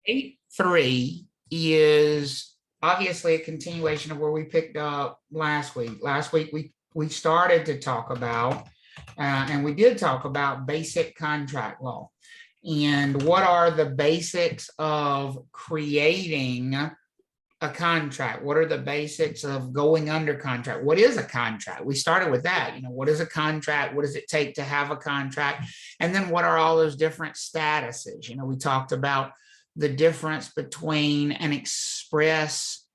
8.3 is obviously a continuation of where we picked up last week. Last week, we started to talk about, and we did talk about basic contract law. And what are the basics of creating a contract? What are the basics of going under contract? What is a contract? We started with that. What is a contract? What does it take to have a contract? And then what are all those different statuses? We talked about the difference between an express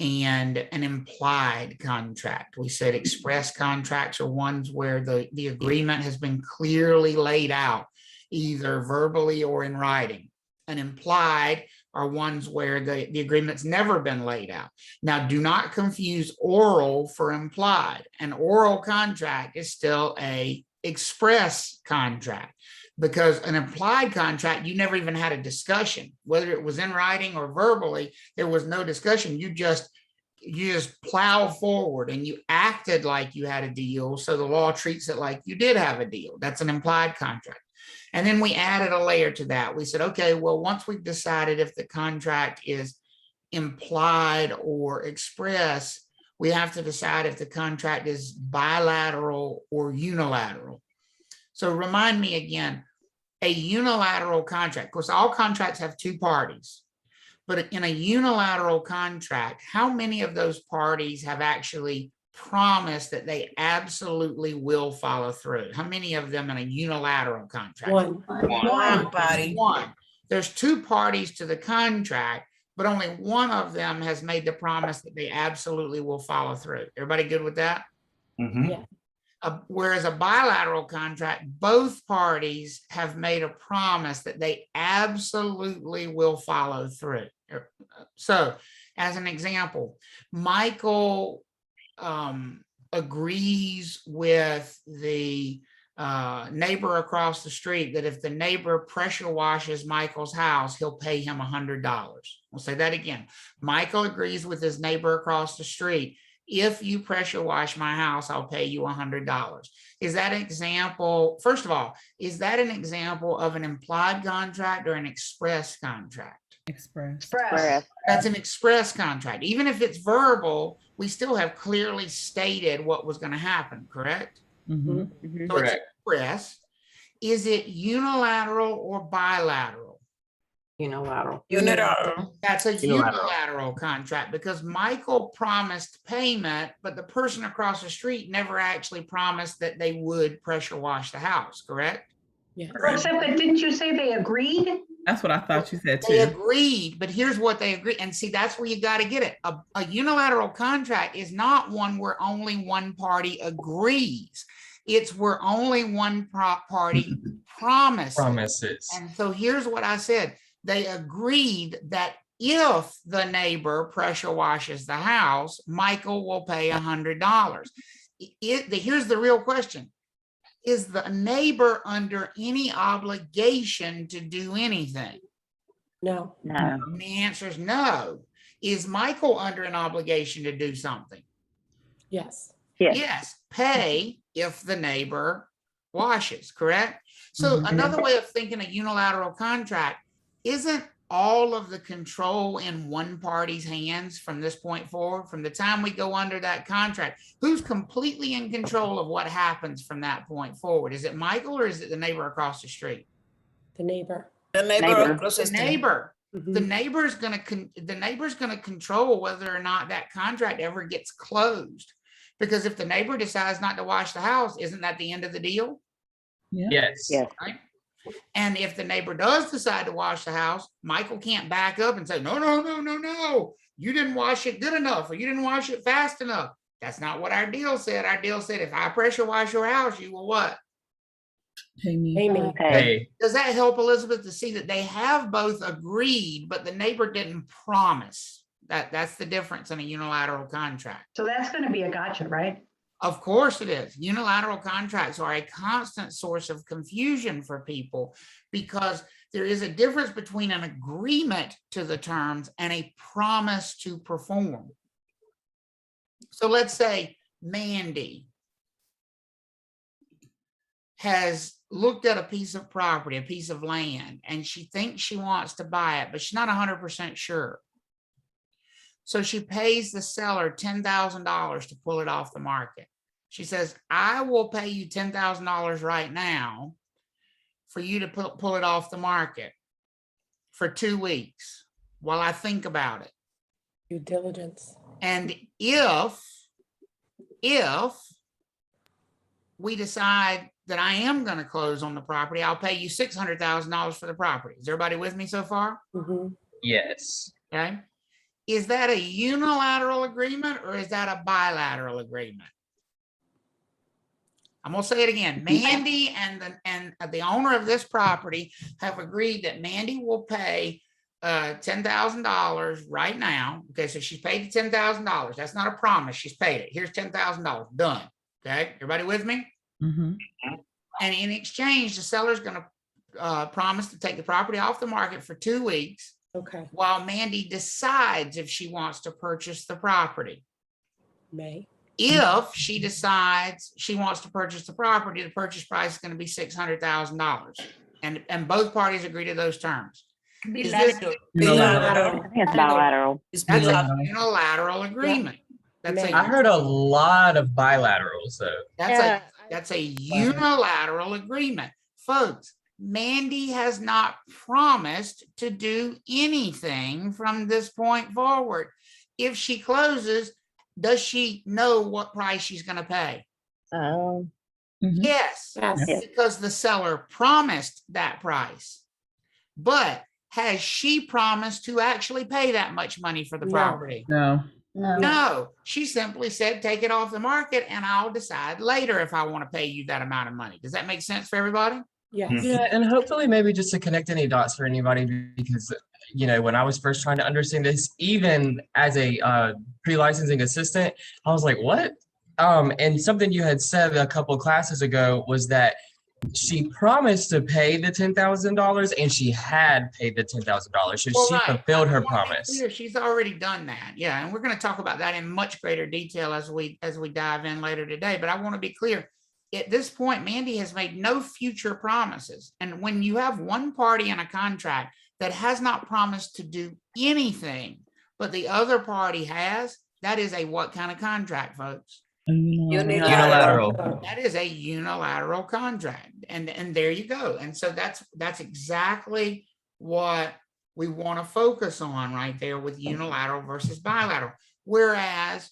and an implied contract. We said express contracts are ones where the agreement has been clearly laid out, either verbally or in writing. And implied are ones where the agreement's never been laid out. Now, do not confuse oral for implied. An oral contract is still a express contract, because an implied contract, you never even had a discussion, whether it was in writing or verbally. There was no discussion. You just plow forward and you acted like you had a deal, so the law treats it like you did have a deal. That's an implied contract. And then we added a layer to that. We said, okay, well, once we've decided if the contract is implied or express, we have to decide if the contract is bilateral or unilateral. So remind me again, a unilateral contract, of course, all contracts have two parties, but in a unilateral contract, how many of those parties have actually promised that they absolutely will follow through? How many of them in a unilateral contract? One party. One. There's two parties to the contract, but only one of them has made the promise that they absolutely will follow through. Everybody good with that? Mm-hmm. Yeah. Whereas a bilateral contract, both parties have made a promise that they absolutely will follow through. So, as an example, Michael agrees with the neighbor across the street that if the neighbor pressure washes Michael's house, he'll pay him $100. We'll say that again. Michael agrees with his neighbor across the street. If you pressure wash my house, I'll pay you $100. Is that an example? First of all, is that an example of an implied contract or an express contract? Express. That's an express contract. Even if it's verbal, we still have clearly stated what was going to happen, correct? Mm-hmm. So it's express. Is it unilateral or bilateral? Unilateral. That's a unilateral contract, because Michael promised payment, but the person across the street never actually promised that they would pressure wash the house, correct? Yeah. Except that, didn't you say they agreed? That's what I thought you said They too. agreed, but here's what they agreed. And see, that's where you got to get it. A unilateral contract is not one where only one party agrees. It's where only one party promises. And so here's what I said. They agreed that if the neighbor pressure washes the house, Michael will pay $100. Here's the real question. Is the neighbor under any obligation to do anything? No. And the answer is no. Is Michael under an obligation to do something? Yes. Yes. Pay if the neighbor washes, correct? So another way of thinking a unilateral contract, isn't all of the control in one party's hands from this point forward? From the time we go under that contract, who's completely in control of what happens from that point forward? Is it Michael or is it the neighbor across the street? The neighbor. The neighbor. Mhm. The neighbor's going to control whether or not that contract ever gets closed. Because if the neighbor decides not to wash the house, isn't that the end of the deal? Yes. Right? And if the neighbor does decide to wash the house, Michael can't back up and say, no, you didn't wash it good enough, or you didn't wash it fast enough. That's not what our deal said. Our deal said, if I pressure wash your house, you will what? Pay me. Hey. Does that help, Elizabeth, to see that they have both agreed, but the neighbor didn't promise? That's the difference in a unilateral contract. So that's going to be a gotcha, right? Of course it is. Unilateral contracts are a constant source of confusion for people, because there is a difference between an agreement to the terms and a promise to perform. So let's say Mandy has looked at a piece of property, a piece of land, and she thinks she wants to buy it, but she's not 100% sure. So she pays the seller $10,000 to pull it off the market. She says, I will pay you $10,000 right now for you to pull it off the market for 2 weeks while I think about it. Due diligence. And if we decide that I am going to close on the property, I'll pay you $600,000 for the property. Is everybody with me so far? Mhm. Yes. Okay. Is that a unilateral agreement or is that a bilateral agreement? I'm gonna say it again. Mandy and the owner of this property have agreed that Mandy will pay $10,000 right now. Okay, so she's paid the $10,000. That's not a promise. She's paid it. Here's $10,000. Done. Okay, everybody with me? Mhm. And in exchange, the seller's gonna promise to take the property off the market for 2 weeks Okay, while Mandy decides if she wants to purchase the property. May. If she decides she wants to purchase the property, the purchase price is going to be $600,000. And both parties agree to those terms. Is this- Bilateral. I think it's bilateral. That's a unilateral agreement. That's May. I heard a lot of bilaterals though. that's a unilateral agreement. Folks, Mandy has not promised to do anything from this point forward. If she closes, does she know what price she's going to pay? Oh, Mhm. Yes, Yes. because the seller promised that price. But has she promised to actually pay that much money for the No. property? No. no. No, she simply said, take it off the market and I'll decide later if I want to pay you that amount of money. Does that make sense for everybody? Yes. Yeah, and hopefully maybe just to connect any dots for anybody, because when I was first trying to understand this, even as a pre-licensing assistant, I was like, what? And something you had said a couple of classes ago was that she promised to pay the $10,000 and she had paid the $10,000. So Well, she right. fulfilled I her wanna be promise. clear, she's already done that. Yeah, and we're going to talk about that in much greater detail as we dive in later today. But I want to be clear. At this point, Mandy has made no future promises. And when you have one party in a contract that has not promised to do anything, but the other party has, that is a what kind of contract, folks? Unilateral. That is a unilateral contract. And there you go. And so that's exactly what we want to focus on right there with unilateral versus bilateral. Whereas,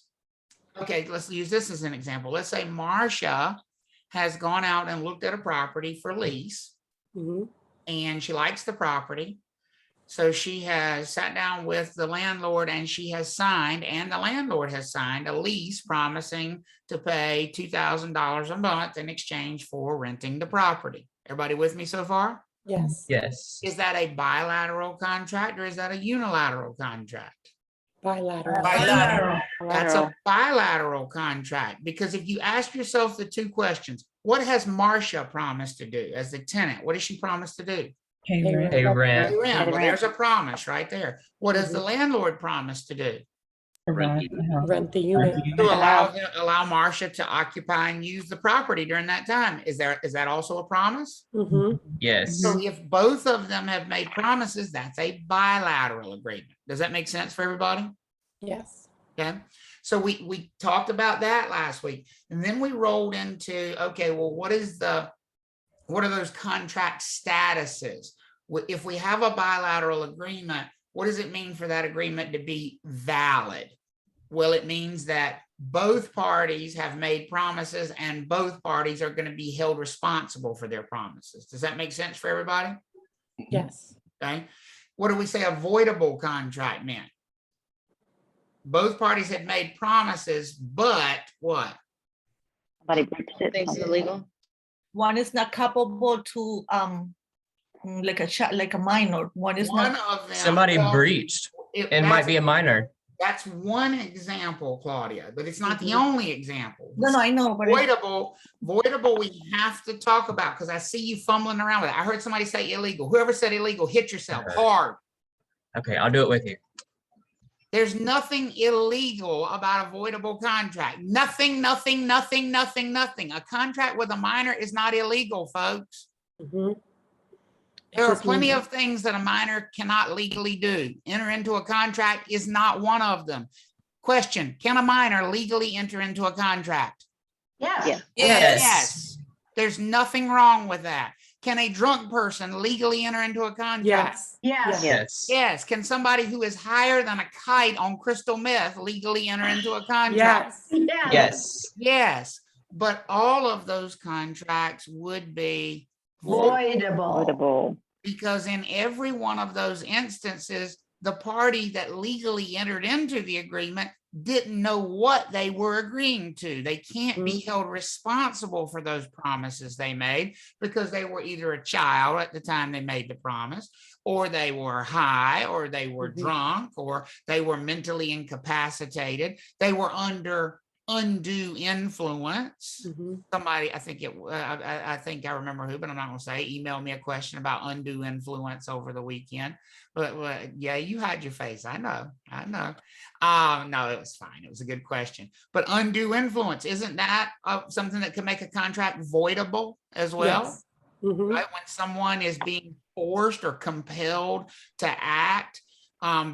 okay, let's use this as an example. Let's say Marcia has gone out and looked at a property for lease Mhm. and she likes the property. So she has sat down with the landlord and she has signed, and the landlord has signed a lease promising to pay $2,000 a month in exchange for renting the property. Everybody with me so far? Yes. Yes. Is that a bilateral contract or is that a unilateral contract? Bilateral. That's a bilateral contract, because if you ask yourself the two questions, what has Marcia promised to do as the tenant? What does she promise to do? Hey, Hey, Rick. Pay rent. Pay rent. Well, there's a promise right there. What does the landlord promise to do? Provide the house. Rent the unit. To allow Marcia to occupy and use the property during that time. Is that also a promise? Mhm. Yes. So if both of them have made promises, that's a bilateral agreement. Does that make sense for everybody? Yes. Okay. So we talked about that last week, and then we rolled into, okay, well, what are those contract statuses? If we have a bilateral agreement, what does it mean for that agreement to be valid? Well, it means that both parties have made promises and both parties are going to be held responsible for their promises. Does that make sense for everybody? Yes. Okay. What do we say a voidable contract meant? Both parties had made promises, but what? Somebody breached it. Things illegal. One is not culpable to like a minor. One is One not. of them. Somebody well, breached. It might that's- be a minor. That's one example, Claudia, but it's not the only example. No, I know, but Voidable, we have to talk about, because I see you fumbling around with it. I heard somebody say illegal. Whoever said illegal, hit yourself hard. Okay, I'll do it with you. There's nothing illegal about a voidable contract. Nothing, nothing, nothing, nothing, nothing. A contract with a minor is not illegal, folks. Mhm. It There are just means- plenty of things that a minor cannot legally do. Enter into a contract is not one of them. Question, can a minor legally enter into a contract? Yes. Yes. Yes. There's nothing wrong with that. Can a drunk person legally enter into a contract? Yes. Yes. Yes. Yes. Can somebody who is higher than a kite on crystal meth legally enter into a contract? Yes. Yes. Yes. Yes. But all of those contracts would be void, Voidable. Voidable. because in every one of those instances, the party that legally entered into the agreement didn't know what they were agreeing to. They can't be held responsible for those promises they made because they were either a child at the time they made the promise, or they were high, or they were drunk, or they were mentally incapacitated. They were under undue influence. Mhm. Somebody, I think I think I remember who, but I'm not gonna say, emailed me a question about undue influence over the weekend. But yeah, you hide your face. I know. No, it was fine. It was a good question. But undue influence, isn't that something that can make a contract voidable as well? Yes. Mhm. Right? When someone is being forced or compelled to act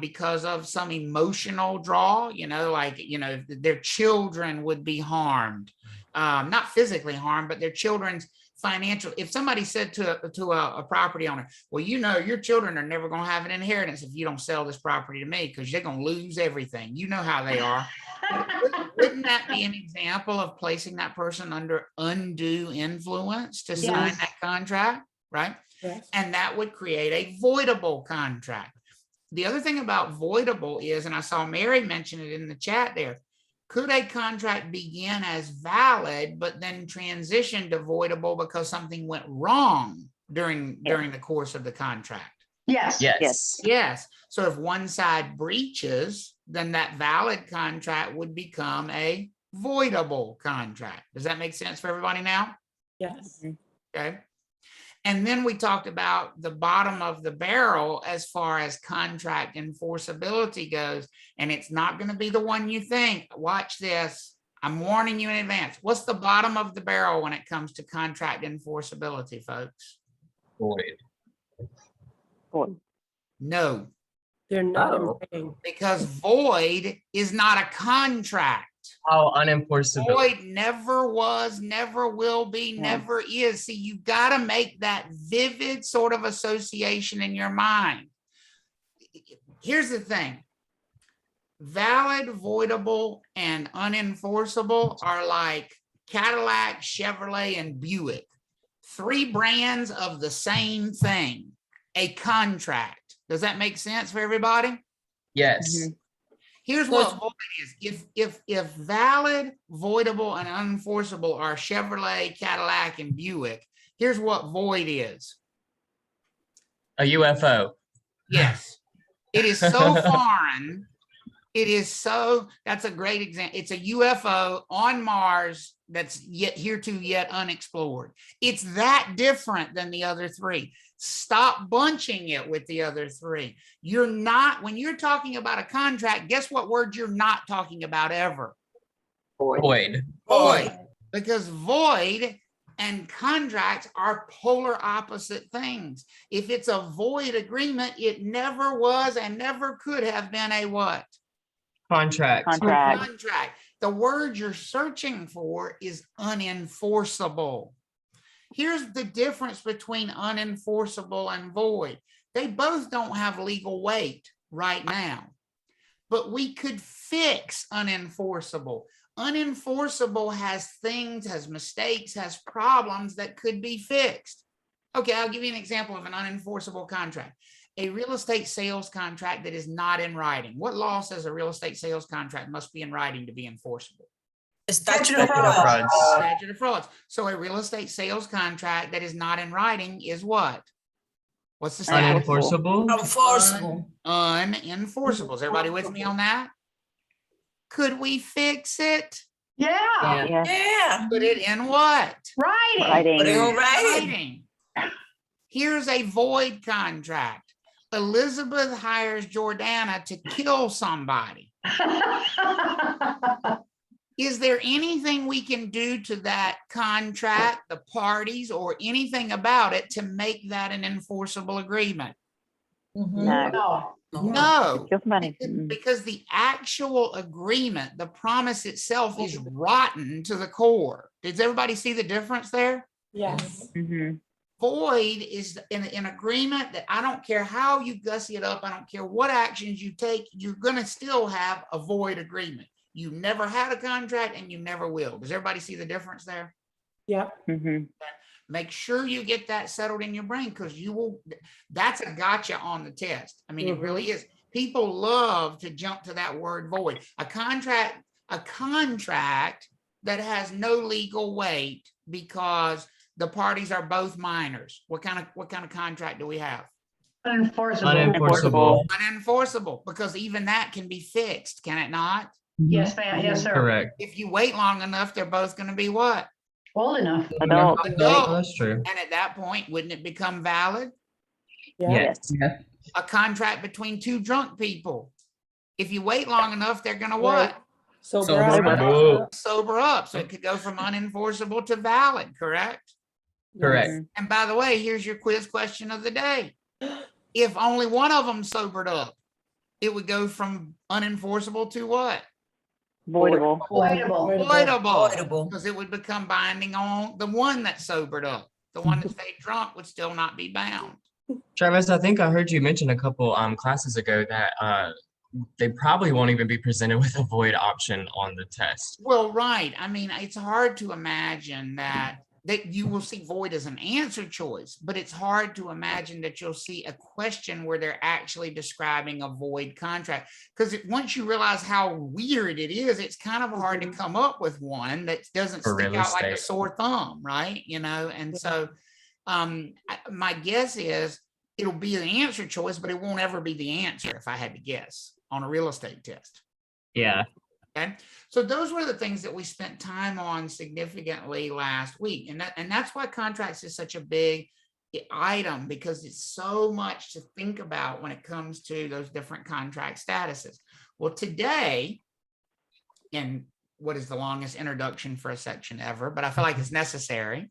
because of some emotional draw, their children would be harmed, not physically harmed, but their children's financial. If somebody said to a property owner, well, your children are never going to have an inheritance if you don't sell this property to me, because they're going to lose everything. You know how they are. Wouldn't that be an example of placing that person under undue influence to sign Yes. that contract, right? Yes. And that would create a voidable contract. The other thing about voidable is, and I saw Mary mention it in the chat there, could a contract begin as valid, but then transition to voidable because something went wrong during the course of the contract? Yes. Yes. Yes. So if one side breaches, then that valid contract would become a voidable contract. Does that make sense for everybody now? Yes. Okay. And then we talked about the bottom of the barrel as far as contract enforceability goes. And it's not going to be the one you think. Watch this. I'm warning you in advance. What's the bottom of the barrel when it comes to contract enforceability, folks? Void. Void. No, They're not in Oh. writing. because void is not a contract. Oh, unenforceable. Void never was, never will be, Yeah. never is. See, you've got to make that vivid sort of association in your mind. Here's the thing. Valid, voidable, and unenforceable are like Cadillac, Chevrolet, and Buick. 3 brands of the same thing, a contract. Does that make sense for everybody? Yes. Here's So what void is. If valid, voidable, and unenforceable are Chevrolet, Cadillac, and Buick, here's what void is. A UFO. Yes. It is so foreign. That's a great example. It's a UFO on Mars that's yet unexplored. It's that different than the other 3. Stop bunching it with the other 3. When you're talking about a contract, guess what word you're not talking about ever? Void. Void. Because void and contracts are polar opposite things. If it's a void agreement, it never was and never could have been a what? Contract. Contract. Contract. The word you're searching for is unenforceable. Here's the difference between unenforceable and void. They both don't have legal weight right now, but we could fix unenforceable. Unenforceable has mistakes, has problems that could be fixed. Okay, I'll give you an example of an unenforceable contract. A real estate sales contract that is not in writing. What law says a real estate sales contract must be in writing to be enforceable? Statute Statute of frauds. Statute of frauds. So a real estate sales contract that is not in writing is what? What's the statute? Unenforceable. Enforceable. Unenforceable. Is everybody with me on that? Could we fix it? Yeah. Yeah. Yeah. Put it in what? Right. Writing. But in writing. Writing. Here's a void contract. Elizabeth hires Jordana to kill somebody. Is there anything we can do to that contract, the parties, or anything about it to make that an enforceable agreement? No, No, No, it's just money. because the actual agreement, the promise itself is rotten to the core. Does everybody see the difference there? Yes. Mhm. Void is an agreement that I don't care how you gussy it up, I don't care what actions you take, you're gonna still have a void agreement. You never had a contract and you never will. Does everybody see the difference there? Yep. Mhm. Make sure you get that settled in your brain, because you will, that's a gotcha on the test. I mean, it really is. People love to jump to that word void. A contract that has no legal weight because the parties are both minors. What kind of contract do we have? unenforceable. Unenforceable. Unenforceable, because even that can be fixed, can it not? Yes, ma'am. Yes, sir. Correct. If you wait long enough, they're both going to be what? Old enough. Adult. Oh, that's true. And at that point, wouldn't it become valid? Yeah. Yes. A contract between two drunk people. If you wait long enough, they're going to Right. what? Sober Sober up. up. Sober up. So it could go from unenforceable to valid, correct? Correct. Yes. And by the way, here's your quiz question of the day. If only one of them sobered up, it would go from unenforceable to what? Voidable. Voidable. Voidable. Voidable. Because it would become binding on the one that sobered up. The one that stayed drunk would still not be bound. Travis, I think I heard you mention a couple classes ago that they probably won't even be presented with a void option on the test. Well, right. I mean, it's hard to imagine that you will see void as an answer choice, but it's hard to imagine that you'll see a question where they're actually describing a void contract. Because once you realize how weird it is, it's kind of hard to come up with one that doesn't For stick real out like a estate. sore thumb, right? And so my guess is it'll be an answer choice, but it won't ever be the answer if I had to guess on a real estate test. Yeah. Okay, so those were the things that we spent time on significantly last week. And that's why contracts is such a big item, because it's so much to think about when it comes to those different contract statuses. Well, today, and what is the longest introduction for a section ever, but I feel like it's necessary,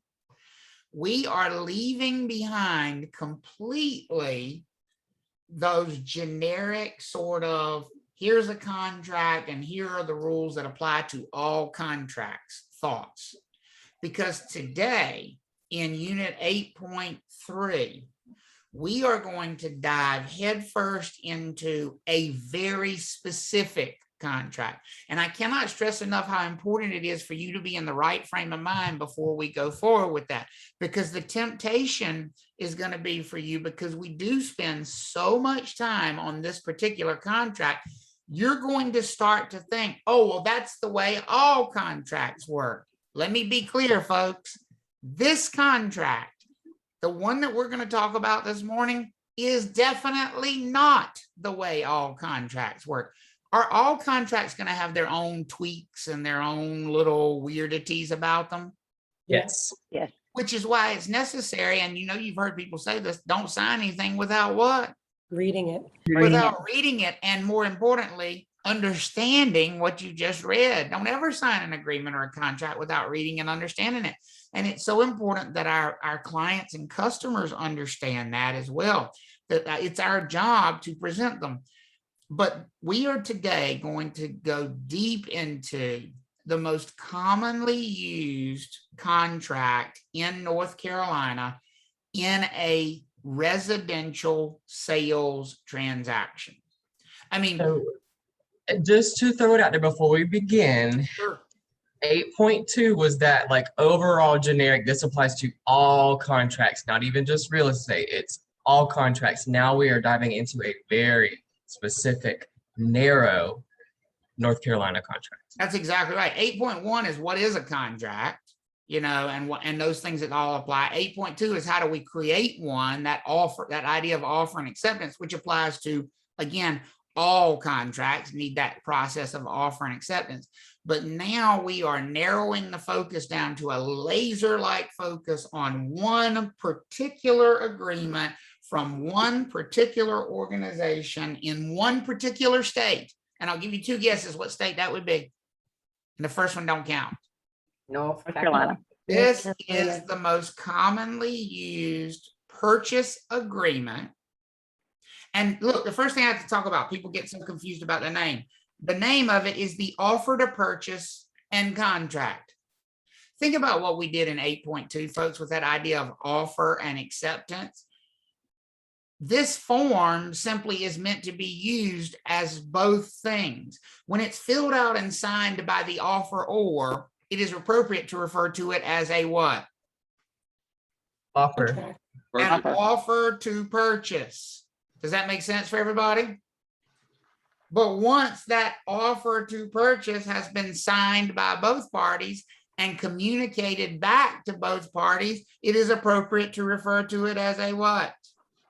we are leaving behind completely those generic sort of, here's a contract and here are the rules that apply to all contracts thoughts. Because today in unit 8.3, we are going to dive headfirst into a very specific contract. And I cannot stress enough how important it is for you to be in the right frame of mind before we go forward with that, because the temptation is going to be for you, because we do spend so much time on this particular contract, you're going to start to think, oh, well, that's the way all contracts work. Let me be clear, folks. This contract, the one that we're going to talk about this morning, is definitely not the way all contracts work. Are all contracts going to have their own tweaks and their own little weirdities about them? Yes. Yes. Which is why it's necessary. And you've heard people say this, don't sign anything without what? Reading it. Without reading it. And more importantly, understanding what you just read. Don't ever sign an agreement or a contract without reading and understanding it. And it's so important that our clients and customers understand that as well, that it's our job to present them. But we are today going to go deep into the most commonly used contract in North Carolina in a residential sales transaction. I mean, So just to throw it out there before we begin, sure. 8.2 was that like overall generic, this applies to all contracts, not even just real estate, it's all contracts. Now we are diving into a very specific, narrow North Carolina contract. That's exactly right. 8.1 is what is a contract, and those things that all apply. 8.2 is how do we create one, that idea of offer and acceptance, which applies to, again, all contracts need that process of offer and acceptance. But now we are narrowing the focus down to a laser-like focus on one particular agreement from one particular organization in one particular state. And I'll give you two guesses what state that would be. And the first one don't count. North Carolina. This is the most commonly used purchase agreement. And look, the first thing I have to talk about, people get so confused about the name. The name of it is the offer to purchase and contract. Think about what we did in 8.2, folks, with that idea of offer and acceptance. This form simply is meant to be used as both things. When it's filled out and signed by the offeror, it is appropriate to refer to it as a what? Offer. An offer to purchase. Does that make sense for everybody? But once that offer to purchase has been signed by both parties and communicated back to both parties, it is appropriate to refer to it as a what?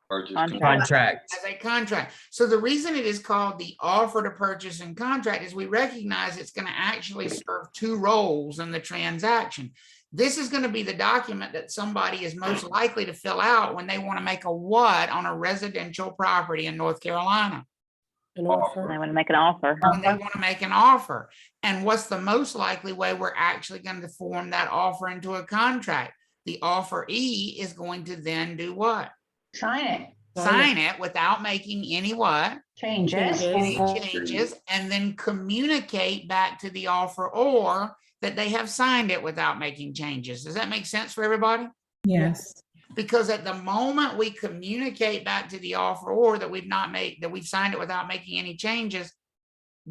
Contract. As a contract. So the reason it is called the offer to purchase and contract is we recognize it's going to actually serve two roles in the transaction. This is going to be the document that somebody is most likely to fill out when they want to make a what on a residential property in North Carolina. An offer. They want to make an offer. When they want to make an offer. And what's the most likely way we're actually going to form that offer into a contract? The offeree is going to then do what? Sign it. Sign it without making any what? Changes. Any changes, and then communicate back to the offeror that they have signed it without making changes. Does that make sense for everybody? Yes. Because at the moment we communicate back to the offeror that we've signed it without making any changes,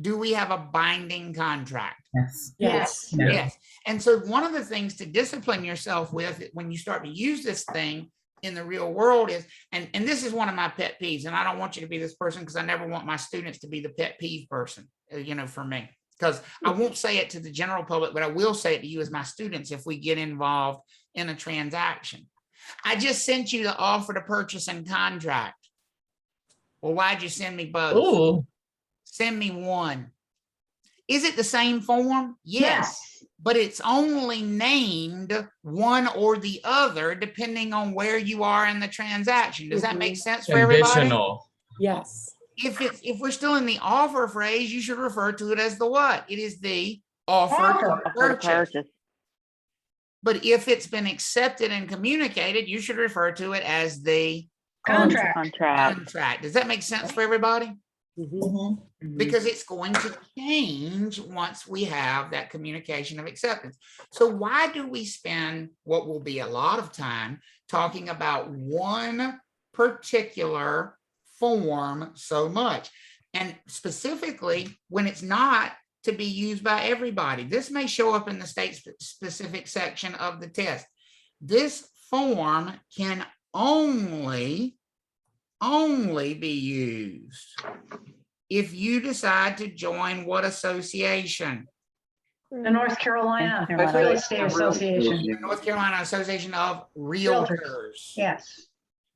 do we have a binding contract? Yes. Yes. Yeah. Yes. And so one of the things to discipline yourself with when you start to use this thing in the real world is, and this is one of my pet peeves, and I don't want you to be this person because I never want my students to be the pet peeve person, for me, because I won't say it to the general public, but I will say it to you as my students if we get involved in a transaction. I just sent you the offer to purchase and contract. Well, why'd you send me both? Ooh. Send me one. Is it the same form? Yes. Yes. But it's only named one or the other depending on where you are in the transaction. Does that make sense for everybody? Conditional. Yes. If we're still in the offer phrase, you should refer to it as the what? It is the offer to Offer to purchase. purchase. But if it's been accepted and communicated, you should refer to it as the Contract. Contract. contract. Does that make sense for everybody? Mhm. Because it's going to change once we have that communication of acceptance. So why do we spend what will be a lot of time talking about one particular form so much? And specifically when it's not to be used by everybody. This may show up in the state specific section of the test. This form can only be used if you decide to join what association? The North Carolina North Carolina. Real Estate Association. The North Carolina Association of Realtors. Yes.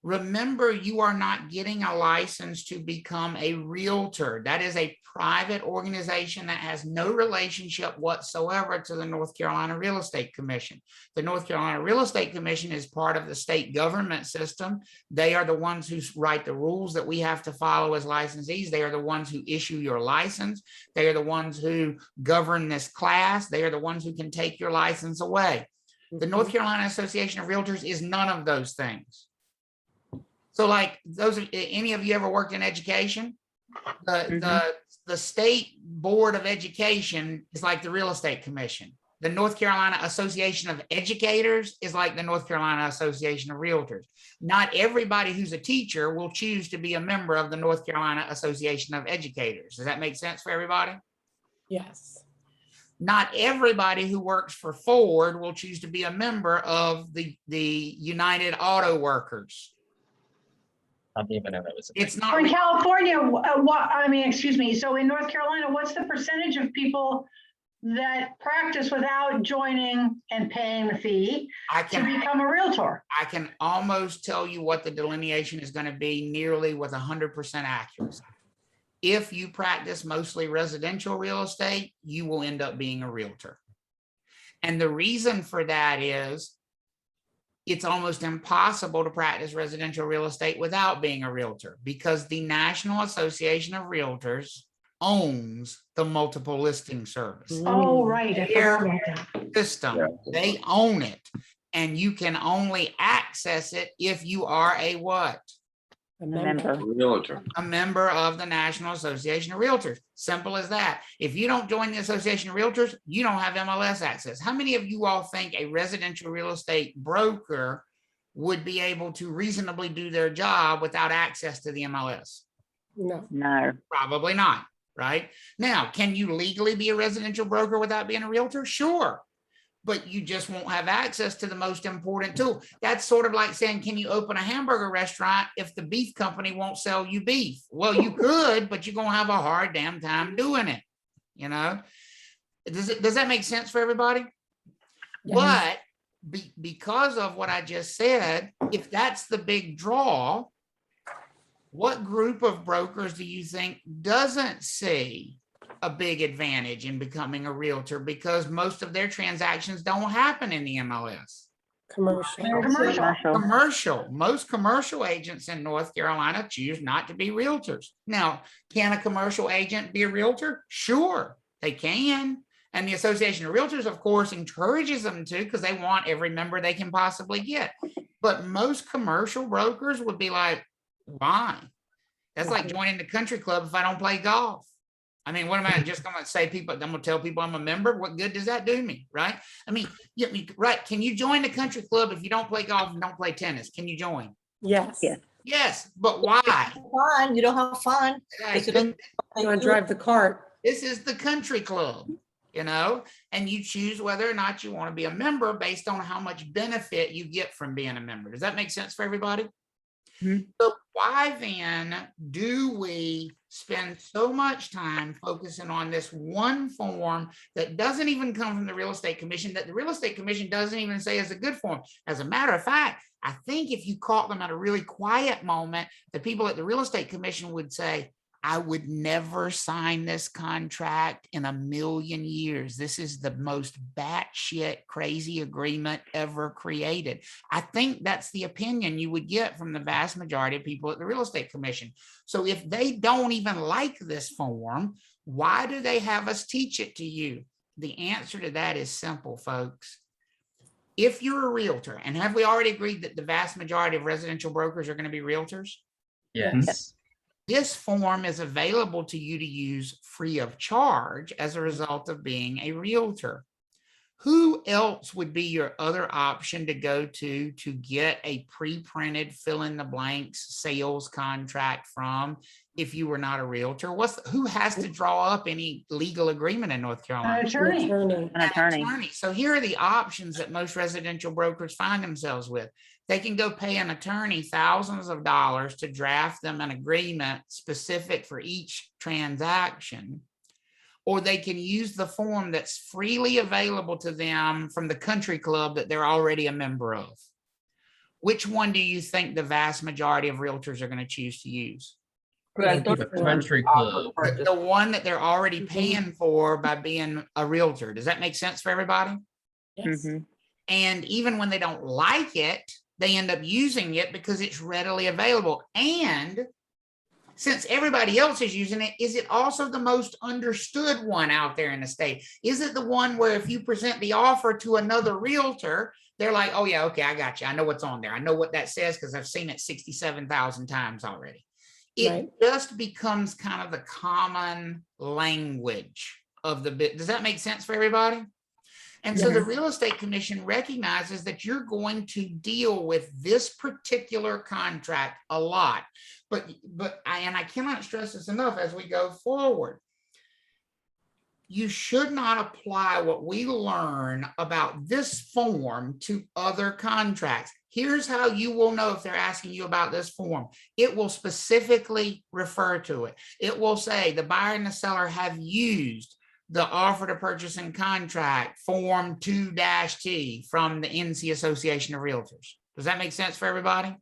Remember, you are not getting a license to become a realtor. That is a private organization that has no relationship whatsoever to the North Carolina Real Estate Commission. The North Carolina Real Estate Commission is part of the state government system. They are the ones who write the rules that we have to follow as licensees. They are the ones who issue your license. They are the ones who govern this class. They are the ones who can take your license away. The North Carolina Association of Realtors is none of those things. So like any of you ever worked in education? The state board of education is like the real estate commission. The North Carolina Association of Educators is like the North Carolina Association of Realtors. Not everybody who's a teacher will choose to be a member of the North Carolina Association of Educators. Does that make sense for everybody? Yes. Not everybody who works for Ford will choose to be a member of the United Auto Workers. I didn't even know that was. It's So not. in California, so in North Carolina, what's the percentage of people that practice without joining and paying the fee I to can become a realtor? I can almost tell you what the delineation is going to be nearly with 100% accuracy. If you practice mostly residential real estate, you will end up being a realtor. And the reason for that is it's almost impossible to practice residential real estate without being a realtor, because the National Association of Realtors owns the multiple listing service Oh, right, I forgot about that. system. They own it, and you can only access it if you are a what? A member. Member. Realtor. A member of the National Association of Realtors. Simple as that. If you don't join the Association of Realtors, you don't have MLS access. How many of you all think a residential real estate broker would be able to reasonably do their job without access to the MLS? No. No. Probably not, right? Now, can you legally be a residential broker without being a realtor? Sure. But you just won't have access to the most important tool. That's sort of like saying, can you open a hamburger restaurant if the beef company won't sell you beef? Well, you could, but you're going to have a hard damn time doing it. You know, does that make sense for everybody? Yes. But because of what I just said, if that's the big draw, what group of brokers do you think doesn't see a big advantage in becoming a realtor, because most of their transactions don't happen in the MLS? Commercial. Commercial. Most commercial agents in North Carolina choose not to be realtors. Now, can a commercial agent be a realtor? Sure, they can. And the Association of Realtors, of course, encourages them to, because they want every member they can possibly get. But most commercial brokers would be like, why? That's like joining the country club if I don't play golf. I mean, what am I just going to say? I'm going to tell people I'm a member. What good does that do me? Right? I mean, right. Can you join the country club if you don't play golf and don't play tennis? Can you join? Yes. Yes. Yes, but why? Fun, you don't have fun. Like, You don't- You want to drive the cart? this is the country club, you know, and you choose whether or not you want to be a member based on how much benefit you get from being a member. Does that make sense for everybody? Mhm. So why then do we spend so much time focusing on this one form that doesn't even come from the Real Estate Commission, that the Real Estate Commission doesn't even say is a good form? As a matter of fact, I think if you caught them at a really quiet moment, the people at the Real Estate Commission would say, I would never sign this contract in a million years. This is the most batshit crazy agreement ever created. I think that's the opinion you would get from the vast majority of people at the Real Estate Commission. So if they don't even like this form, why do they have us teach it to you? The answer to that is simple, folks. If you're a realtor, and have we already agreed that the vast majority of residential brokers are going to be realtors? Yes. This form is available to you to use free of charge as a result of being a realtor. Who else would be your other option to go to get a pre-printed fill in the blanks sales contract from if you were not a realtor? Who has to draw up any legal agreement in North Carolina? An attorney. Attorney. An attorney. So here are the options that most residential brokers find themselves with. They can go pay an attorney thousands of dollars to draft them an agreement specific for each transaction, or they can use the form that's freely available to them from the country club that they're already a member of. Which one do you think the vast majority of realtors are going to choose to use? The country club. The one that they're already paying for by being a realtor. Does that make sense for everybody? Yes. Mhm. And even when they don't like it, they end up using it because it's readily available. And since everybody else is using it, is it also the most understood one out there in the state? Is it the one where if you present the offer to another realtor, they're like, oh yeah, okay, I got you. I know what's on there. I know what that says because I've seen it 67,000 times already. It Right. just becomes kind of the common language of the bit. Does that make sense for everybody? And so the Yes. Real Estate Commission recognizes that you're going to deal with this particular contract a lot, but I cannot stress this enough as we go forward. You should not apply what we learn about this form to other contracts. Here's how you will know if they're asking you about this form. It will specifically refer to it. It will say the buyer and the seller have used the offer to purchase and contract form 2-T from the NC Association of Realtors. Does that make sense for everybody?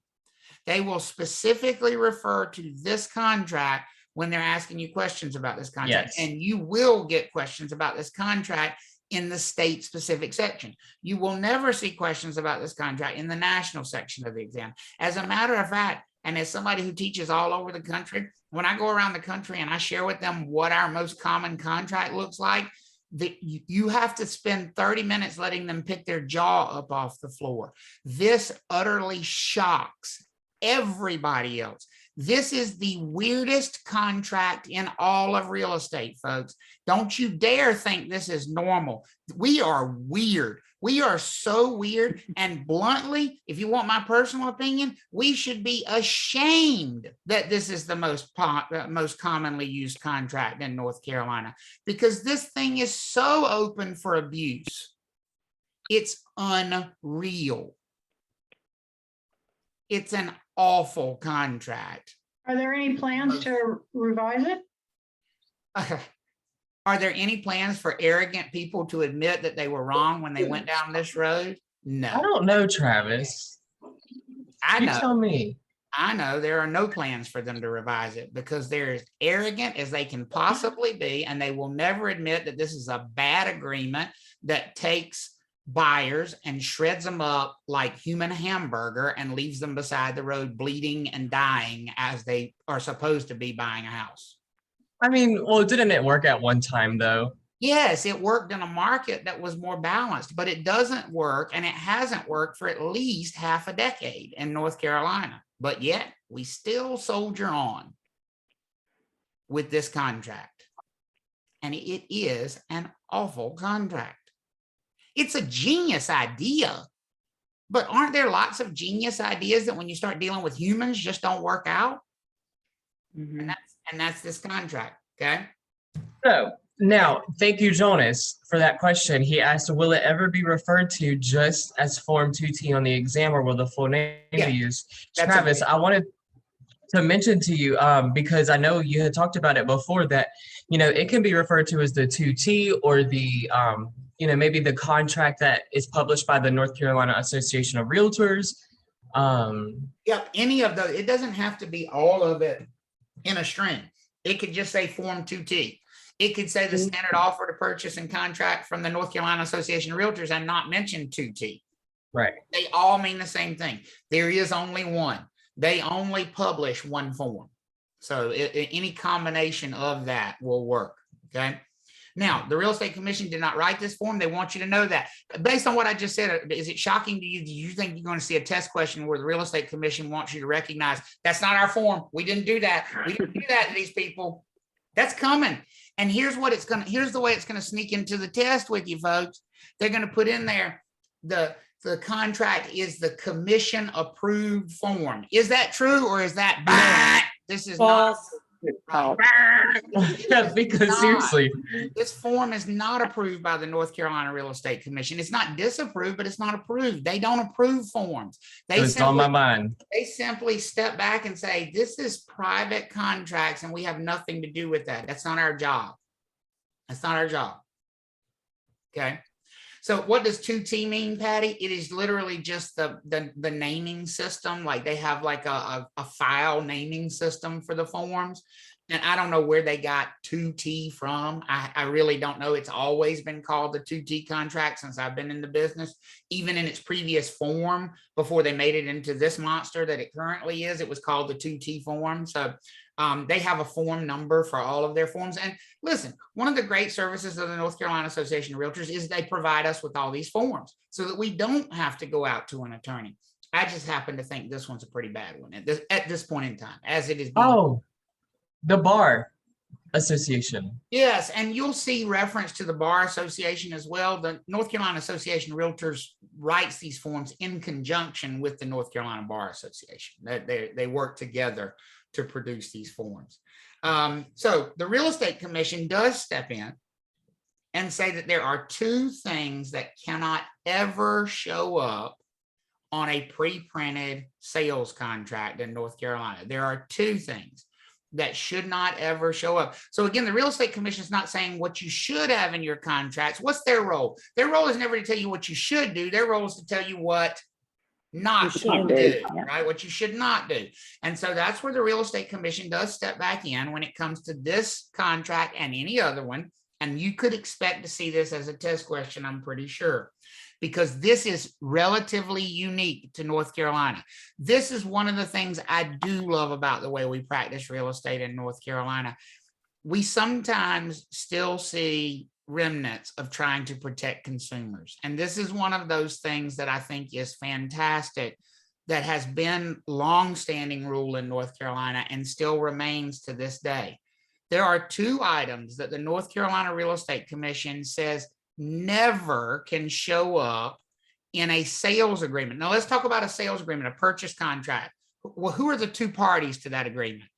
They will specifically refer to this contract when they're asking you questions about this contract. Yes. And you will get questions about this contract in the state specific section. You will never see questions about this contract in the national section of the exam. As a matter of fact, and as somebody who teaches all over the country, when I go around the country and I share with them what our most common contract looks like, you have to spend 30 minutes letting them pick their jaw up off the floor. This utterly shocks everybody else. This is the weirdest contract in all of real estate, folks. Don't you dare think this is normal. We are weird. We are so weird. And bluntly, if you want my personal opinion, we should be ashamed that this is the most commonly used contract in North Carolina, because this thing is so open for abuse. It's unreal. It's an awful contract. Are there any plans to revise it? Are there any plans for arrogant people to admit that they were wrong when they went down this road? No. I don't know, Travis. I You know. tell me. I know there are no plans for them to revise it because they're as arrogant as they can possibly be, and they will never admit that this is a bad agreement that takes buyers and shreds them up like human hamburger and leaves them beside the road bleeding and dying as they are supposed to be buying a house. I mean, well, didn't it work at one time though? Yes, it worked in a market that was more balanced, but it doesn't work, and it hasn't worked for at least half a decade in North Carolina. But yet we still soldier on with this contract. And it is an awful contract. It's a genius idea, but aren't there lots of genius ideas that when you start dealing with humans just don't work out? And that's this contract, okay? So now, thank you, Jonas, for that question. He asked, will it ever be referred to just as Form 2T on the exam, or will the full name Yeah, be used? that's Travis, okay. I wanted to mention to you, because I know you had talked about it before, that, it can be referred to as the 2T or the, maybe the contract that is published by the North Carolina Association of Realtors. Yep, any of those. It doesn't have to be all of it in a string. It could just say Form 2T. It could say the standard offer to purchase and contract from the North Carolina Association of Realtors and not mention 2T. Right. They all mean the same thing. There is only one. They only publish one form. So any combination of that will work, okay? Now, the Real Estate Commission did not write this form. They want you to know that. Based on what I just said, is it shocking to you? Do you think you're going to see a test question where the Real Estate Commission wants you to recognize that's not our form? We didn't do that. We didn't do that to these people. That's coming. And here's the way it's going to sneak into the test with you, folks. They're going to put in there the contract is the commission approved form. Is that true, or is that this is False. not? Yeah, because seriously, This form is not approved by the North Carolina Real Estate Commission. It's not disapproved, but it's not approved. They don't approve forms. it's on my mind. They simply step back and say, this is private contracts and we have nothing to do with that. That's not our job. That's not our job. Okay. So what does 2T mean, Patty? It is literally just the naming system. Like they have like a file naming system for the forms. And I don't know where they got 2T from. I really don't know. It's always been called the 2T contract since I've been in the business. Even in its previous form, before they made it into this monster that it currently is, it was called the 2T form. So they have a form number for all of their forms. And listen, one of the great services of the North Carolina Association of Realtors is they provide us with all these forms so that we don't have to go out to an attorney. I just happen to think this one's a pretty bad one at this point in time, as it is. Oh, the Bar Association. Yes, and you'll see reference to the Bar Association as well. The North Carolina Association of Realtors writes these forms in conjunction with the North Carolina Bar Association. They work together to produce these forms. So the Real Estate Commission does step in and say that there are two things that cannot ever show up on a pre-printed sales contract in North Carolina. There are two things that should not ever show up. So again, the Real Estate Commission is not saying what you should have in your contracts. What's their role? Their role is never to tell you what you should do. Their role is to tell you what not to do, right? What you should not do. And so that's where the Real Estate Commission does step back in when it comes to this contract and any other one. And And you could expect to see this as a test question, I'm pretty sure, because this is relatively unique to North Carolina. This is one of the things I do love about the way we practice real estate in North Carolina. We sometimes still see remnants of trying to protect consumers. And this is one of those things that I think is fantastic, that has been longstanding rule in North Carolina and still remains to this day. There are two items that the North Carolina Real Estate Commission says never can show up in a sales agreement. Now let's talk about a sales agreement, a purchase contract. Well, who are the two parties to that agreement?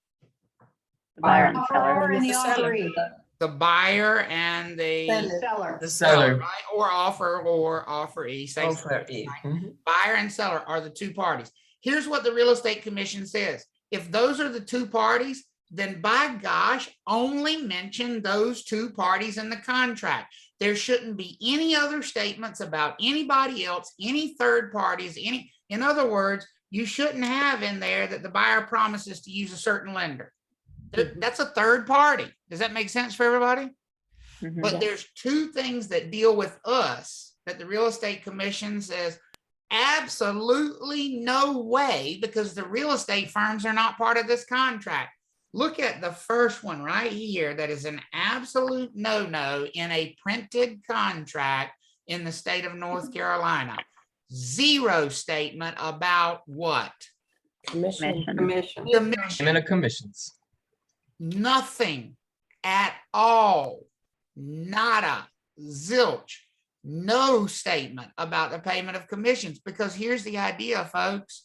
The buyer and the seller. Offeror and the The seller. offeree. The buyer and the Seller. The seller, seller. right? Or offer or offeree. Say Oh, so. for E. Mhm. Buyer and seller are the two parties. Here's what the Real Estate Commission says. If those are the two parties, then by gosh, only mention those two parties in the contract. There shouldn't be any other statements about anybody else, any third parties, in other words, you shouldn't have in there that the buyer promises to use a certain lender. That's a third party. Does that make sense for everybody? Mhm. But Yes. there's two things that deal with us that the Real Estate Commission says absolutely no way, because the real estate firms are not part of this contract. Look at the first one right here. That is an absolute no-no in a printed contract in the state of North Carolina. Zero statement about what? Commission. Commission. Commission. Payment of commissions. Nothing at all. Nada, zilch, no statement about the payment of commissions. Because here's the idea, folks.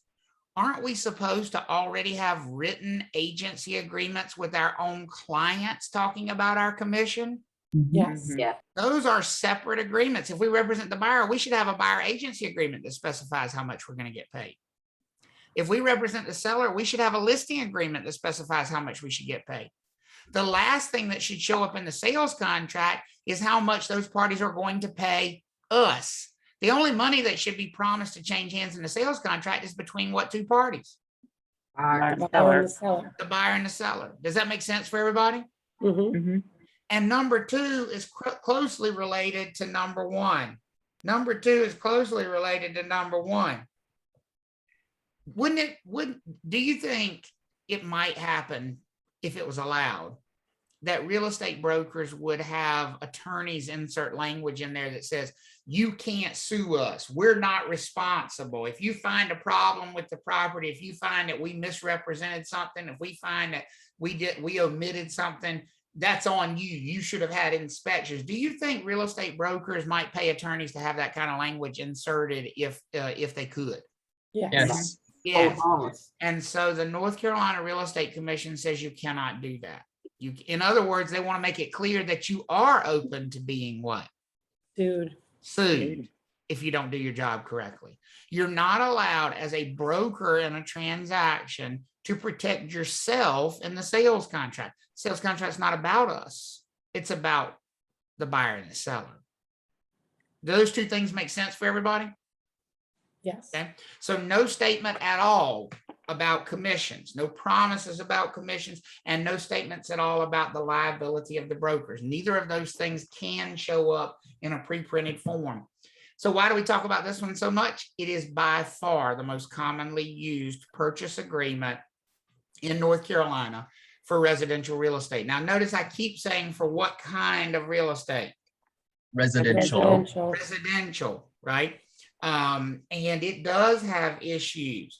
Aren't we supposed to already have written agency agreements with our own clients talking about our commission? Yes. Mhm. Yeah. Those are separate agreements. If we represent the buyer, we should have a buyer agency agreement that specifies how much we're going to get paid. If we represent the seller, we should have a listing agreement that specifies how much we should get paid. The last thing that should show up in the sales contract is how much those parties are going to pay us. The only money that should be promised to change hands in the sales contract is between what two parties? Buyer and Buyer seller. and the seller. The buyer and the seller. Does that make sense for everybody? Mhm. Mhm. And number two is closely related to number one. Number two is closely related to number one. Do you think it might happen, if it was allowed, that real estate brokers would have attorneys insert language in there that says, you can't sue us, we're not responsible. If you find a problem with the property, if you find that we misrepresented something, if we find that we omitted something, that's on you. You should have had inspections. Do you think real estate brokers might pay attorneys to have that kind of language inserted if they could? Yes. Yes. Yes. Oh, And so the North Carolina Real Estate Commission says you cannot do that. In other words, they want to make it clear that you are open to being what? Dude. Sued if you don't do your job correctly. You're not allowed as a broker in a transaction to protect yourself in the sales contract. Sales contract's not about us. It's about the buyer and the seller. Those two things make sense for everybody? Yes. Okay, so no statement at all about commissions, no promises about commissions, and no statements at all about the liability of the brokers. Neither of those things can show up in a pre-printed form. So why do we talk about this one so much? It is by far the most commonly used purchase agreement in North Carolina for residential real estate. Now, notice I keep saying for what kind of real estate? Residential. Residential. Residential, right? And it does have issues.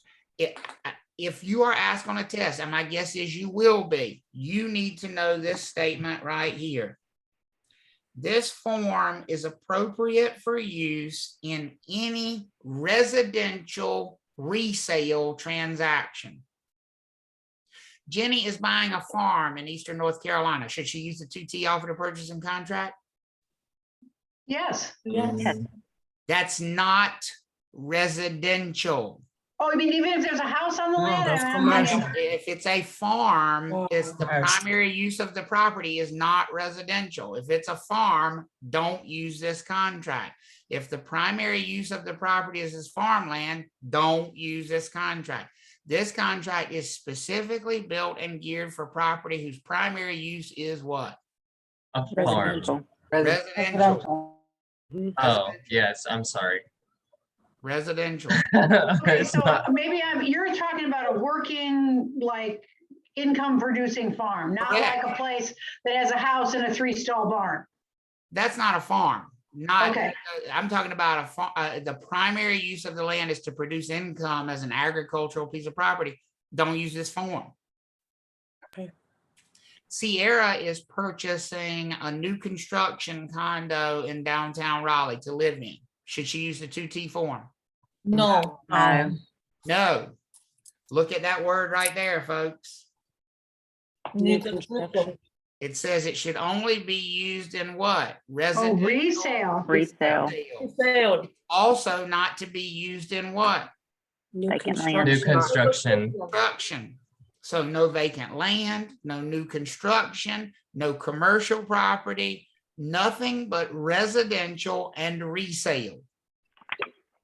If you are asked on a test, and my guess is you will be, you need to know this statement right here. This form is appropriate for use in any residential resale transaction. Jenny is buying a farm in Eastern North Carolina. Should she use the 2T offer to purchase and contract? Yes. Yes. That's not residential. Oh, I mean, even if there's a house on the No, land? that's I'm like, commercial. If it's a farm, it's the Yes. primary use of the property is not residential. If it's a farm, don't use this contract. If the primary use of the property is as farmland, don't use this contract. This contract is specifically built and geared for property whose primary use is what? A farm. Residential. Residential, Oh, yes, I'm sorry. residential. Okay, It's so not- maybe you're talking about a working, like, income producing farm, not Correct. like a place that has a house and a 3-stall barn. That's not a farm. Not, Okay. I'm talking about a farm. The primary use of the land is to produce income as an agricultural piece of property. Don't use this form. Okay. Sierra is purchasing a new construction condo in downtown Raleigh to live in. Should she use the 2T form? No. No. No. Look at that word right there, folks. New New construction. It says it should only be used in what? Oh, Residential resale. Resale. sale. Failed. Also not to be used in what? New Vacant land. New construction. construction. Construction. So no vacant land, no new construction, no commercial property, nothing but residential and resale.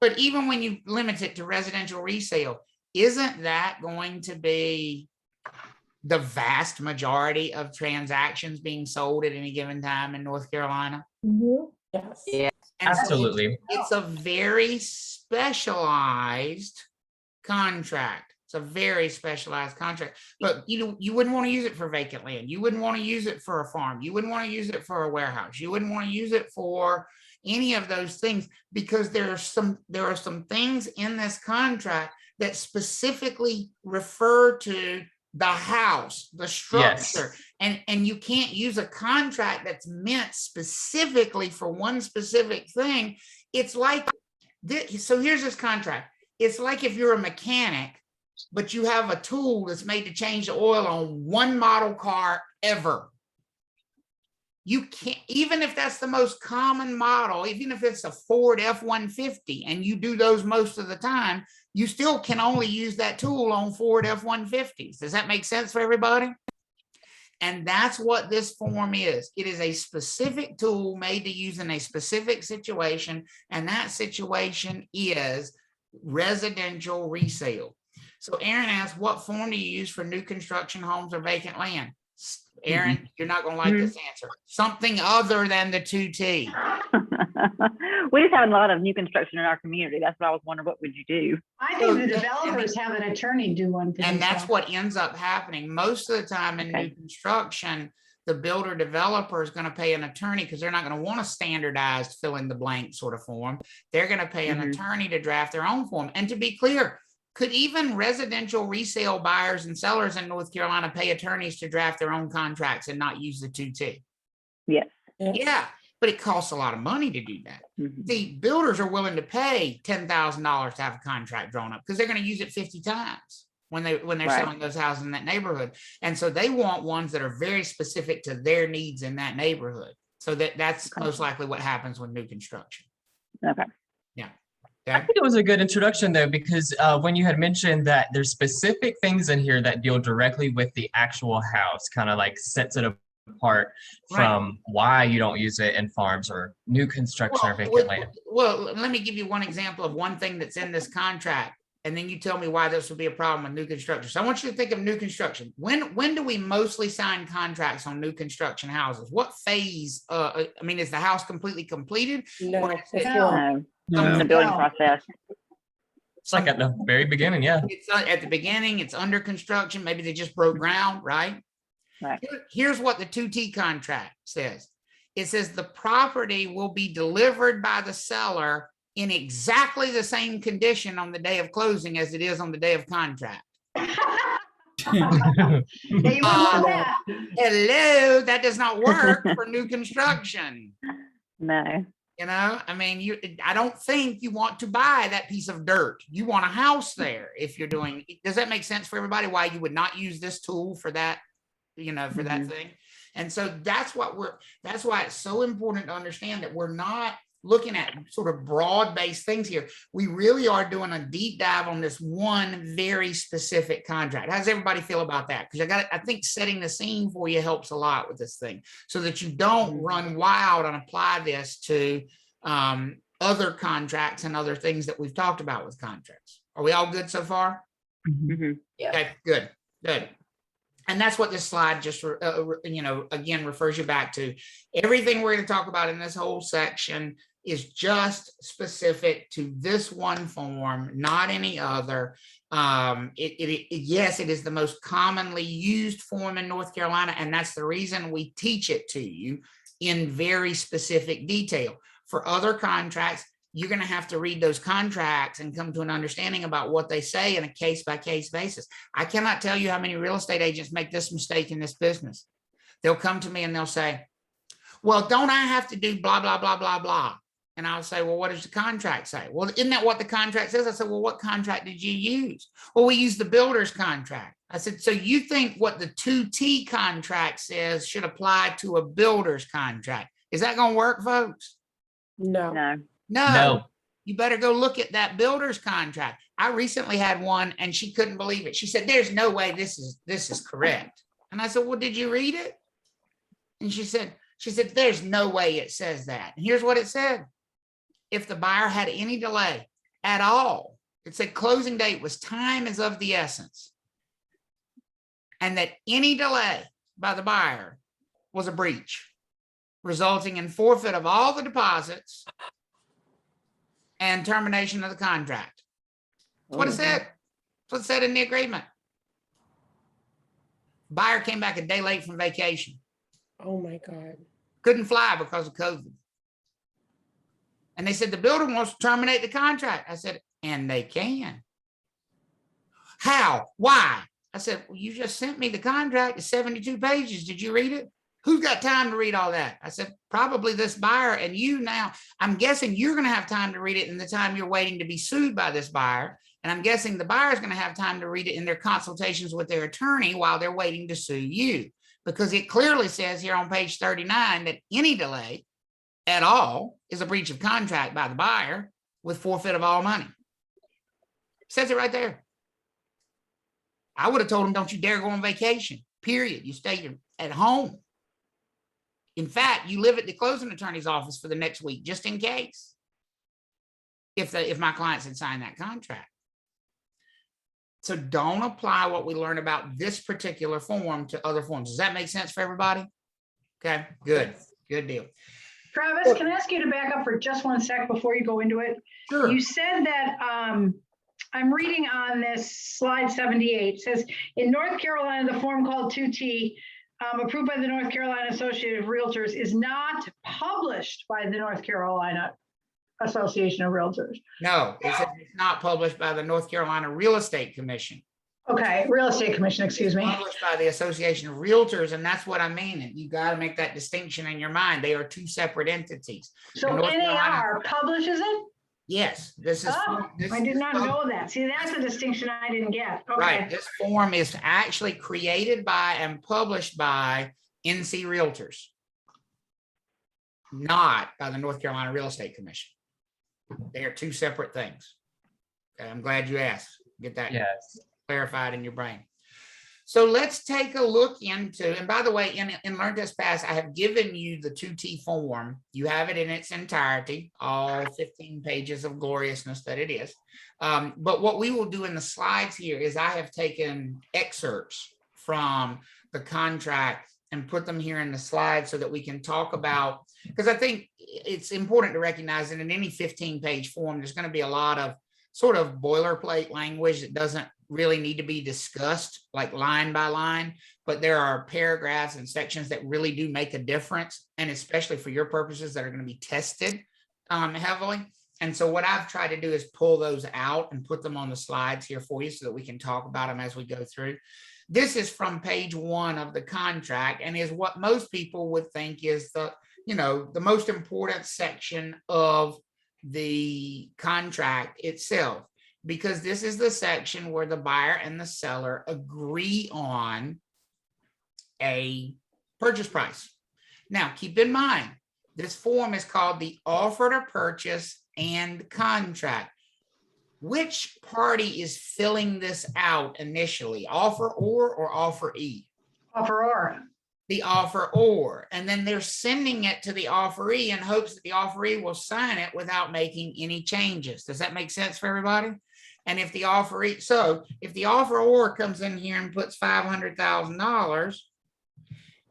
But even when you limit it to residential resale, isn't that going to be the vast majority of transactions being sold at any given time in North Carolina? Yes. Yeah. And so Absolutely. it's a very specialized contract. It's a very specialized contract. But you wouldn't want to use it for vacant land. You wouldn't want to use it for a farm. You wouldn't want to use it for a warehouse. You wouldn't want to use it for any of those things, because there are some things in this contract that specifically refer to the house, the structure. And you can't use a contract that's meant specifically for one specific thing. It's like this. So here's this contract. It's like if you're a mechanic, but you have a tool that's made to change the oil on one model car ever. You can't, even if that's the most common model, even if it's a Ford F-150 and you do those most of the time, you still can only use that tool on Ford F-150s. Does that make sense for everybody? And that's what this form is. It is a specific tool made to use in a specific situation, and that situation is residential resale. So Aaron asked, what form do you use for new construction homes or vacant land? Aaron, you're not going to like this answer. Something other than the 2T. We just have a lot of new construction in our community. That's what I was wondering, what would you do? I think the developers have an attorney do one. for And that's themselves. what ends up happening. Most of the time in new construction, the builder developer is going to pay an attorney because they're not going to want a standardized fill in the blank sort of form. They're going to pay an attorney to draft their own form. And to be clear, could even residential resale buyers and sellers in North Carolina pay attorneys to draft their own contracts and not use the 2T? Yes. Yeah, but it costs a lot of money to do that. The builders are willing to pay $10,000 to have a contract drawn up because they're going to use it 50 times when they're Right. selling those houses in that neighborhood. And so they want ones that are very specific to their needs in that neighborhood. So that's most likely what happens with new construction. Okay. Yeah. I think it was a good introduction though, because when you had mentioned that there's specific things in here that deal directly with the actual house, kind of like sets it apart from why you don't use it in farms or new construction or vacant land. Well, let me give you one example of one thing that's in this contract, and then you tell me why this would be a problem with new construction. So I want you to think of new construction. When do we mostly sign contracts on new construction houses? What phase? I mean, is the house completely completed? No, Or is it's it- not. No. The building process. It's like at the very beginning, yeah. It's at the beginning, it's under construction, maybe they just broke ground, right? Right. Here's what the 2T contract says. It says the property will be delivered by the seller in exactly the same condition on the day of closing as it is on the day of contract. They would love that. Hello, that does not work for new construction. No. You know, I mean, I don't think you want to buy that piece of dirt. You want a house there if you're doing, does that make sense for everybody? Why you would not use this tool for that, you know, for that thing? And so that's why it's so important to understand that we're not looking at sort of broad-based things here. We really are doing a deep dive on this one very specific contract. How does everybody feel about that? Because I think setting the scene for you helps a lot with this thing, so that you don't run wild and apply this to other contracts and other things that we've talked about with contracts. Are we all good so far? Mhm. Okay, good. And that's what this slide just, again, refers you back to. Everything we're going to talk about in this whole section is just specific to this one form, not any other. Yes, it is the most commonly used form in North Carolina, and that's the reason we teach it to you in very specific detail. For other contracts, you're going to have to read those contracts and come to an understanding about what they say in a case-by-case basis. I cannot tell you how many real estate agents make this mistake in this business. They'll come to me and they'll say, well, don't I have to do blah, blah, blah, blah, blah? And I'll say, well, what does the contract say? Well, isn't that what the contract says? I said, well, what contract did you use? Well, we used the builder's contract. I said, so you think what the 2T contract says should apply to a builder's contract? Is that going to work, folks? No. No. No. You better go look at that builder's contract. I recently had one and she couldn't believe it. She said, there's no way this is correct. And I said, well, did you read it? And she said, there's no way it says that. And here's what it said. If the buyer had any delay at all, it said closing date was time is of the essence. And that any delay by the buyer was a breach, resulting in forfeit of all the deposits and termination of the contract. That's what it said. That's what it said in the agreement. Buyer came back a day late from vacation. Oh my God. Couldn't fly because of COVID. And they said, the builder wants to terminate the contract. I said, and they can. How? Why? I said, well, you just sent me the contract. It's 72 pages. Did you read it? Who's got time to read all that? I said, probably this buyer and you now. I'm guessing you're going to have time to read it in the time you're waiting to be sued by this buyer. And I'm guessing the buyer is going to have time to read it in their consultations with their attorney while they're waiting to sue you. Because it clearly says here on page 39 that any delay at all is a breach of contract by the buyer with forfeit of all money. It says it right there. I would have told him, don't you dare go on vacation, period. You stay at home. In fact, you live at the closing attorney's office for the next week, just in case, if my clients had signed that contract. So don't apply what we learned about this particular form to other forms. Does that make sense for everybody? Okay, good, good deal. Travis, can I ask you to back up for just one sec before you go into it? Sure. You said that, I'm reading on this slide 78, says, in North Carolina, the form called 2T, approved by the North Carolina Association of Realtors, is not published by the North Carolina Association of Realtors. No, it's not published by the North Carolina Real Estate Commission. Okay, Real Estate Commission, excuse me. Published by the Association of Realtors, and that's what I mean. You got to make that distinction in your mind. They are two separate entities. So The North Carolina- NAR publishes it? Yes, this is. Oh, I did not know that. See, that's a distinction I didn't get. Right. Okay. This form is actually created by and published by NC Realtors, not by the North Carolina Real Estate Commission. They are two separate things. Okay, I'm glad you asked. Get that Yes. clarified in your brain. So let's take a look into, and by the way, in Learn Test Pass, I have given you the 2T form. You have it in its entirety, all 15 pages of gloriousness that it is. But what we will do in the slides here is I have taken excerpts from the contract and put them here in the slides so that we can talk about, because I think it's important to recognize that in any 15-page form, there's going to be a lot of sort of boilerplate language that doesn't really need to be discussed like line by line, but there are paragraphs and sections that really do make a difference, and especially for your purposes that are going to be tested heavily. And so what I've tried to do is pull those out and put them on the slides here for you so that we can talk about them as we go through. This is from page 1 of the contract and is what most people would think is the most important section of the contract itself, because this is the section where the buyer and the seller agree on a purchase price. Now, keep in mind, this form is called the offer to purchase and contract. Which party is filling this out initially, offer or offeree? Offeror. The offeror, and then they're sending it to the offeree in hopes that the offeree will sign it without making any changes. Does that make sense for everybody? And if the offeree, so if the offeror comes in here and puts $500,000,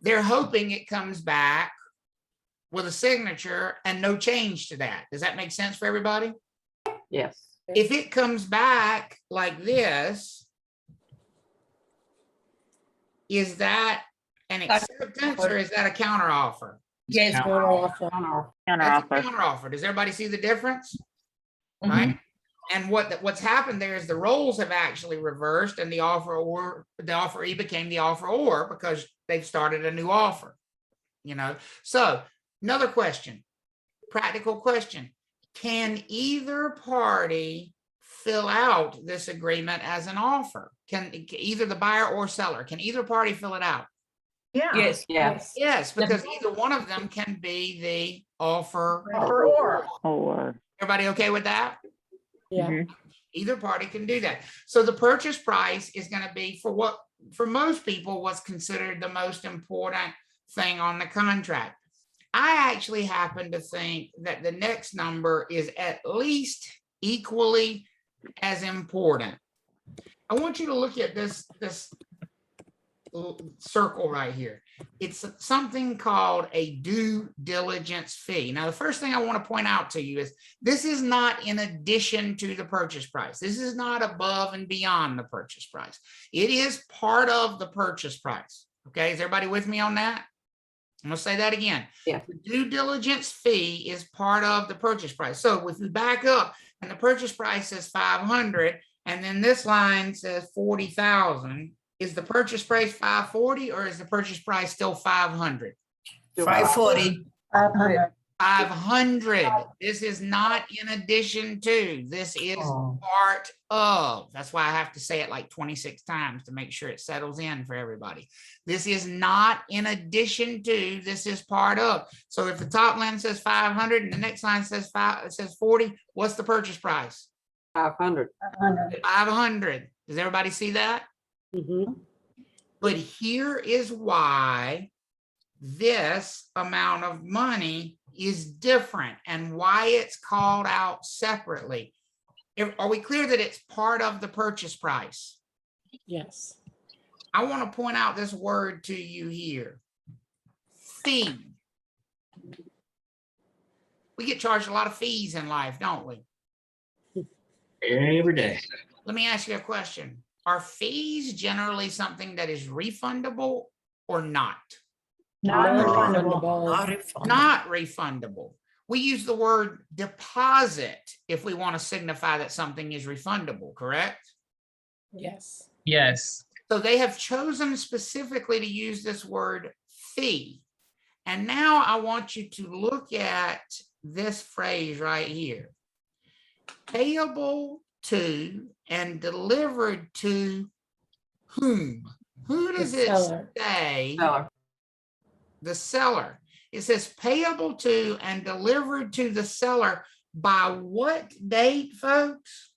they're hoping it comes back with a signature and no change to that. Does that make sense for everybody? Yes. If it comes back like this, is that an acceptance or is that a counter offer? Yes. Counter offer. Counter That's a offer. counter offer. Does everybody see the difference? Mhm. Right? And what's happened there is the roles have actually reversed and the offeree became the offeror because they've started a new offer. So another question, practical question. Can either party fill out this agreement as an offer? Can either the buyer or seller, can either party fill it out? Yeah. Yes. Yes. Yes, because either one of them can be the offer. Offeror. Or, Everybody okay with that? Yeah. mhm. Either party can do that. So the purchase price is going to be for most people, what's considered the most important thing on the contract. I actually happen to think that the next number is at least equally as important. I want you to look at this circle right here. It's something called a due diligence fee. Now, the first thing I want to point out to you is this is not in addition to the purchase price. This is not above and beyond the purchase price. It is part of the purchase price. Okay, is everybody with me on that? I'm going to say that again. Yeah. The due diligence fee is part of the purchase price. So if we back up and the purchase price says 500 and then this line says 40,000, is the purchase price 540 or is the purchase price still 500? 540. 500. 500. This is not in addition to, this is part of. That's why I have to say it like 26 times to make sure it settles in for everybody. This is not in addition to, this is part of. So if the top line says 500 and the next line says 40, what's the purchase price? 500. 500. 500. Does everybody see that? Mhm. But here is why this amount of money is different and why it's called out separately. Are we clear that it's part of the purchase price? Yes. I want to point out this word to you here. Fee. We get charged a lot of fees in life, don't we? Every day. Let me ask you a question. Are fees generally something that is refundable or not? Non-refundable. Not refundable. Not refundable. We use the word deposit if we want to signify that something is refundable, correct? Yes. Yes. So they have chosen specifically to use this word fee. And now I want you to look at this phrase right here. Payable to and delivered to whom? Who does The it seller. say? Seller. The seller. It says payable to and delivered to the seller by what date, folks?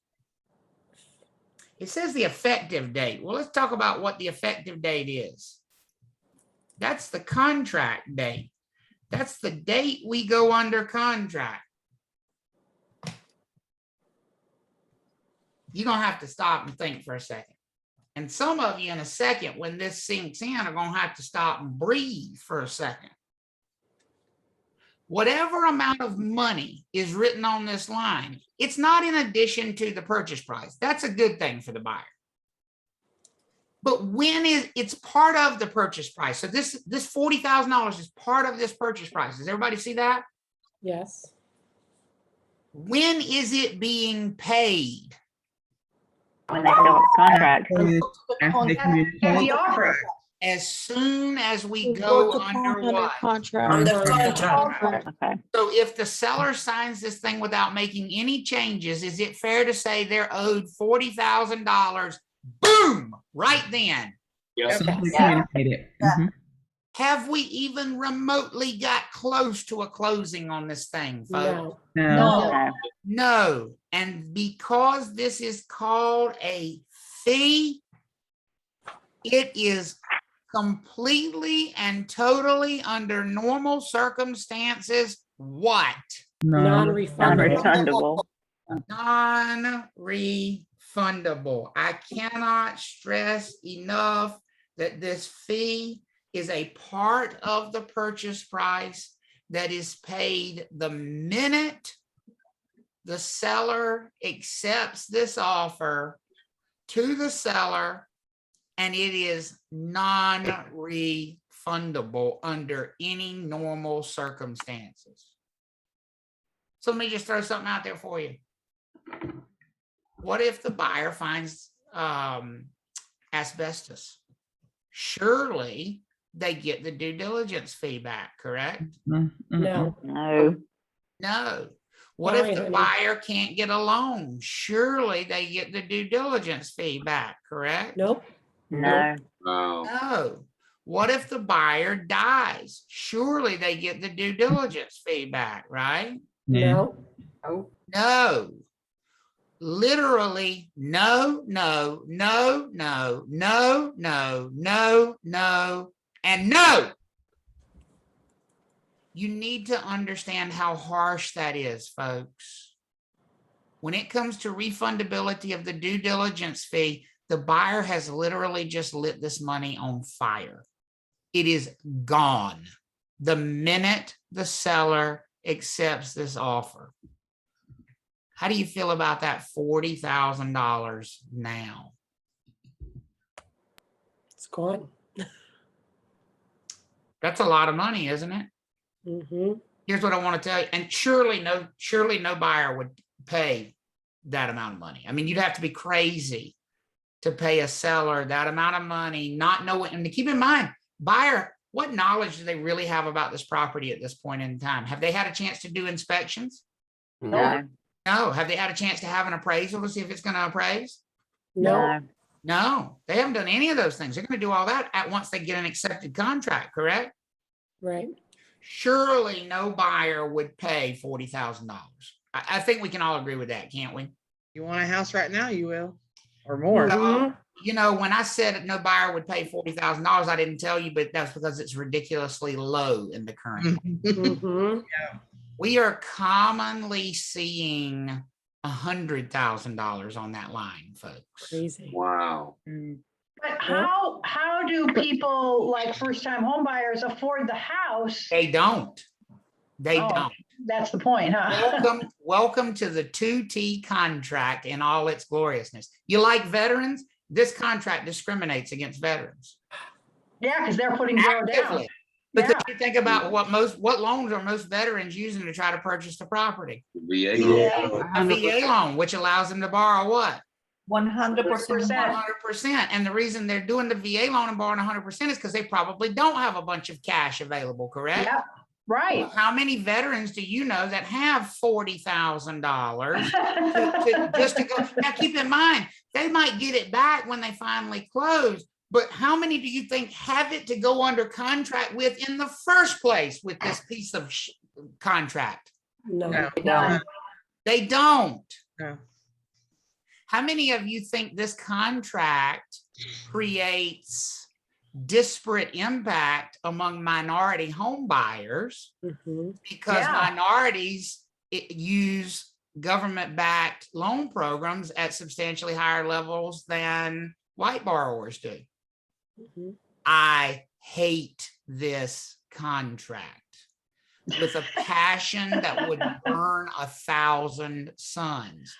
It says the effective date. Well, let's talk about what the effective date is. That's the contract date. That's the date we go under contract. You're going to have to stop and think for a second. And some of you in a second, when this sinks in, are going to have to stop and breathe for a second. Whatever amount of money is written on this line, it's not in addition to the purchase price. That's a good thing for the buyer. But it's part of the purchase price. So this $40,000 is part of this purchase price. Does everybody see that? Yes. When is it being paid? When they fill out the contract. After they communicate. The offer. As soon as we go under what? Under contract. Okay. So if the seller signs this thing without making any changes, is it fair to say they're owed $40,000? Boom, right then. Yes. As soon as they communicate it. Mhm. Have we even remotely got close to a closing on this thing, folks? No. No. Okay. No. And because this is called a fee, it is completely and totally under normal circumstances, what? No. Non-refundable. Non-refundable. Non-refundable. non-refundable. I cannot stress enough that this fee is a part of the purchase price that is paid the minute the seller accepts this offer to the seller, and it is non-refundable under any normal circumstances. So let me just throw something out there for you. What if the buyer finds asbestos? Surely they get the due diligence fee back, correct? No, No. No. What Sorry, if the honey. buyer can't get a loan? Surely they get the due diligence fee back, correct? nope, No. No. What if the buyer dies? Surely they get the due diligence fee back, right? no, Oh, No. Literally, no, no, no, no, no, no, no, no, and no. You need to understand how harsh that is, folks. When it comes to refundability of the due diligence fee, the buyer has literally just lit this money on fire. It is gone the minute the seller accepts this offer. How do you feel about that $40,000 now? it's gone. That's a lot of money, isn't it? Mm-hmm. Here's what I want to tell you. And surely no buyer would pay that amount of money. I mean, you'd have to be crazy to pay a seller that amount of money, not knowing. And to keep in mind, buyer, what knowledge do they really have about this property at this point in time? Have they had a chance to do inspections? no. No. Have they had a chance to have an appraisal to see if it's going to appraise? No, No, they haven't done any of those things. They're going to do all that at once they get an accepted contract, correct? right. Surely no buyer would pay $40,000. I think we can all agree with that, can't we? You want a house right now, you will, or more. Mhm. You know, when I said no buyer would pay $40,000, I didn't tell you, but that's because it's ridiculously low in the current. Mhm. We are commonly seeing $100,000 on that line, folks. Crazy. Wow. But how do people like first-time home buyers afford the house? They don't. They Oh. don't. That's the point, huh? Welcome to the 2T contract in all its gloriousness. You like veterans? This contract discriminates against veterans. Yeah, because they're putting zero down. Actively. Because Yeah. you think about what loans are most veterans using to try to purchase the property? VA. A VA loan, which allows them to borrow what? 100%. 100%. And the reason they're doing the VA loan and borrowing 100% is because they probably don't have a bunch of cash available, correct? Yep, right. How many veterans do you know that have $40,000 just to go? Now, keep in mind, they might get it back when they finally close, but how many do you think have it to go under contract with in the first place with this piece of contract? No, No. They don't. No. How many of you think this contract creates disparate impact among minority home buyers Mhm. because Yeah. minorities use government-backed loan programs at substantially higher levels than white borrowers do? Mhm. I hate this contract with a passion that would burn 1,000 suns.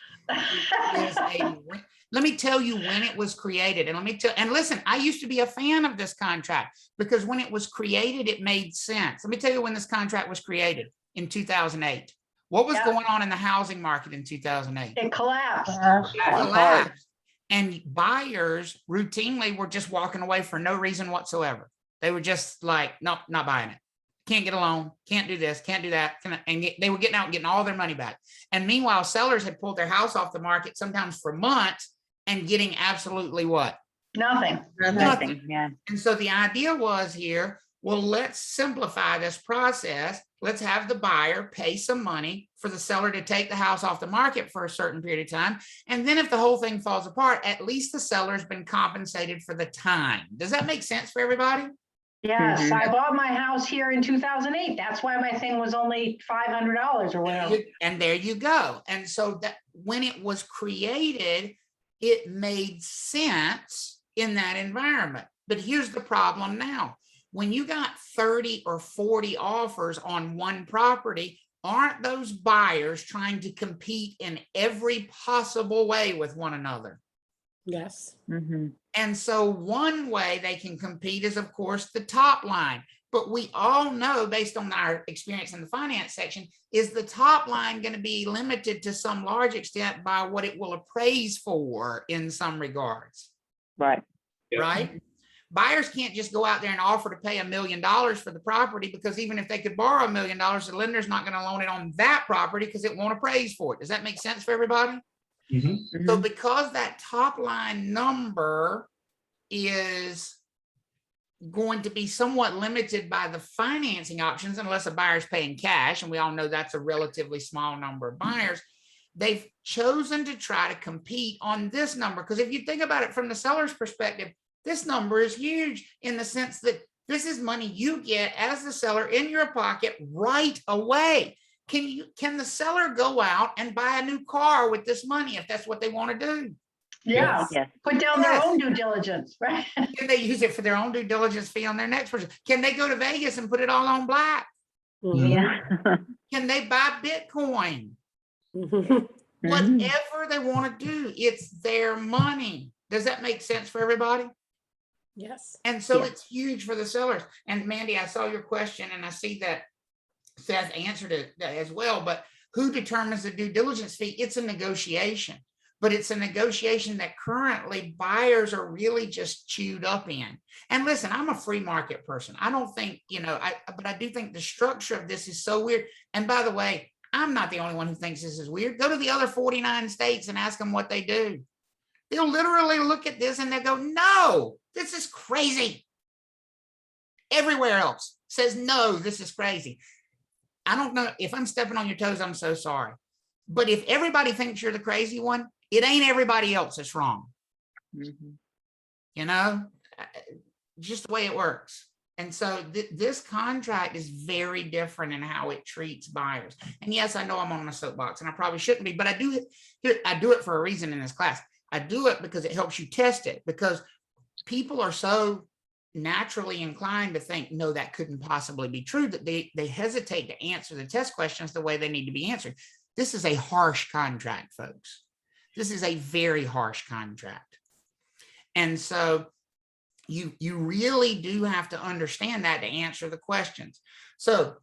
Let me tell you when it was created, and listen, I used to be a fan of this contract because when it was created, it made sense. Let me tell you when this contract was created in 2008. What was Yeah. going on in the housing market in 2008? It collapsed. It collapsed. And buyers routinely were just walking away for no reason whatsoever. They were just like, nope, not buying it. Can't get a loan, can't do this, can't do that. And they were getting out and getting all their money back. And meanwhile, sellers had pulled their house off the market sometimes for months and getting absolutely what? Nothing. Nothing. Yeah. And so the idea was here, well, let's simplify this process. Let's have the buyer pay some money for the seller to take the house off the market for a certain period of time. And then if the whole thing falls apart, at least the seller's been compensated for the time. Does that make sense for everybody? Yes, Mhm. I bought my house here in 2008. That's why my thing was only $500 or whatever. And there you go. And so that when it was created, it made sense in that environment. But here's the problem now. When you got 30 or 40 offers on one property, aren't those buyers trying to compete in every possible way with one another? Yes. And so one way they can compete is, of course, the top line. But we all know, based on our experience in the finance section, is the top line going to be limited to some large extent by what it will appraise for in some regards, Right. right? Buyers can't just go out there and offer to pay $1 million for the property, because even if they could borrow $1 million, the lender's not going to loan it on that property because it won't appraise for it. Does that make sense for everybody? So because that top line number is going to be somewhat limited by the financing options, unless a buyer's paying cash, and we all know that's a relatively small number of buyers, they've chosen to try to compete on this number. Because if you think about it from the seller's perspective, this number is huge in the sense that this is money you get as the seller in your pocket right away. Can the seller go out and buy a new car with this money if that's what they want to do? Yeah, Yes. put down their own due diligence, right? Can they use it for their own due diligence fee on their next person? Can they go to Vegas and put it all on black? Yeah. Can they buy Bitcoin? Whatever they want to do, it's their money. Does that make sense for everybody? Yes. And so Yeah. it's huge for the sellers. And Mandy, I saw your question and I see that Seth answered it as well, but who determines the due diligence fee? It's a negotiation, but it's a negotiation that currently buyers are really just chewed up in. And listen, I'm a free market person. I don't think, but I do think the structure of this is so weird. And by the way, I'm not the only one who thinks this is weird. Go to the other 49 states and ask them what they do. They'll literally look at this and they'll go, no, this is crazy. Everywhere else says, no, this is crazy. I don't know if I'm stepping on your toes. I'm so sorry. But if everybody thinks you're the crazy one, it ain't everybody else that's wrong. Just the way it works. And so this contract is very different in how it treats buyers. And yes, I know I'm on my soapbox and I probably shouldn't be, but I do it for a reason in this class. I do it because it helps you test it, because people are so naturally inclined to think, no, that couldn't possibly be true, that they hesitate to answer the test questions the way they need to be answered. This is a harsh contract, folks. This is a very harsh contract. And so you really do have to understand that to answer the questions. So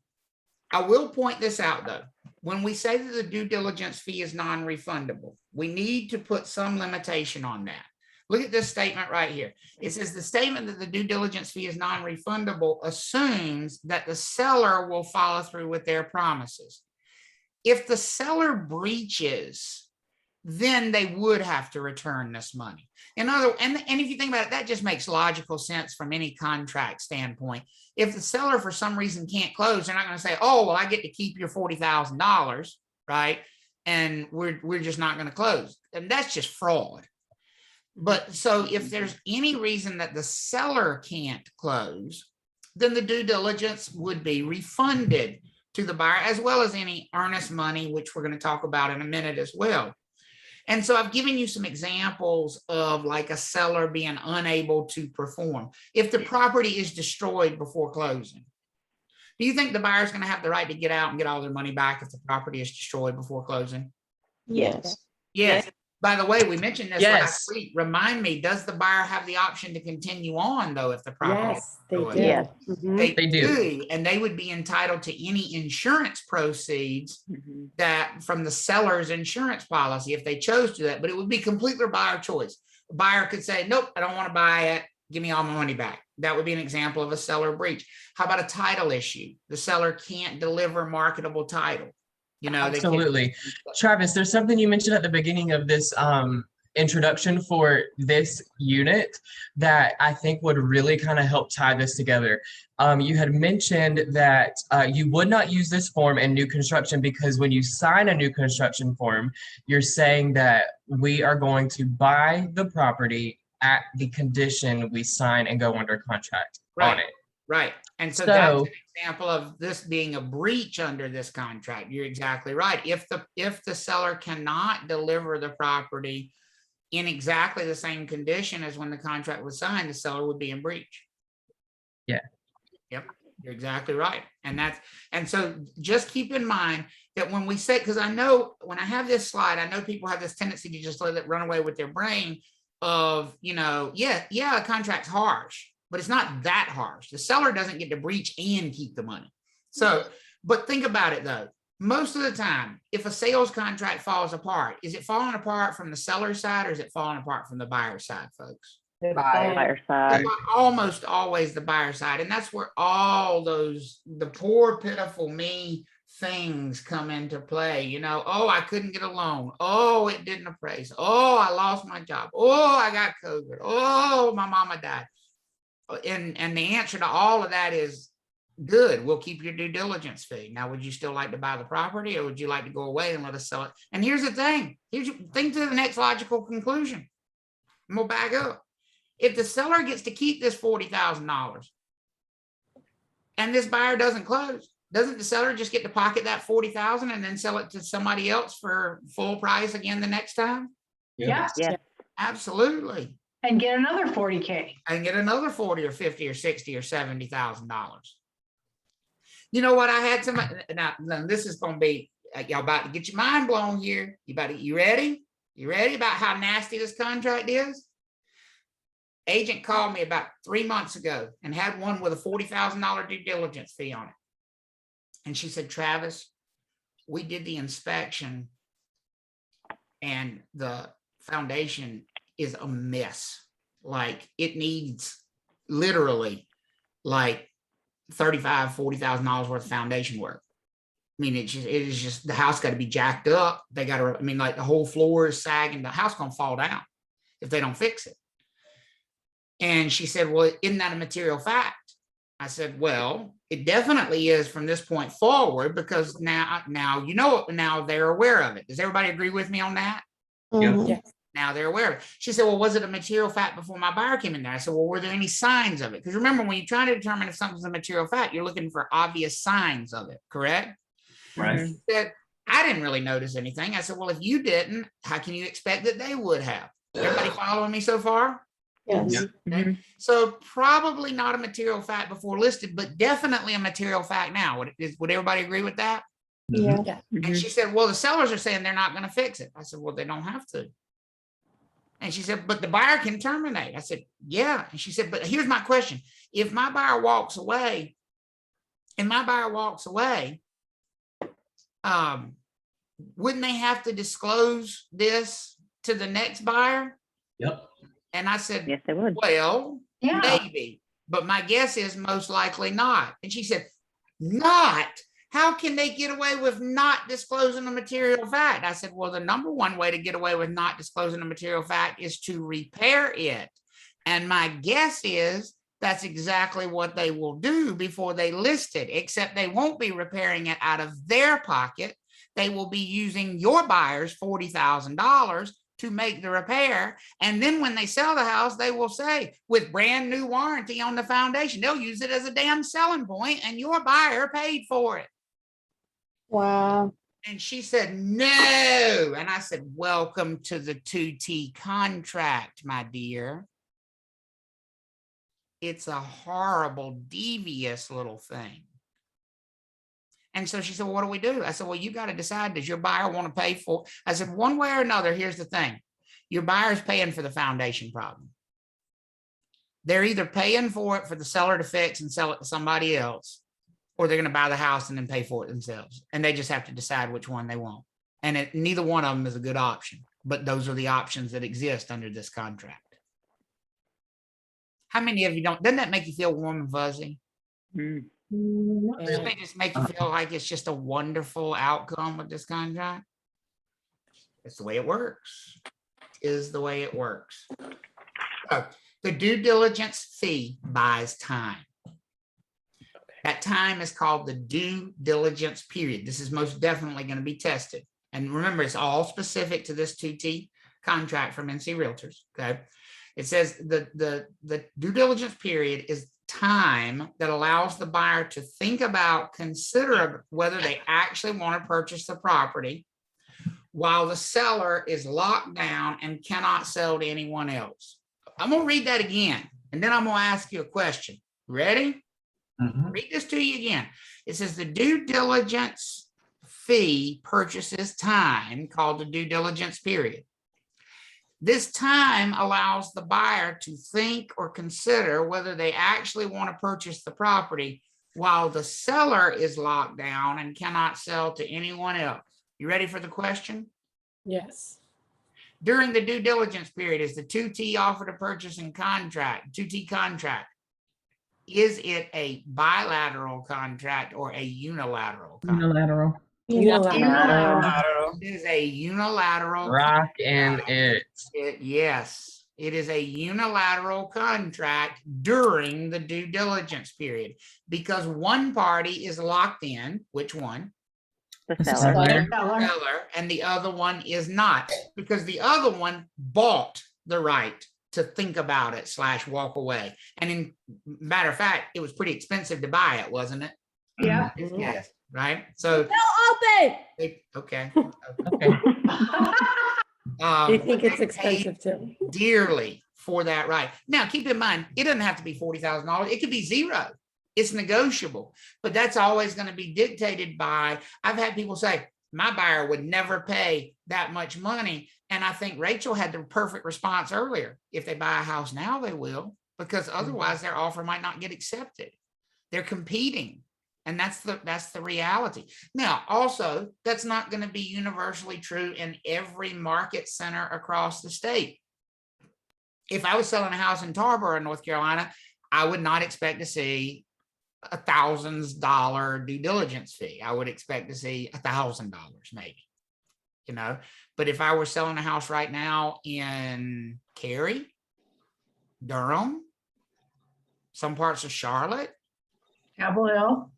I will point this out though. When we say that the due diligence fee is non-refundable, we need to put some limitation on that. Look at this statement right here. It says the statement that the due diligence fee is non-refundable assumes that the seller will follow through with their promises. If the seller breaches, then they would have to return this money. And if you think about it, that just makes logical sense from any contract standpoint. If the seller for some reason can't close, they're not going to say, oh, well, I get to keep your $40,000, right? And we're just not going to close. And that's just fraud. But so if there's any reason that the seller can't close, then the due diligence would be refunded to the buyer, as well as any earnest money, which we're going to talk about in a minute as well. And so I've given you some examples of like a seller being unable to perform. If the property is destroyed before closing, do you think the buyer is going to have the right to get out and get all their money back if the property is destroyed before closing? Yes. Yes. By the way, we mentioned this Yes. last week. Remind me, does the buyer have the option to continue on though if the property? Yes, they destroyed? do. Yes. They They do. do, and they would be entitled to any insurance proceeds that from the seller's insurance policy if they chose to do that, but it would be completely buyer choice. The buyer could say, nope, I don't want to buy it. Give me all my money back. That would be an example of a seller breach. How about a title issue? The seller can't deliver marketable title. They can't- Absolutely. Travis, there's something you mentioned at the beginning of this introduction for this unit that I think would really kind of help tie this together. You had mentioned that you would not use this form in new construction because when you sign a new construction form, you're saying that we are going to buy the property at the condition we sign and go under contract on it. Right. And so that's So an example of this being a breach under this contract. You're exactly right. If the seller cannot deliver the property in exactly the same condition as when the contract was signed, the seller would be in breach. Yeah. Yep, you're exactly right. And so just keep in mind that when we say, because I know when I have this slide, I know people have this tendency to just let it run away with their brain of, yeah, a contract's harsh, but it's not that harsh. The seller doesn't get to breach and keep the money. So, but think about it though. Most of the time, if a sales contract falls apart, is it falling apart from the seller's side or is it falling apart from the buyer's side, folks? Buyer side. It's almost always the buyer side. And that's where all the poor, pitiful me things come into play. Oh, I couldn't get a loan. Oh, it didn't appraise. Oh, I lost my job. Oh, I got COVID. Oh, my mama died. And the answer to all of that is, good, we'll keep your due diligence fee. Now, would you still like to buy the property or would you like to go away and let us sell it? And here's the thing. Think to the next logical conclusion. And we'll back up. If the seller gets to keep this $40,000 and this buyer doesn't close, doesn't the seller just get to pocket that $40,000 and then sell it to somebody else for full price again the next time? Yes. Yes. Absolutely. And get another 40K. And get another 40 or 50 or 60 or $70,000. You know what? I had somebody, now this is going to be, y'all about to get your mind blown here. You ready? You ready about how nasty this contract is? Agent called me about 3 months ago and had one with a $40,000 due diligence fee on it. And she said, Travis, we did the inspection and the foundation is a mess. Like it needs literally like $35,000-$40,000 worth of foundation work. I mean, it is just the house got to be jacked up. They got to, like the whole floor is sagging. The house gonna fall down if they don't fix it. And she said, well, isn't that a material fact? I said, well, it definitely is from this point forward because now they're aware of it. Does everybody agree with me on that? Yes. Now they're aware of it. She said, well, was it a material fact before my buyer came in there? I said, well, were there any signs of it? Because remember, when you're trying to determine if something's a material fact, you're looking for obvious signs of it, correct? Right. She said, I didn't really notice anything. I said, well, if you didn't, how can you expect that they would have? Everybody following me so far? Yes. Okay. So probably not a material fact before listed, but definitely a material fact now. Would everybody agree with that? Yeah. And she said, well, the sellers are saying they're not going to fix it. I said, well, they don't have to. And she said, but the buyer can terminate. I said, yeah. And she said, but here's my question. If my buyer walks away, wouldn't they have to disclose this to the next buyer? Yep. And I said, Yes, they would. well, Yeah. maybe, but my guess is most likely not. And she said, not? How can they get away with not disclosing a material fact? I said, well, the number one way to get away with not disclosing a material fact is to repair it. And my guess is that's exactly what they will do before they list it, except they won't be repairing it out of their pocket. They will be using your buyer's $40,000 to make the repair. And then when they sell the house, they will say, with brand new warranty on the foundation, they'll use it as a damn selling point and your buyer paid for it. Wow. And she said, no. And I said, welcome to the 2T contract, my dear. It's a horrible, devious little thing. And so she said, well, what do we do? I said, well, you got to decide, does your buyer want to pay for? I said, one way or another, here's the thing. Your buyer's paying for the foundation problem. They're either paying for it for the seller to fix and sell it to somebody else, or they're going to buy the house and then pay for it themselves. And they just have to decide which one they want. And neither one of them is a good option, but those are the options that exist under this contract. How many of you doesn't that make you feel warm and fuzzy? Mm. Doesn't it just make you feel like it's just a wonderful outcome with this contract? It's the way it works. Is the way it works. So the due diligence fee buys time. That time is called the due diligence period. This is most definitely going to be tested. And remember, it's all specific to this 2T contract from NC Realtors. Okay. It says the due diligence period is time that allows the buyer to think about, consider whether they actually want to purchase the property, while the seller is locked down and cannot sell to anyone else. I'm gonna read that again, and then I'm gonna ask you a question. Ready? Read this to you again. It says the due diligence fee purchases time, called the due diligence period. This time allows the buyer to think or consider whether they actually want to purchase the property while the seller is locked down and cannot sell to anyone else. You ready for the question? Yes. During the due diligence period, is the 2T offer to purchase and contract, 2T contract, is it a bilateral contract or a unilateral contract? Unilateral. Unilateral. It is a unilateral. Rock and it. Yes, it is a unilateral contract during the due diligence period because one party is locked in. Which one? The seller. seller. Seller, and the other one is not, because the other one bought the right to think about it / walk away. And in matter of fact, it was pretty expensive to buy it, wasn't it? Yeah. Yes, right. So Open. okay. Okay. Do you think but it's they expensive too? paid dearly for that right. Now, keep in mind, it doesn't have to be $40,000. It could be zero. It's negotiable, but that's always going to be dictated by, I've had people say, my buyer would never pay that much money. And I think Rachel had the perfect response earlier. If they buy a house now, they will, because otherwise their offer might not get accepted. They're competing. And that's the reality. Now, also, that's not going to be universally true in every market center across the state. If I was selling a house in Tarboro, North Carolina, I would not expect to see $1,000 due diligence fee. I would expect to see $1,000 maybe, but if I were selling a house right now in Cary, Durham, some parts of Charlotte, Chapel Hill.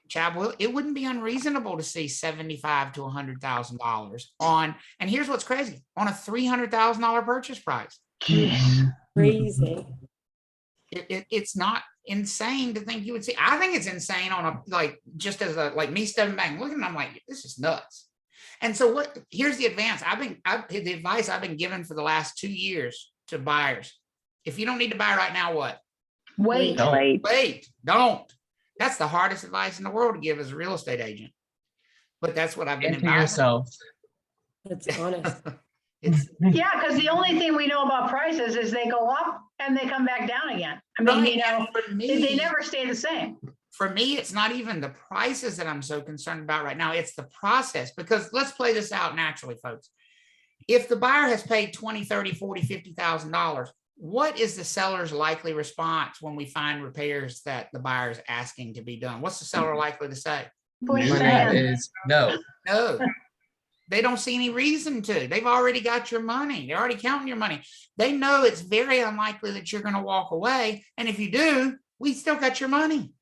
Chapel Hill, it wouldn't be unreasonable to see $75,000 to $100,000 on, and here's what's crazy, on a $300,000 purchase price. Crazy. It's not insane to think you would see. I think it's insane on a, just as a, me stepping back and looking, I'm like, this is nuts. And so here's the advance. The advice I've been given for the last 2 years to buyers. If you don't need to buy right now, what? Wait. Don't. That's the hardest advice in the world to give as a real estate agent. But that's what I've been And to yourself. That's honest. Yeah, because the only thing we know about prices is they go up and they come back down again. I mean, for me, they never stay the same. For me, it's not even the prices that I'm so concerned about right now. It's the process, because let's play this out naturally, folks. If the buyer has paid $20,000, $30,000, $40,000, $50,000, what is the seller's likely response when we find repairs that the buyer is asking to be done? What's the seller likely to say? Push My sand. is no. No, they don't see any reason to. They've already got your money. They're already counting your money. They know it's very unlikely that you're going to walk away. And if you do, we still got your money.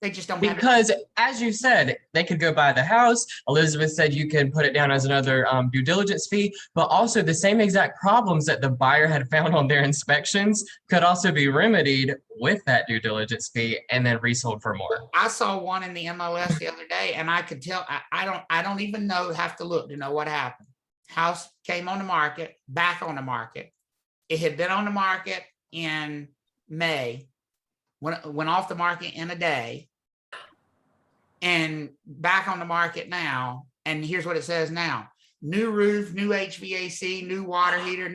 They just don't have it. Because as you said, they could go buy the house. Elizabeth said you can put it down as another due diligence fee, but also the same exact problems that the buyer had found on their inspections could also be remedied with that due diligence fee and then resold for more. I saw one in the MLS the other day, and I could tell, I don't even have to look to know what happened. House came on the market, back on the market. It had been on the market in May, went off the market in a day, and back on the market now. And here's what it says now: new roof, new HVAC, new water heater,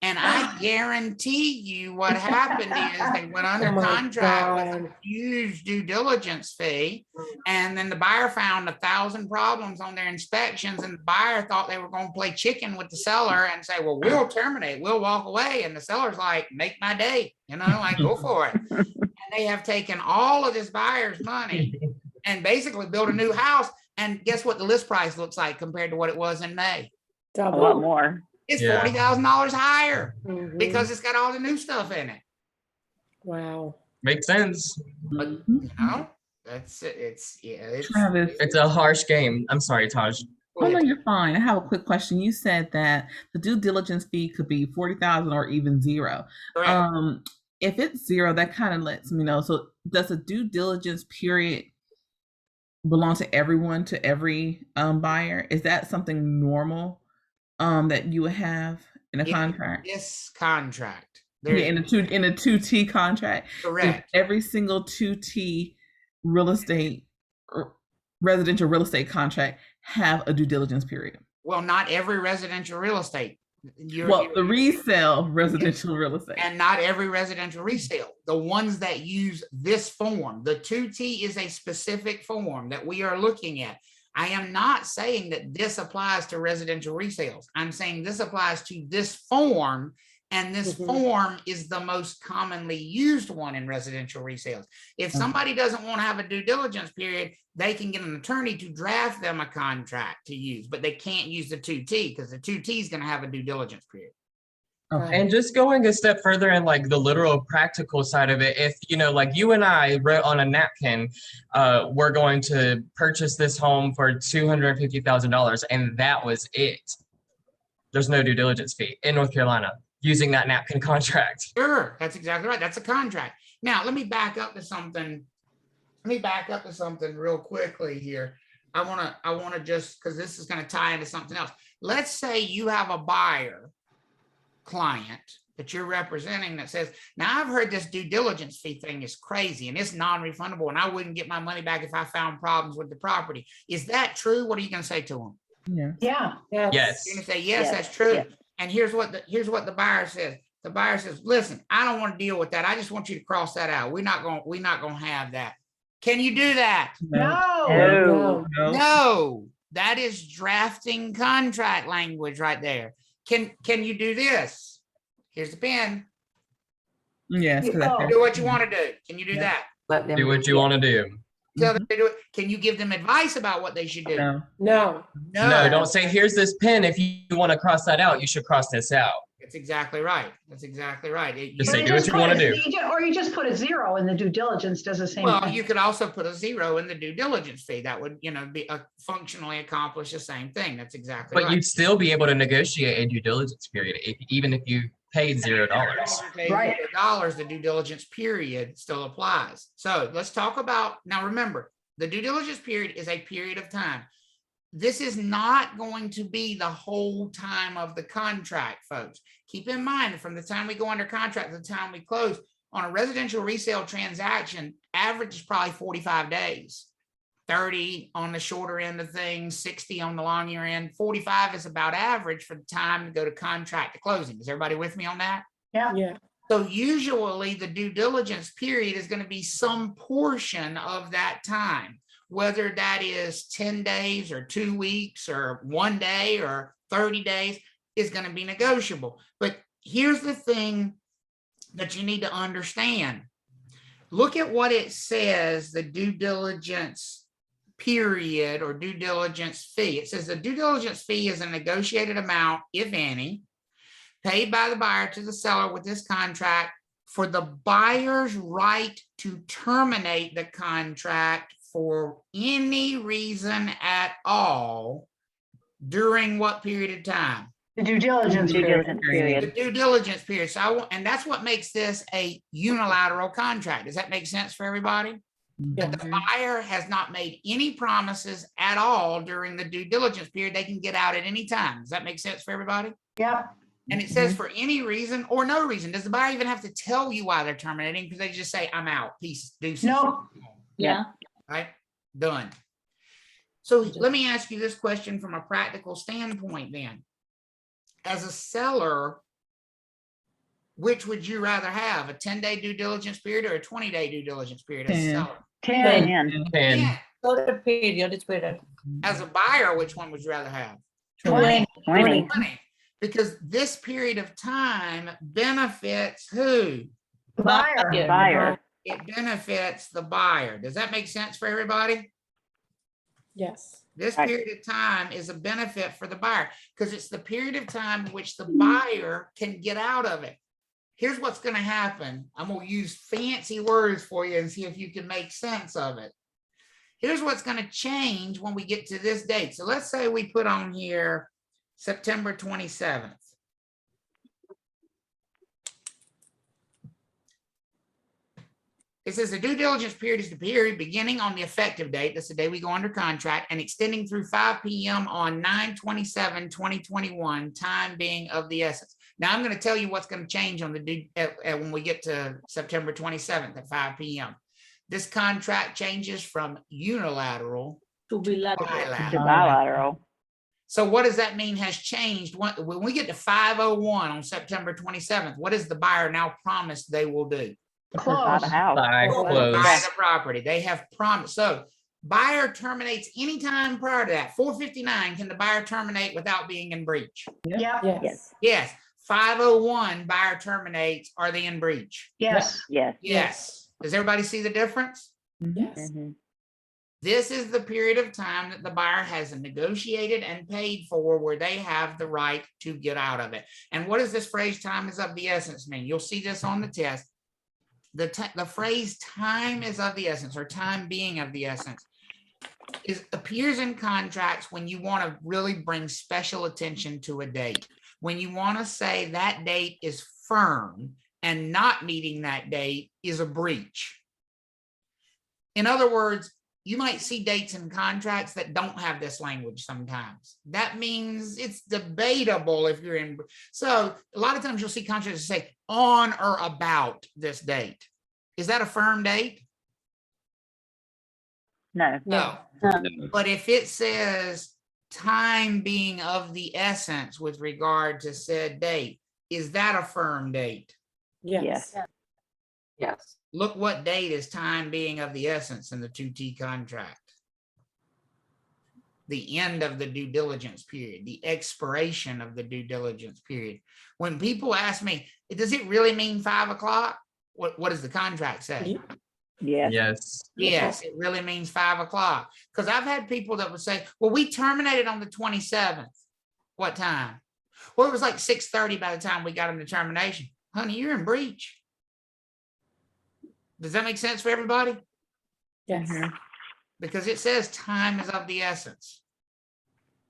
and I guarantee you what happened is they went under contract with a huge due diligence fee. And then the buyer found 1,000 problems on their inspections, and the buyer thought they were going to play chicken with the seller and say, well, we'll terminate, we'll walk away. And the seller's like, make my day, go for it. And they have taken all of this buyer's money and basically built a new house. And guess what the list price looks like compared to what it was in May? A lot more. It's Yeah. $40,000 higher Mhm. because it's got all the new stuff in it. Wow. Makes sense. But that's it. It's Travis. It's a harsh game. I'm sorry, Taj. Oh no, you're fine. I have a quick question. You said that the due diligence fee could be 40,000 or even zero. correct. If it's zero, that kind of lets me know. So does a due diligence period belong to everyone, to every buyer? Is that something normal that you would have in a contract? This contract. Yeah, in a 2T contract. Does Correct. every single 2T real estate or residential real estate contract have a due diligence period? Well, not every residential real estate. The resale residential real estate. And not every residential resale. The ones that use this form, the 2T is a specific form that we are looking at. I am not saying that this applies to residential resales. I'm saying this applies to this form, and this form is the most commonly used one in residential resales. If somebody doesn't want to have a due diligence period, they can get an attorney to draft them a contract to use, but they can't use the 2T because the 2T is going to have a due diligence period. Okay. And just going a step further in like the literal practical side of it, if, you know, like you and I wrote on a napkin, we're going to purchase this home for $250,000 and that was it. There's no due diligence fee in North Carolina using that napkin contract. Sure, that's exactly right. That's a contract. Now, let me back up to something. Let me back up to something real quickly here. I want to just, because this is going to tie into something else. Let's say you have a buyer client that you're representing that says, now I've heard this due diligence fee thing is crazy and it's non-refundable and I wouldn't get my money back if I found problems with the property. Is that true? What are you going to say to them? Yeah. Yes. You're going to say, yes, that's true. Yes. And here's what the buyer says. The buyer says, listen, I don't want to deal with that. I just want you to cross that out. We're not going to have that. Can you do that? No. No, that is drafting contract language right there. Can you do this? Here's the pen. Yes. Do what you want to do. Can you do that? Let them Do what you want to do. Tell them to do it. Can you give them advice about what they should do? No. No, don't say, here's this pen. If you want to cross that out, you should cross this out. That's exactly right. That's exactly right. Just say, do what you want to do. Or you just put a 0 in the due diligence, does the same Well, thing. you could also put a 0 in the due diligence fee. That would, be functionally accomplish the same thing. That's exactly But right. you'd still be able to negotiate a due diligence period, even if you paid $0. Right. $0, the due diligence period still applies. So let's talk about, now remember, the due diligence period is a period of time. This is not going to be the whole time of the contract, folks. Keep in mind, from the time we go under contract to the time we close, on a residential resale transaction, average is probably 45 days. 30 on the shorter end of things, 60 on the longer end, 45 is about average for the time to go to contract to closing. Is everybody with me on that? Yeah. So usually the due diligence period is going to be some portion of that time, whether that is 10 days or 2 weeks or 1 day or 30 days is going to be negotiable. But here's the thing that you need to understand. Look at what it says, the due diligence period or due diligence fee. It says the due diligence fee is a negotiated amount, if any, paid by the buyer to the seller with this contract for the buyer's right to terminate the contract for any reason at all during what period of time? The due diligence Due period. diligence The period. due diligence period. So and that's what makes this a unilateral contract. Does that make sense for everybody? That the buyer has not made any promises at all during the due diligence period. They can get out at any time. Does that make sense for everybody? Yeah. And it says for any reason or no reason. Does the buyer even have to tell you why they're terminating? Because they just say, I'm out. Peace. Deuces. No. Yeah. Right? Done. So let me ask you this question from a practical standpoint then. As a seller, which would you rather have? A 10-day due diligence period or a 20-day due diligence period as a 10. seller? 10. And Yeah. Not a period, it's period. As a buyer, which one would you rather have? 20. 20. 20. Because this period of time benefits who? The buyer. Buyer. It benefits the buyer. Does that make sense for everybody? Yes. This Right. period of time is a benefit for the buyer because it's the period of time in which the buyer can get out of it. Here's what's going to happen. I'm going to use fancy words for you and see if you can make sense of it. Here's what's going to change when we get to this date. So let's say we put on here September 27th. It says the due diligence period is the period beginning on the effective date, that's the day we go under contract, and extending through 5 p.m. on 9/27/2021, time being of the essence. Now, I'm going to tell you what's going to change on the due when we get to September 27th at 5 p.m. This contract changes from unilateral To be to like. To bilateral. bilateral. So what does that mean has changed? When we get to 5:01 on September 27th, what is the buyer now promised they will do? Buy Close. the house. Buy, close. Buy the property. They have promised. So buyer terminates anytime prior to that. 4:59, can the buyer terminate without being in breach? Yep. Yes. Yes. 5:01, buyer terminates. Are they in breach? Yes. Yes. Yes. Does everybody see the difference? Yes. Mhm. This is the period of time that the buyer has negotiated and paid for where they have the right to get out of it. And what does this phrase time is of the essence mean? You'll see this on the test. The phrase time is of the essence or time being of the essence appears in contracts when you want to really bring special attention to a date. When you want to say that date is firm and not meeting that date is a breach. In other words, you might see dates in contracts that don't have this language sometimes. That means it's debatable if you're in. So a lot of times you'll see contracts that say on or about this date. Is that a firm date? No. No. But if it says time being of the essence with regard to said date, is that a firm date? Yes. Yes. Look what date is time being of the essence in the 2T contract. The end of the due diligence period, the expiration of the due diligence period. When people ask me, does it really mean 5 o'clock? What does the contract say? Yes. Yes. Yes, it really means 5 o'clock. Because I've had people that would say, well, we terminated on the 27th. What time? Well, it was like 6:30 by the time we got them to termination. Honey, you're in breach. Does that make sense for everybody? Yes. Because it says time is of the essence.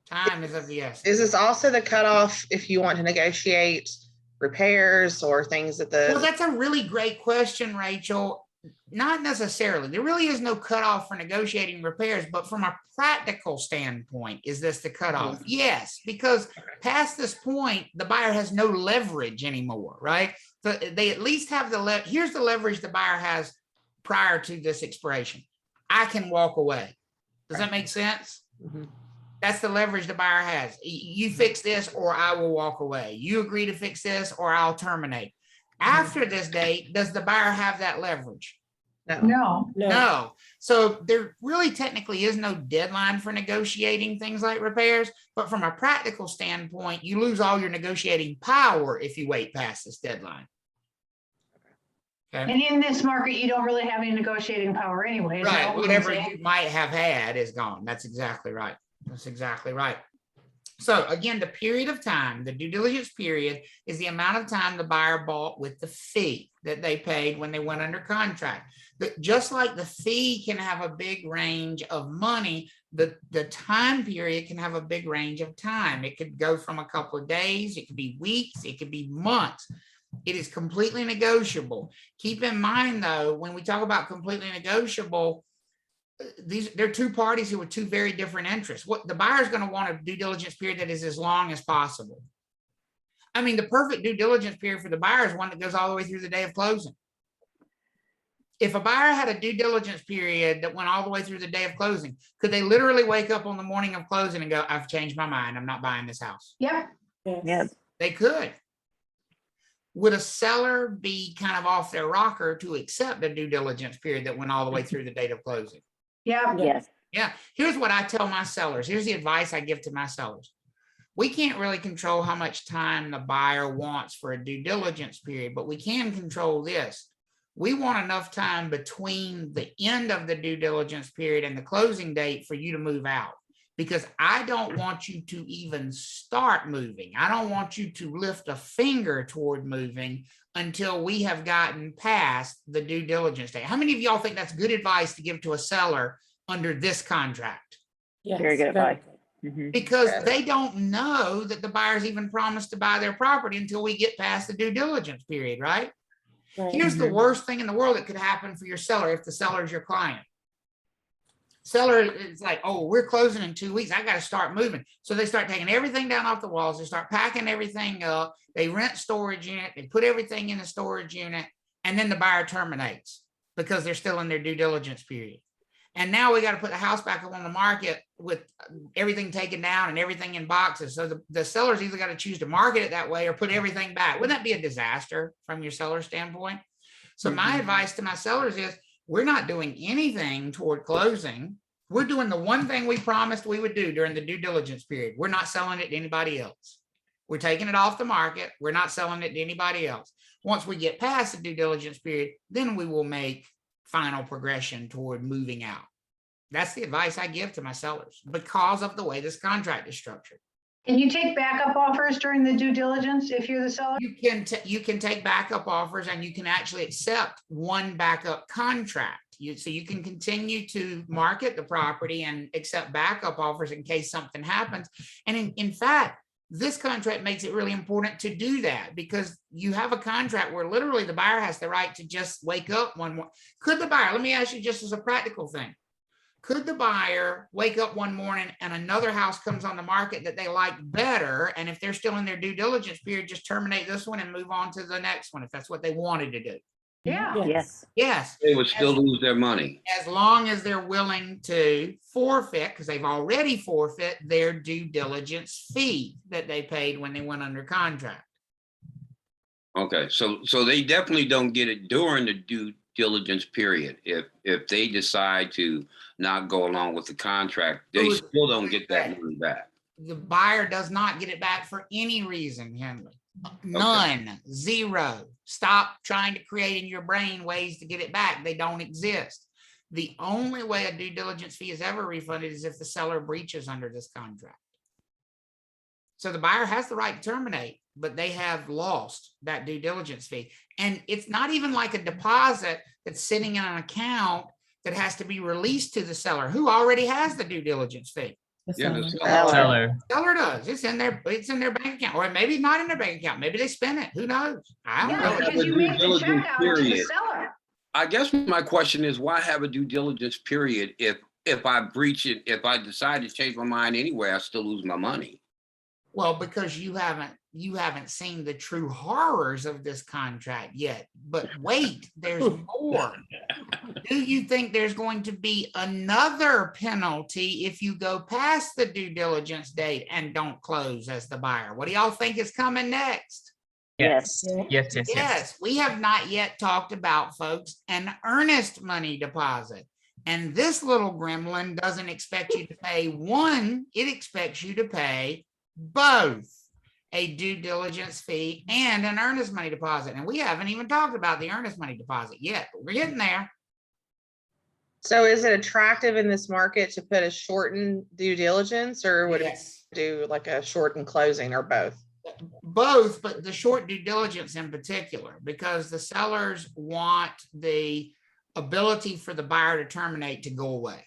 Time is of the essence. Is this also the cutoff if you want to negotiate repairs or things that Well, the, that's a really great question, Rachel. Not necessarily. There really is no cutoff for negotiating repairs, but from a practical standpoint, is this the cutoff? Yes, because past this point, the buyer has no leverage anymore, right? So they at least have here's the leverage the buyer has prior to this expiration. I can walk away. Does that make sense? Mhm. That's the leverage the buyer has. You fix this or I will walk away. You agree to fix this or I'll terminate. After this date, does the buyer have that leverage? no. No. No. So there really technically is no deadline for negotiating things like repairs, but from a practical standpoint, you lose all your negotiating power if you wait past this deadline. Okay. And in this market, you don't really have any negotiating power anyway. is that Right. what we're Whatever saying? you might have had is gone. That's exactly right. That's exactly right. So again, the period of time, the due diligence period is the amount of time the buyer bought with the fee that they paid when they went under contract. But just like the fee can have a big range of money, the time period can have a big range of time. It could go from a couple of days, it could be weeks, it could be months. It is completely negotiable. Keep in mind though, when we talk about completely negotiable, there are two parties who are two very different interests. What the buyer is going to want a due diligence period that is as long as possible. I mean, the perfect due diligence period for the buyer is one that goes all the way through the day of closing. If a buyer had a due diligence period that went all the way through the day of closing, could they literally wake up on the morning of closing and go, I've changed my mind, I'm not buying this house? Yep. Yes. They could. Would a seller be kind of off their rocker to accept a due diligence period that went all the way through the date of closing? Yep. Yes. Yeah, here's what I tell my sellers. Here's the advice I give to my sellers. We can't really control how much time the buyer wants for a due diligence period, but we can control this. We want enough time between the end of the due diligence period and the closing date for you to move out, because I don't want you to even start moving. I don't want you to lift a finger toward moving until we have gotten past the due diligence date. How many of y'all think that's good advice to give to a seller under this contract? Yes. Very good advice. good. Mhm. Because they don't know that the buyer's even promised to buy their property until we get past the due diligence period, right? Here's the worst thing in the world that could happen for your seller if the seller is your client. Seller is like, oh, we're closing in 2 weeks. I got to start moving. So they start taking everything down off the walls. They start packing everything up. They rent storage unit. They put everything in the storage unit. And then the buyer terminates because they're still in their due diligence period. And now we got to put the house back up on the market with everything taken down and everything in boxes. So the seller's either got to choose to market it that way or put everything back. Wouldn't that be a disaster from your seller standpoint? So my advice to my sellers is, we're not doing anything toward closing. We're doing the one thing we promised we would do during the due diligence period. We're not selling it to anybody else. We're taking it off the market. We're not selling it to anybody else. Once we get past the due diligence period, then we will make final progression toward moving out. That's the advice I give to my sellers because of the way this contract is structured. Can you take backup offers during the due diligence if you're the seller? You can take backup offers, and you can actually accept one backup contract. So you can continue to market the property and accept backup offers in case something happens. And in fact, this contract makes it really important to do that, because you have a contract where literally the buyer has the right to just wake up one morning. Could the buyer, let me ask you just as a practical thing, could the buyer wake up one morning and another house comes on the market that they like better, and if they're still in their due diligence period, just terminate this one and move on to the next one if that's what they wanted to do? Yeah. Yes. Yes. They would still lose their money. As long as they're willing to forfeit, because they've already forfeit their due diligence fee that they paid when they went under contract. Okay, so they definitely don't get it during the due diligence period. If they decide to not go along with the contract, they still don't get that money back. The buyer does not get it back for any reason, Henry. None, zero. Stop trying to create in your brain ways to get it back. They don't exist. The only way a due diligence fee is ever refunded is if the seller breaches under this contract. So the buyer has the right to terminate, but they have lost that due diligence fee. And it's not even like a deposit that's sitting in an account that has to be released to the seller who already has the due diligence fee. Yeah, the Seller. Seller does. It's in their bank account, or maybe not in their bank account. Maybe they spend it. Who knows? I don't know. Because you make the check out to the seller. I guess my question is, why have a due diligence period if I breach it, if I decide to change my mind anyway, I still lose my money? Well, because you haven't seen the true horrors of this contract yet. But wait, there's more. Do you think there's going to be another penalty if you go past the due diligence date and don't close as the buyer? What do y'all think is coming next? Yes. Yes. Yes, we have not yet talked about, folks, an earnest money deposit. And this little gremlin doesn't expect you to pay one, it expects you to pay both a due diligence fee and an earnest money deposit. And we haven't even talked about the earnest money deposit yet, but we're getting there. So is it attractive in this market to put a shortened due diligence, or would it do like a shortened closing, or both? Both, but the short due diligence in particular, because the sellers want the ability for the buyer to terminate to go away.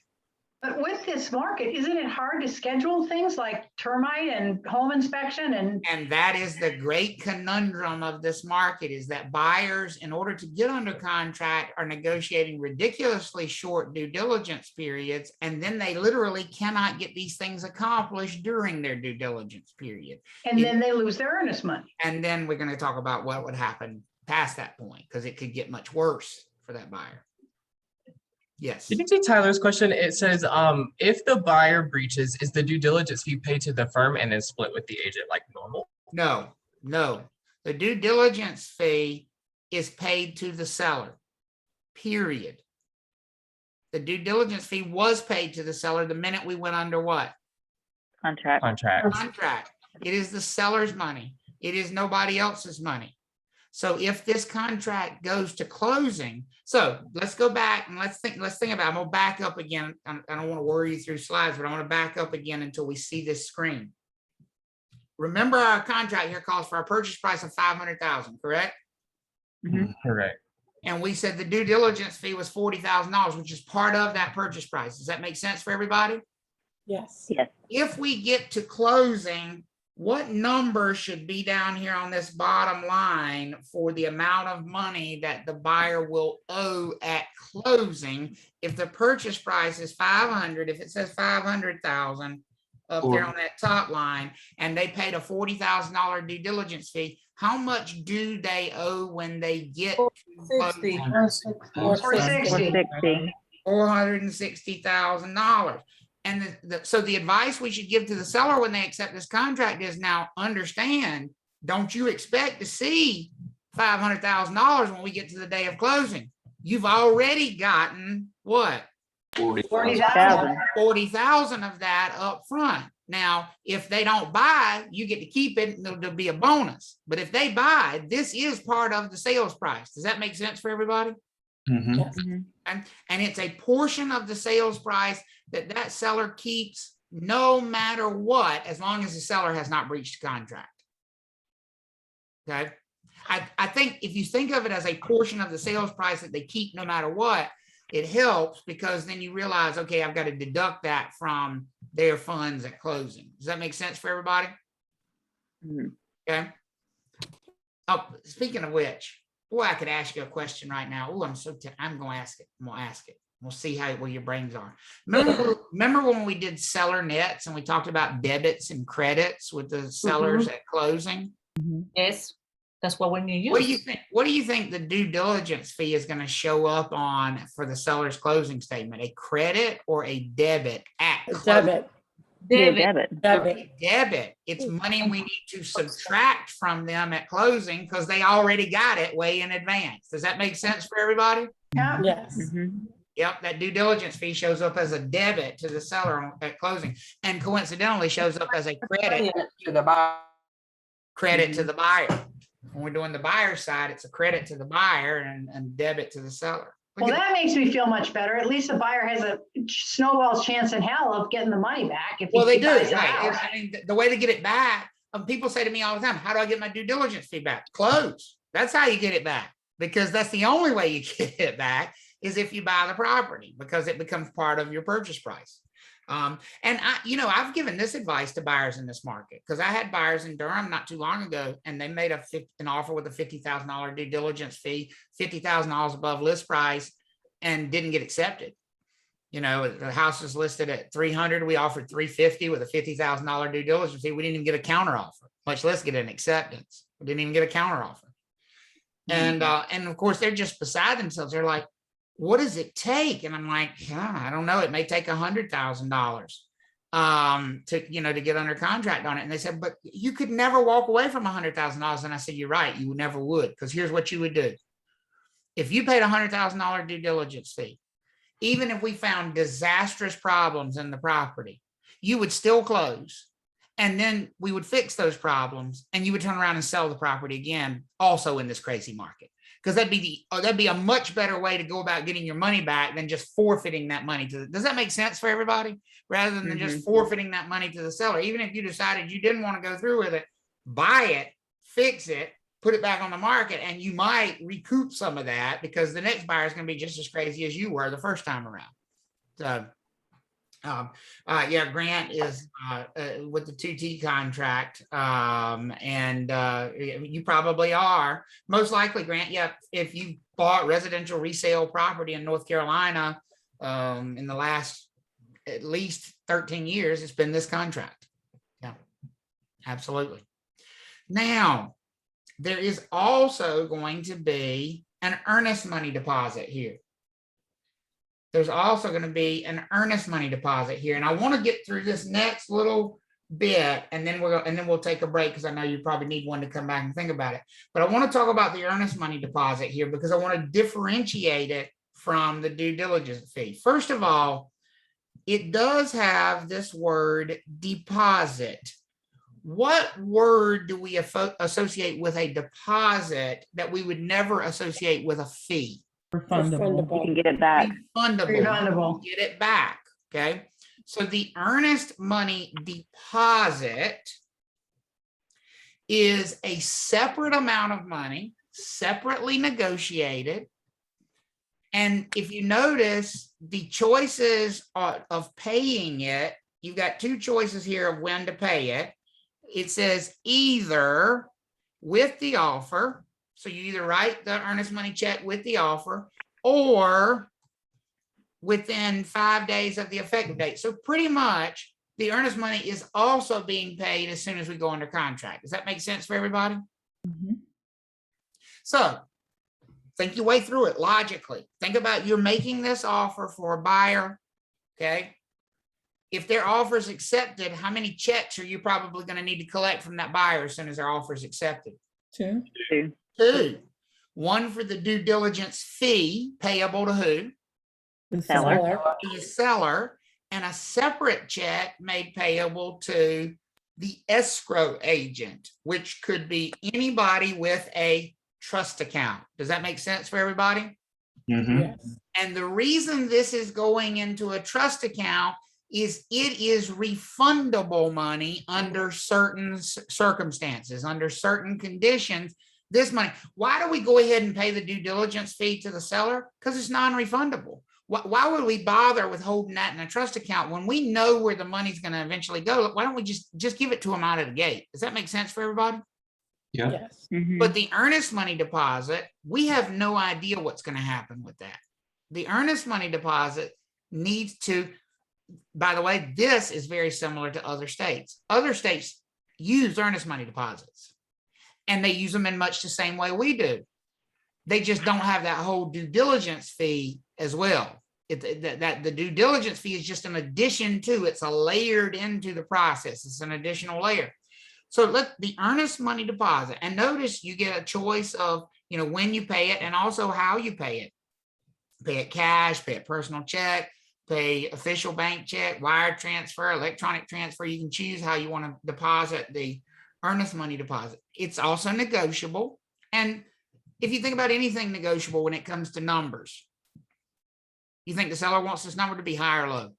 But with this market, isn't it hard to schedule things like termite and home inspection? And that is the great conundrum of this market, is that buyers, in order to get under contract, are negotiating ridiculously short due diligence periods, and then they literally cannot get these things accomplished during their due diligence period. And then they lose their earnest money. And then we're going to talk about what would happen past that point, because it could get much worse for that buyer. Yes. Did you see Tyler's question? It says, if the buyer breaches, is the due diligence fee paid to the firm and then split with the agent like normal? No. The due diligence fee is paid to the seller, period. The due diligence fee was paid to the seller the minute we went under what? Contract. It is the seller's money. It is nobody else's money. So if this contract goes to closing, so let's go back and let's think about it. I'm gonna back up again. I don't want to worry you through slides, but I want to back up again until we see this screen. Remember, our contract here calls for a purchase price of $500,000, correct? Mm-hmm. Correct. And we said the due diligence fee was $40,000, which is part of that purchase price. Does that make sense for everybody? Yes. Yes. If we get to closing what number should be down here on this bottom line for the amount of money that the buyer will owe at closing? If the purchase price is 500, if it says 500,000 up there on that top line, and they paid a $40,000 due diligence fee, how much do they owe when they get to 60. closing? 460. $460,000. And so the advice we should give to the seller when they accept this contract is, now understand, don't you expect to see $500,000 when we get to the day of closing. You've already gotten what? 40,000. 40,000 of that up front. Now, if they don't buy, you get to keep it, and there'll be a bonus. But if they buy, this is part of the sales price. Does that make sense for everybody? Yes. And it's a portion of the sales price that seller keeps no matter what, as long as the seller has not breached the contract. Okay. I think if you think of it as a portion of the sales price that they keep no matter what, it helps, because then you realize, okay, I've got to deduct that from their funds at closing. Does that make sense for everybody? Okay. Oh, speaking of which, boy, I could ask you a question right now. Oh, I'm going to ask it. I'm going to ask it. We'll see where your brains are. Remember when we did seller nets and we talked about debits and credits with the sellers at closing? Yes, that's what we need to use. What do you think? What do you think the due diligence fee is going to show up on for the seller's closing statement? A credit or a debit at closing? Debit. Debit. It's money we need to subtract from them at closing because they already got it way in advance. Does that make sense for everybody? Yeah. Yes. Yep, that due diligence fee shows up as a debit to the seller at closing, and coincidentally shows up as a credit to the buyer. When we're doing the buyer side, it's a credit to the buyer and debit to the seller. Well, that makes me feel much better. At least the buyer has a snowball's chance in hell of getting the money back. Well, they do. buys the Right. house. I mean, the way to get it back, people say to me all the time, how do I get my due diligence fee back? Close. That's how you get it back, because that's the only way you get it back is if you buy the property, because it becomes part of your purchase price. And I've given this advice to buyers in this market, because I had buyers in Durham not too long ago, and they made an offer with a $50,000 due diligence fee, $50,000 above list price, and didn't get accepted. The house was listed at 300. We offered 350 with a $50,000 due diligence fee. We didn't even get a counter offer, much less get an acceptance. We didn't even get a counter offer. And of course, they're just beside themselves. They're like, what does it take? And I'm like, I don't know. It may take $100,000 to get under contract on it. And they said, but you could never walk away from $100,000. And I said, you're right. You never would, because here's what you would do. If you paid $100,000 due diligence fee, even if we found disastrous problems in the property, you would still close. And then we would fix those problems, and you would turn around and sell the property again, also in this crazy market. Because that'd be a much better way to go about getting your money back than just forfeiting that money does that make sense for everybody? Rather than just forfeiting that money to the seller. Even if you decided you didn't want to go through with it, buy it, fix it, put it back on the market, and you might recoup some of that, because the next buyer is going to be just as crazy as you were the first time around. So Grant is with the 2T contract, and you probably are most likely, Grant. Yeah, if you bought residential resale property in North Carolina in the last at least 13 years, it's been this contract. Yeah, absolutely. Now, there is also going to be an earnest money deposit here. There's also going to be an earnest money deposit here. And I want to get through this next little bit, and then we'll take a break, because I know you probably need one to come back and think about it. But I want to talk about the earnest money deposit here, because I want to differentiate it from the due diligence fee. First of all, it does have this word deposit. What word do we associate with a deposit that we would never associate with a fee? Refundable. You can get it back. Refundable. Get it back. Okay. So the earnest money deposit is a separate amount of money, separately negotiated. And if you notice the choices of paying it, you've got two choices here of when to pay it. it says either with the offer. So you either write the earnest money check with the offer or within 5 days of the effective date. So pretty much the earnest money is also being paid as soon as we go under contract. Does that make sense for everybody? Mhm. So think your way through it logically. Think about you're making this offer for a buyer, okay? If their offer is accepted, how many checks are you probably going to need to collect from that buyer as soon as their offer is accepted? 2. 2. 1 for the due diligence fee payable to who? The Seller. To the seller, and a separate check made payable to the escrow agent, which could be anybody with a trust account. Does that make sense for everybody? Mhm. And the reason this is going into a trust account is it is refundable money under certain circumstances, under certain conditions. This money, why do we go ahead and pay the due diligence fee to the seller? Because it's non-refundable. Why would we bother with holding that in a trust account when we know where the money's going to eventually go? Why don't we just give it to them out of the gate? Does that make sense for everybody? Yeah. Mhm. But the earnest money deposit, we have no idea what's going to happen with that. The earnest money deposit needs to, by the way, this is very similar to other states. Other states use earnest money deposits, and they use them in much the same way we do. They just don't have that whole due diligence fee as well. That the due diligence fee is just an addition to, it's a layered into the process. It's an additional layer. So let the earnest money deposit, and notice you get a choice of, when you pay it and also how you pay it. Pay it cash, pay it personal check, pay official bank check, wire transfer, electronic transfer. You can choose how you want to deposit the earnest money deposit. It's also negotiable. And if you think about anything negotiable when it comes to numbers, you think the seller wants this number to be high or low?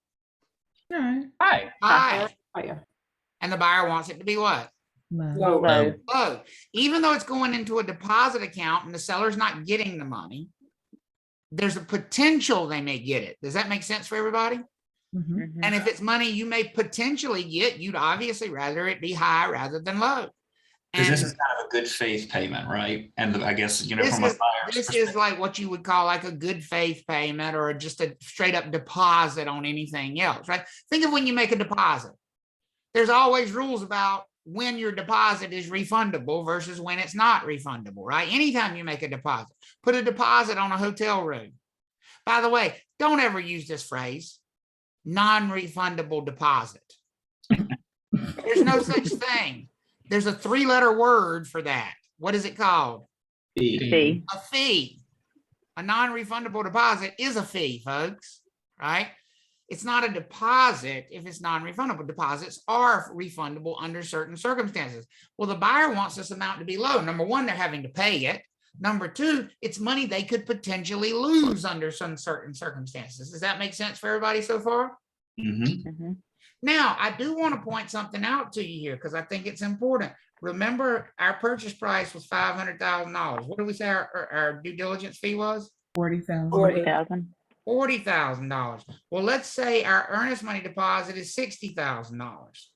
All right. Hi. High. Higher. And the buyer wants it to be what? Low. Low. Low. Even though it's going into a deposit account and the seller's not getting the money, there's a potential they may get it. Does that make sense for everybody? Mhm. Mhm. And if it's money you may potentially get, you'd obviously rather it be high rather than low. Because this And is kind of a good faith payment, right? And I guess, this from a is, buyer's this perspective. is like what you would call like a good faith payment or just a straight up deposit on anything else, right? Think of when you make a deposit. There's always rules about when your deposit is refundable versus when it's not refundable, right? Anytime you make a deposit, put a deposit on a hotel room. By the way, don't ever use this phrase, non-refundable deposit. There's no such thing. There's a 3-letter word for that. What is it called? Fee. A fee. A non-refundable deposit is a fee, folks, right? It's not a deposit if it's non-refundable. Deposits are refundable under certain circumstances. Well, the buyer wants this amount to be low. Number one, they're having to pay it. Number two, it's money they could potentially lose under some certain circumstances. Does that make sense for everybody so far? Mhm. Mhm. Now, I do want to point something out to you here because I think it's important. Remember, our purchase price was $500,000. What did we say our due diligence fee was? 40,000. 40,000. $40,000. Well, let's say our earnest money deposit is $60,000.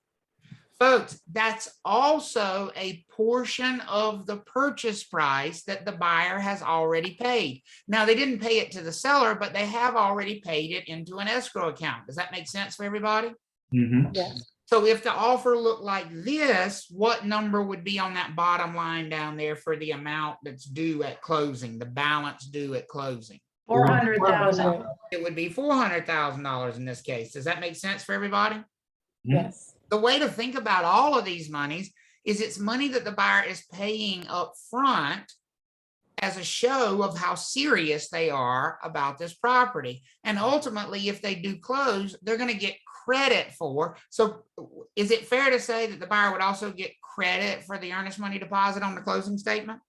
Folks, that's also a portion of the purchase price that the buyer has already paid. Now, they didn't pay it to the seller, but they have already paid it into an escrow account. Does that make sense for everybody? Mhm. So if the offer looked like this, what number would be on that bottom line down there for the amount that's due at closing, the balance due at closing? 400,000. It would be $400,000 in this case. Does that make sense for everybody? Yes. The way to think about all of these monies is it's money that the buyer is paying up front as a show of how serious they are about this property. And ultimately, if they do close, they're going to get credit for. So is it fair to say that the buyer would also get credit for the earnest money deposit on the closing statement?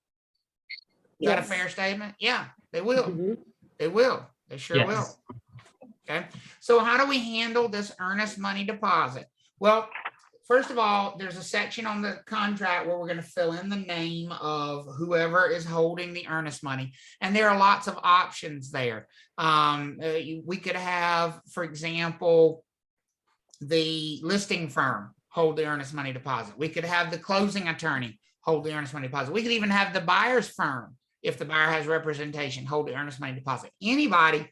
Is that a fair statement? Yeah, they will. Mhm. They will. They sure Yes. will. Okay. So how do we handle this earnest money deposit? Well, first of all, there's a section on the contract where we're going to fill in the name of whoever is holding the earnest money. And there are lots of options there. We could have, for example, the listing firm hold the earnest money deposit. We could have the closing attorney hold the earnest money deposit. We could even have the buyer's firm, if the buyer has representation, hold the earnest money deposit. Anybody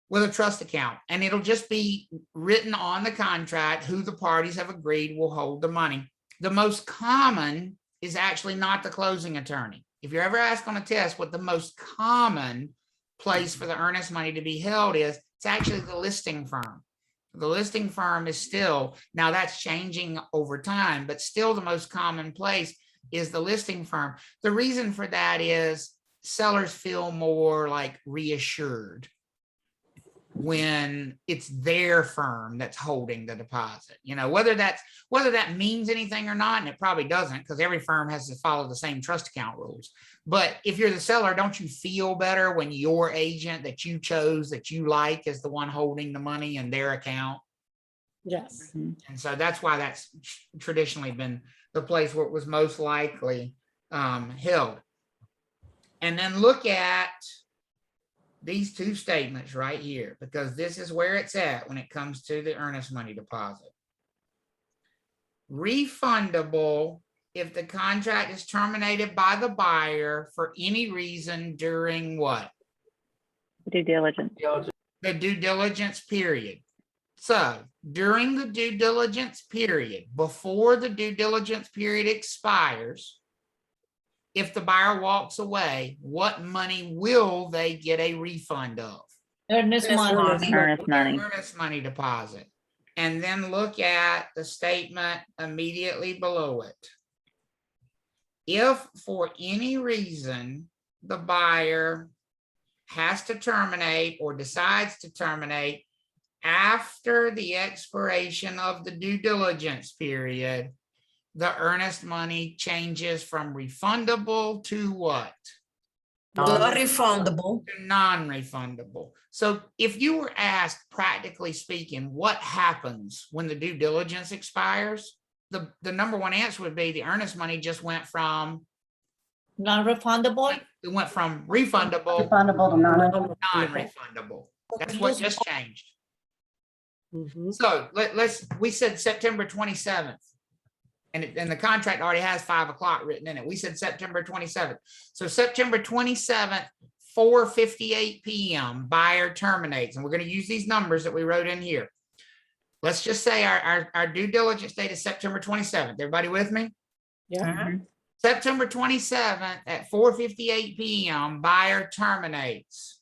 with a trust account, and it'll just be written on the contract who the parties have agreed will hold the money. The most common is actually not the closing attorney. If you're ever asked on a test what the most common place for the earnest money to be held is, it's actually the listing firm. The listing firm is still, now that's changing over time, but still the most common place is the listing firm. The reason for that is sellers feel more like reassured when it's their firm that's holding the deposit. You know, whether that means anything or not, and it probably doesn't, because every firm has to follow the same trust account rules. But if you're the seller, don't you feel better when your agent that you chose, that you like, is the one holding the money in their account? Yes. And so that's why that's traditionally been the place where it was most likely held. And then look at these two statements right here, because this is where it's at when it comes to the earnest money deposit. Refundable if the contract is terminated by the buyer for any reason during what? Due diligence. The due diligence period. So during the due diligence period, before the due diligence period expires, if the buyer walks away, what money will they get a refund of? Earnest money. Earnest money. Earnest money deposit. And then look at the statement immediately below it. If for any reason the buyer has to terminate or decides to terminate after the expiration of the due diligence period, the earnest money changes from refundable to what? Non-refundable. To non-refundable. So if you were asked, practically speaking, what happens when the due diligence expires, the number one answer would be the earnest money just went from Non-refundable. it went from refundable Refundable to non-refundable. That's what just changed. So we said September 27th. And the contract already has 5 o'clock written in it. We said September 27th. So September 27th, 4:58 p.m., buyer terminates. And we're going to use these numbers that we wrote in here. Let's just say our due diligence date is September 27th. Everybody with me? Yeah. September 27th at 4:58 p.m., buyer terminates.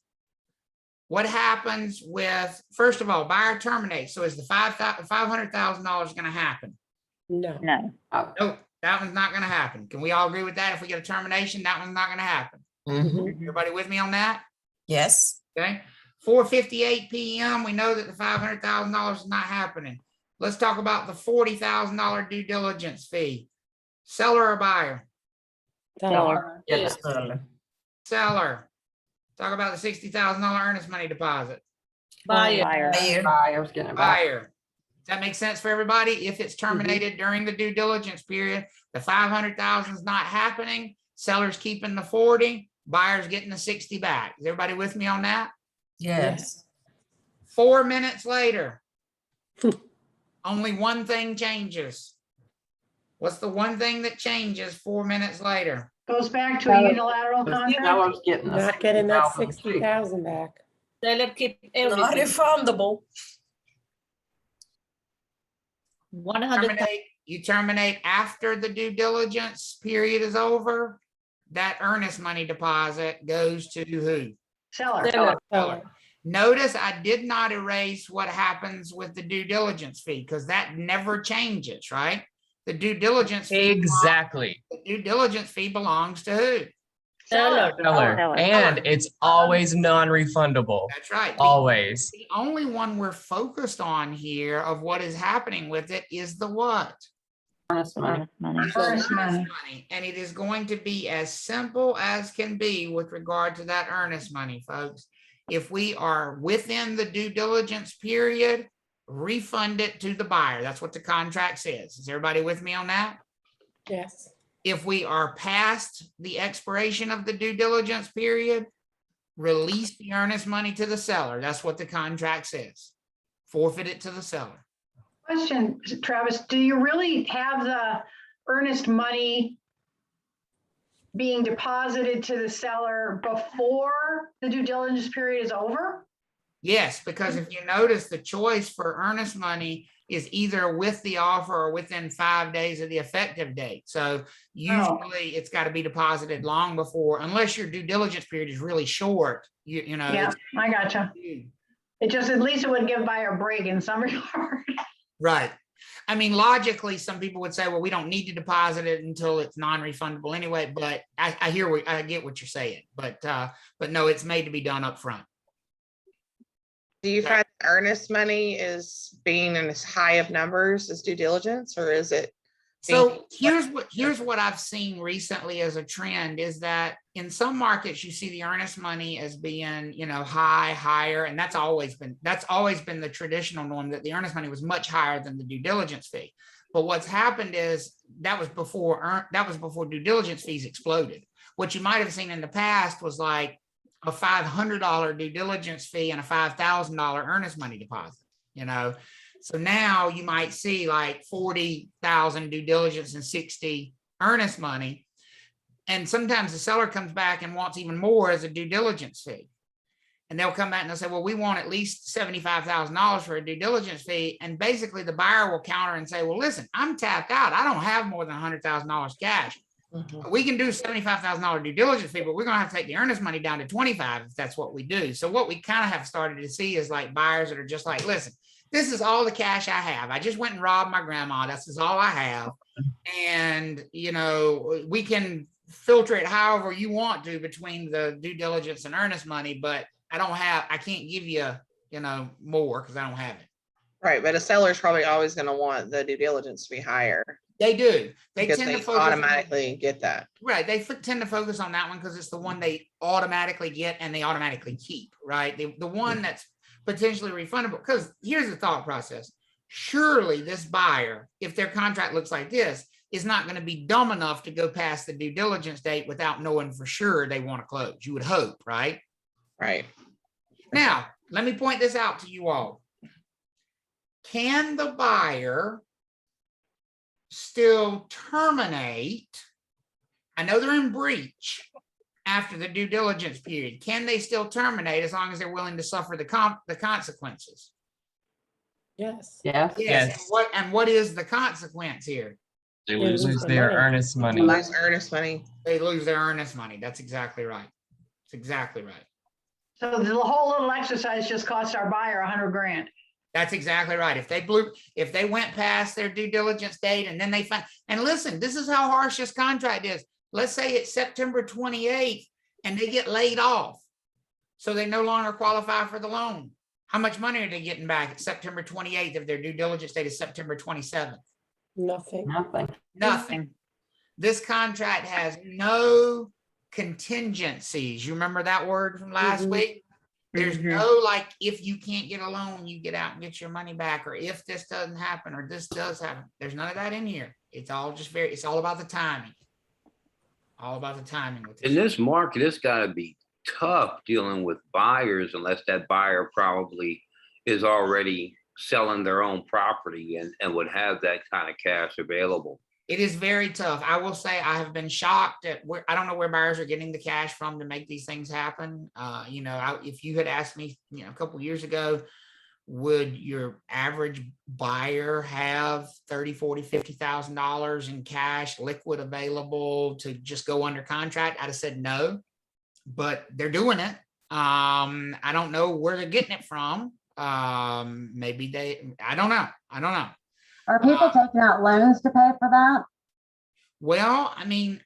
What happens with, first of all, buyer terminates. So is the $500,000 going to happen? No. No. Nope, that one's not going to happen. Can we all agree with that? If we get a termination, that one's not going to happen. Everybody with me on that? Yes. Okay. 4:58 p.m. We know that the $500,000 is not happening. Let's talk about the $40,000 due diligence fee. Seller or buyer? Seller. Yes. Seller. Talk about the $60,000 earnest money deposit. Buyer. Buyer. Buyer's getting it back. Buyer. Does that make sense for everybody? If it's terminated during the due diligence period, the 500,000 is not happening. Seller's keeping the 40, buyer's getting the 60 back. Is everybody with me on that? Yes. 4 minutes later, only one thing changes. What's the one thing that changes 4 minutes later? Goes back to a unilateral contract. Seller's getting Not getting that 60,000 back. Seller keep everything. Non-refundable. 100. You terminate after the due diligence period is over. That earnest money deposit goes to who? Seller. Seller. Notice I did not erase what happens with the due diligence fee, because that never changes, right? The due diligence fee Exactly. the due diligence fee belongs to who? Seller. Seller. And it's always non-refundable. That's right. Always. The only one we're focused on here of what is happening with it is the what? Earnest money. Earnest money. And it is going to be as simple as can be with regard to that earnest money, folks. If we are within the due diligence period, refund it to the buyer. That's what the contract says. Is everybody with me on that? Yes. If we are past the expiration of the due diligence period, release the earnest money to the seller. That's what the contract says. Forfeit it to the seller. Question, Travis, do you really have the earnest money being deposited to the seller before the due diligence period is over? Yes, because if you notice, the choice for earnest money is either with the offer or within 5 days of the effective date. So usually it's got to be deposited long before, unless your due diligence period is really short, you know. Yeah, I gotcha. It just, at least it would give buyer a break in some regard. Right. I mean, logically, some people would say, well, we don't need to deposit it until it's non-refundable anyway, but I get what you're saying, but no, it's made to be done up front. Do you find earnest money is being in as high of numbers as due diligence, or is it? So here's what I've seen recently as a trend is that in some markets you see the earnest money as being, you know, higher, and that's always been the traditional norm, that the earnest money was much higher than the due diligence fee. But what's happened is that was before due diligence fees exploded. What you might have seen in the past was like a $500 due diligence fee and a $5,000 earnest money deposit, you know. So now you might see like 40,000 due diligence and 60 earnest money. And sometimes the seller comes back and wants even more as a due diligence fee. And they'll come back and they'll say, well, we want at least $75,000 for a due diligence fee. And basically the buyer will counter and say, well, listen, I'm tapped out. I don't have more than $100,000 cash. We can do $75,000 due diligence fee, but we're going to have to take the earnest money down to 25 if that's what we do. So what we kind of have started to see is like buyers that are just like, listen, this is all the cash I have. I just went and robbed my grandma. This is all I have. And, you know, we can filter it however you want to between the due diligence and earnest money, but I can't give you, you know, more because I don't have it. Right. But a seller is probably always going to want the due diligence to be higher. They do. They because tend they to focus automatically get that. Right. They tend to focus on that one because it's the one they automatically get and they automatically keep, right? The one that's potentially refundable. Because here's the thought process. Surely this buyer, if their contract looks like this, is not going to be dumb enough to go past the due diligence date without knowing for sure they want to close. You would hope, right? Right. Now, let me point this out to you all. Can the buyer still terminate? I know they're in breach after the due diligence period. Can they still terminate as long as they're willing to suffer the consequences? Yes. Yes. Yes. And what is the consequence here? They They lose. Lose their earnest money. Lose earnest money. They lose their earnest money. That's exactly right. That's exactly right. So the whole little exercise just cost our buyer $100,000. That's exactly right. If they went past their due diligence date and then they find, and listen, this is how harsh this contract is. Let's say it's September 28th and they get laid off. So they no longer qualify for the loan. How much money are they getting back at September 28th if their due diligence date is September 27th? Nothing. Nothing. This contract has no contingencies. You remember that word from last week? There's no like, if you can't get a loan, you get out and get your money back, or if this doesn't happen, or this does happen. There's none of that in here. It's all just it's all about the timing. All about the timing with this. In this market, it's got to be tough dealing with buyers unless that buyer probably is already selling their own property and would have that kind of cash available. It is very tough. I will say I have been shocked at where, I don't know where buyers are getting the cash from to make these things happen. You know, if you had asked me, you know, a couple of years ago, would your average buyer have $30,000, $40,000, $50,000 in cash, liquid available to just go under contract? I'd have said no, but they're doing it. I don't know where they're getting it from. Maybe I don't know. Are people taking out loans to pay for that? Well, I mean,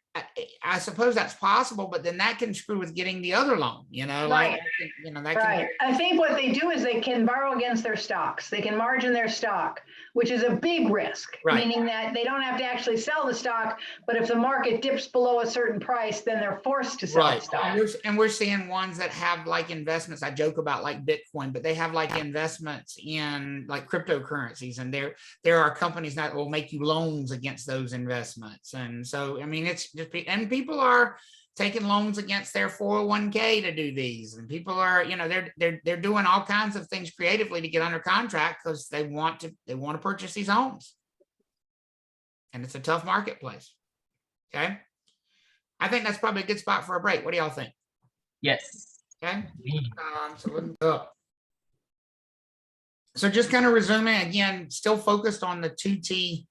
I suppose that's possible, but then that can screw with getting the other loan, you know, Right. like, you know, that Right. I think what they do is they can borrow against their stocks. They can margin their stock, which is a big risk, Right. meaning that they don't have to actually sell the stock, but if the market dips below a certain price, then they're forced to sell the Right. stock. And we're seeing ones that have like investments. I joke about like Bitcoin, but they have like investments in like cryptocurrencies. And there are companies that will make you loans against those investments. And so, I mean, it's just, and people are, taking loans against their 401k to do these. And people are, they're doing all kinds of things creatively to get under contract because they want to purchase these homes. And it's a tough marketplace. Okay. I think that's probably a good spot for a break. What do y'all think? Yes. Okay. So let's go. So just kind of resuming again, still focused on the 2T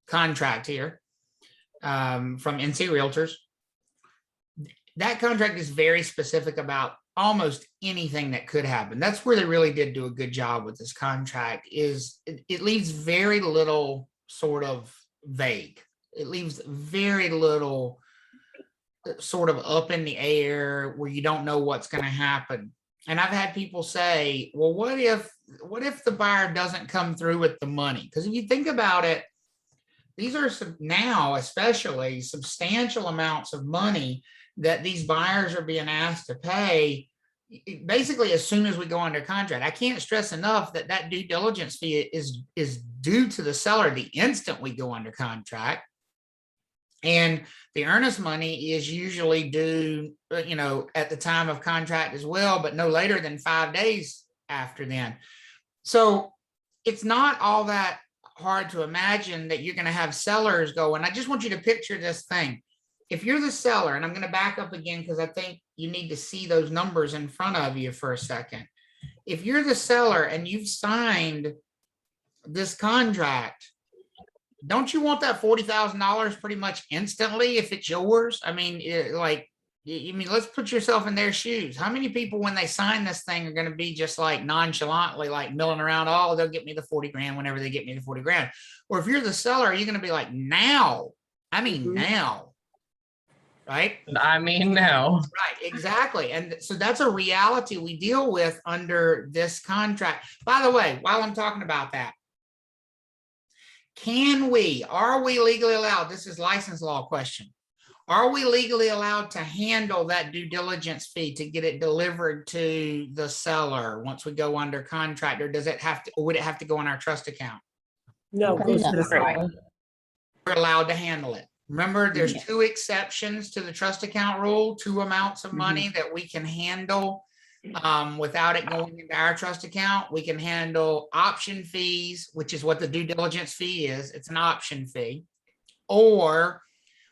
contract here from NC Realtors. That contract is very specific about almost anything that could happen. That's where they really did do a good job with this contract. Is it leaves very little sort of vague. It leaves very little sort of up in the air where you don't know what's going to happen. And I've had people say, well, what if the buyer doesn't come through with the money? Because if you think about it, these are now especially substantial amounts of money that these buyers are being asked to pay basically as soon as we go under contract. I can't stress enough that due diligence fee is due to the seller the instant we go under contract. And the earnest money is usually due, at the time of contract as well, but no later than 5 days after then. So it's not all that hard to imagine that you're going to have sellers go. And I just want you to picture this thing. If you're the seller, and I'm going to back up again because I think you need to see those numbers in front of you for a second. If you're the seller and you've signed this contract, don't you want that $40,000 pretty much instantly if it's yours? I mean, let's put yourself in their shoes. How many people, when they sign this thing, are going to be just like nonchalantly, like milling around? Oh, they'll get me the 40 grand whenever they get me the 40 grand. Or if you're the seller, you're going to be like, now, now. Right? I mean, now. Right, exactly. And so that's a reality we deal with under this contract. By the way, while I'm talking about that, are we legally allowed? This is license law question. Are we legally allowed to handle that due diligence fee to get it delivered to the seller once we go under contract, or would it have to go on our trust account? No, goes to the seller. We're allowed to handle it. Remember, there's two exceptions to the trust account rule, 2 amounts of money that we can handle without it going into our trust account. We can handle option fees, which is what the due diligence fee is. It's an option fee. Or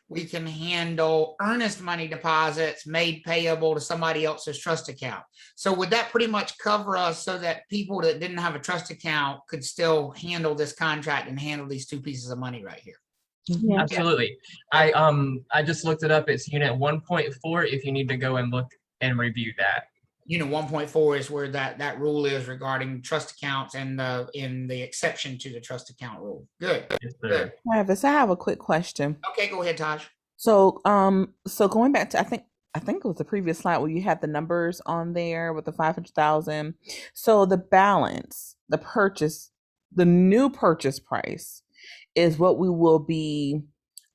we can handle earnest money deposits made payable to somebody else's trust account. So would that pretty much cover us so that people that didn't have a trust account could still handle this contract and handle these 2 pieces of money right here? Yeah. Absolutely. I just looked it up. It's unit 1.4 if you need to go and look and review that. Unit 1.4 is where that rule is regarding trust accounts and in the exception to the trust account rule. Good. Yes, sir. Good. Travis, I have a quick question. Okay, go ahead, Taj. So, so going back to, I think it was the previous slide where you had the numbers on there with the 500,000. So the balance, the new purchase price is what we will be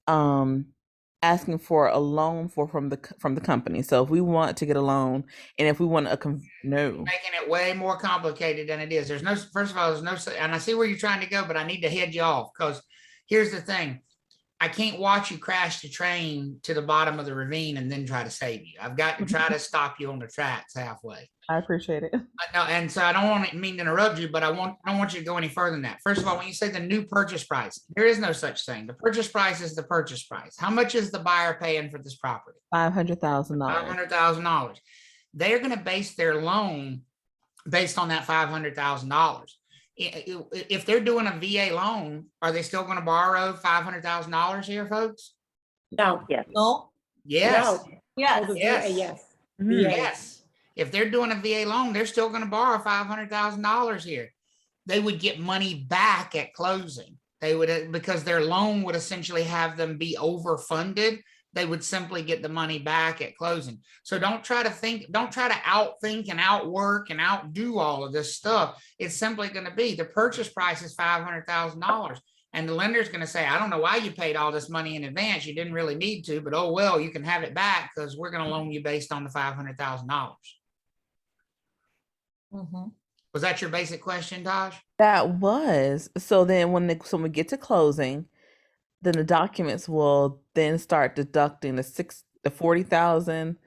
asking for a loan from the company. So if we want to get a loan, and if we want making it way more complicated than it is. First of all, there's no, and I see where you're trying to go, but I need to head you off because here's the thing. I can't watch you crash the train to the bottom of the ravine and then try to save you. I've got to try to stop you on the tracks halfway. I appreciate it. No, and so I don't mean to interrupt you, but I don't want you to go any further than that. First of all, when you say the new purchase price, there is no such thing. The purchase price is the purchase price. How much is the buyer paying for this property? $500,000. $500,000. They're going to base their loan based on that $500,000. If they're doing a VA loan, are they still going to borrow $500,000 here, folks? No. Yes. No? Yes. No. Yes. Oh, the Yes. VA, yes. Yes. If they're doing a VA loan, they're still going to borrow $500,000 here. They would get money back at closing. They would, because their loan would essentially have them be overfunded. They would simply get the money back at closing. So don't try to outthink and outwork and outdo all of this stuff. It's simply going to be the purchase price is $500,000. And the lender's going to say, I don't know why you paid all this money in advance. You didn't really need to, but oh, well, you can have it back because we're going to loan you based on the $500,000. Mm-hmm. Was that your basic question, Taj? That was. So then when we get to closing, then the documents will then start deducting the the 40,000,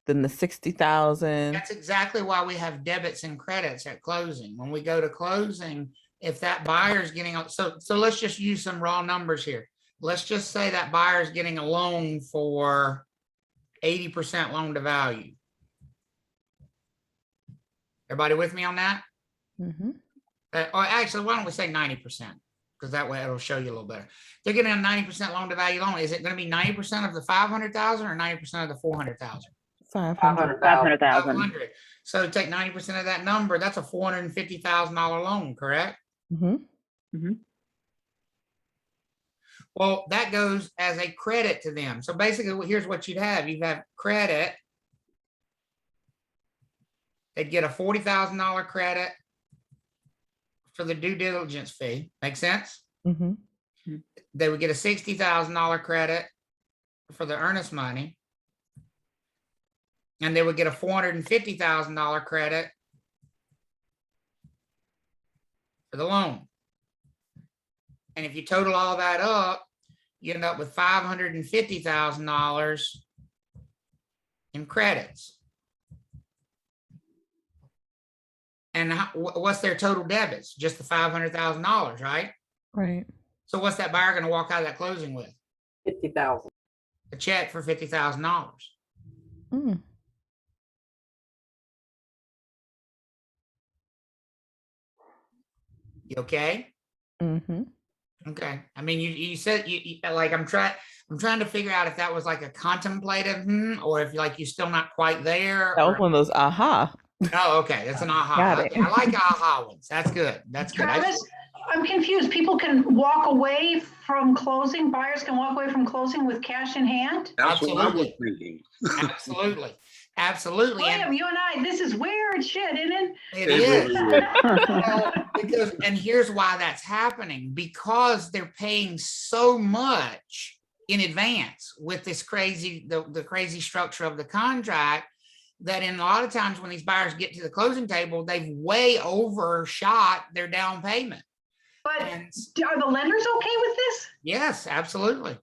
then the 60,000. That's exactly why we have debits and credits at closing. When we go to closing, if that buyer's getting, so let's just use some raw numbers here. Let's just say that buyer's getting a loan for 80% loan to value. Everybody with me on that? Mm-hmm. Or actually, why don't we say 90%? Because that way it'll show you a little better. They're getting a 90% loan to value loan. Is it going to be 90% of the 500,000 or 90% of the 400,000? 500,000. 500. So take 90% of that number. That's a $450,000 loan, correct? Mm-hmm. Mm-hmm. Well, that goes as a credit to them. So basically, here's what you'd have. You'd have credit. They'd get a $40,000 credit for the due diligence fee. Make sense? Mm-hmm. They would get a $60,000 credit for the earnest money. And they would get a $450,000 credit for the loan. And if you total all that up, you end up with $550,000 in credits. And what's their total debits? Just the $500,000, right? Right. So what's that buyer going to walk out of that closing with? 50,000. A check for $50,000. Mm. You okay? Mm-hmm. Okay. I mean, you said you like I'm trying to figure out if that was like a contemplative or if like you're still not quite there. That was one of those aha. Oh, okay. That's an aha. Got it. I like aha ones. That's good. That's good. Travis, I'm confused. People can walk away from closing. Buyers can walk away from closing with cash in hand. That's what I was Absolutely. thinking. Absolutely. Absolutely. William, you and I, this is weird shit, isn't it? It is. Well, and here's why that's happening, because they're paying so much in advance with this crazy, the crazy structure of the contract, that in a lot of times when these buyers get to the closing table, they've way overshot their down payment. But are the lenders okay with this? Yes, absolutely.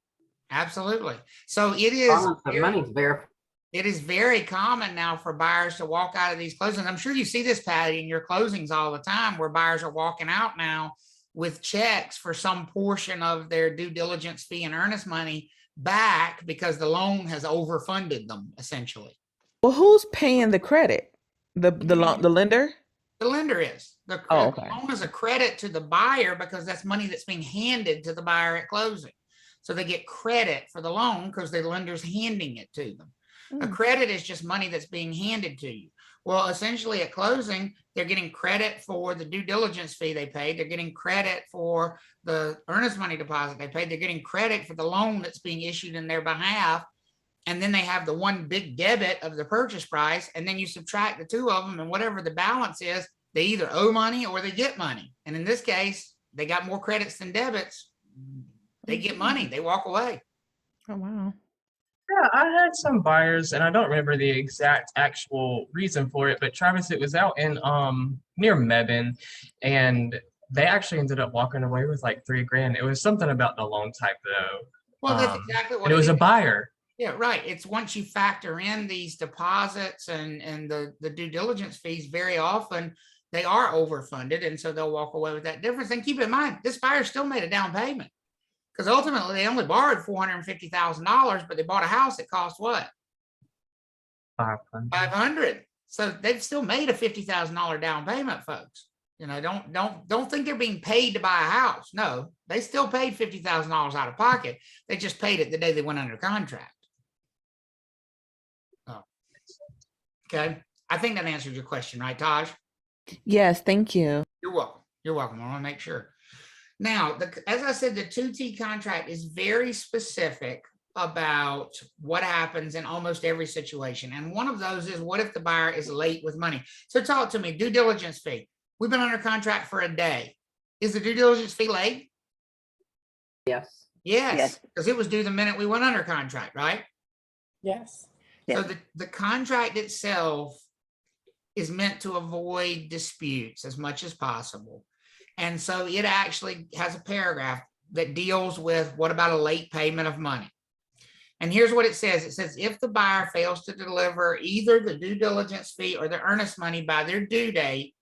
Absolutely. So it is. The money's there. It is very common now for buyers to walk out of these closings. I'm sure you see this, Patty, in your closings all the time, where buyers are walking out now with checks for some portion of their due diligence fee and earnest money back because the loan has overfunded them, essentially. Well, who's paying the credit? The lender? The lender is. The loan is a credit to the buyer because that's money that's being handed to the buyer at closing. So they get credit for the loan because the lender's handing it to them. A credit is just money that's being handed to you. Well, essentially at closing, they're getting credit for the due diligence fee they paid. They're getting credit for the earnest money deposit they paid. They're getting credit for the loan that's being issued in their behalf. And then they have the one big debit of the purchase price. And then you subtract the two of them, and whatever the balance is, they either owe money or they get money. And in this case, they got more credits than debits. They get money. They walk away. Oh, wow. Yeah, I had some buyers, and I don't remember the exact actual reason for it, but Travis, it was out in near Mebane, and they actually ended up walking away with like $3,000. It was something about the loan type though. Well, that's exactly what it was. A buyer. Yeah, right. It's once you factor in these deposits and the due diligence fees, very often they are overfunded, and so they'll walk away with that difference. And keep in mind, this buyer still made a down payment. Because ultimately they only borrowed $450,000, but they bought a house that cost what? $500. So they've still made a $50,000 down payment, folks. You know, don't think they're being paid to buy a house. No, they still paid $50,000 out of pocket. They just paid it the day they went under contract. Oh, okay. I think that answered your question, right, Taj? Yes, thank you. You're welcome. You're welcome. I want to make sure. Now, as I said, the 2T contract is very specific about what happens in almost every situation. And one of those is, what if the buyer is late with money? So talk to me, due diligence fee. We've been under contract for a day. Is the due diligence fee late? Yes. Yes, because it was due the minute we went under contract, right? Yes. So the contract itself is meant to avoid disputes as much as possible. And so it actually has a paragraph that deals with what about a late payment of money. And here's what it says. It says, if the buyer fails to deliver either the due diligence fee or the earnest money by their due date,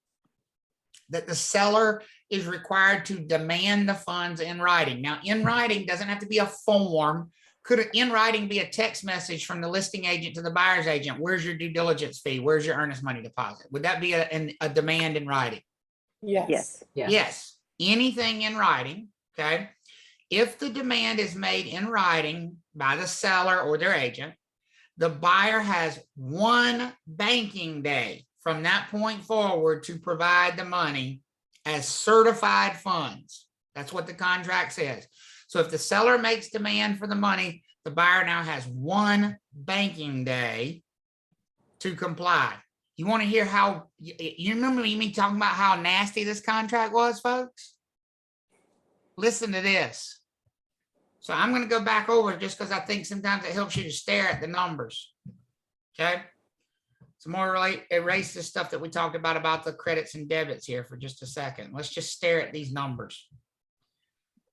that the seller is required to demand the funds in writing. Now, in writing doesn't have to be a form. Could in writing be a text message from the listing agent to the buyer's agent? Where's your due diligence fee? Where's your earnest money deposit? Would that be a demand in writing? Yes. Yes. Anything in writing, okay? If the demand is made in writing by the seller or their agent, the buyer has 1 banking day from that point forward to provide the money as certified funds. That's what the contract says. So if the seller makes demand for the money, the buyer now has 1 banking day to comply. You want to hear how, you remember me talking about how nasty this contract was, folks? Listen to this. So I'm going to go back over it just because I think sometimes it helps you to stare at the numbers. Okay. So more erase the stuff that we talked about the credits and debits here for just a second. Let's just stare at these numbers.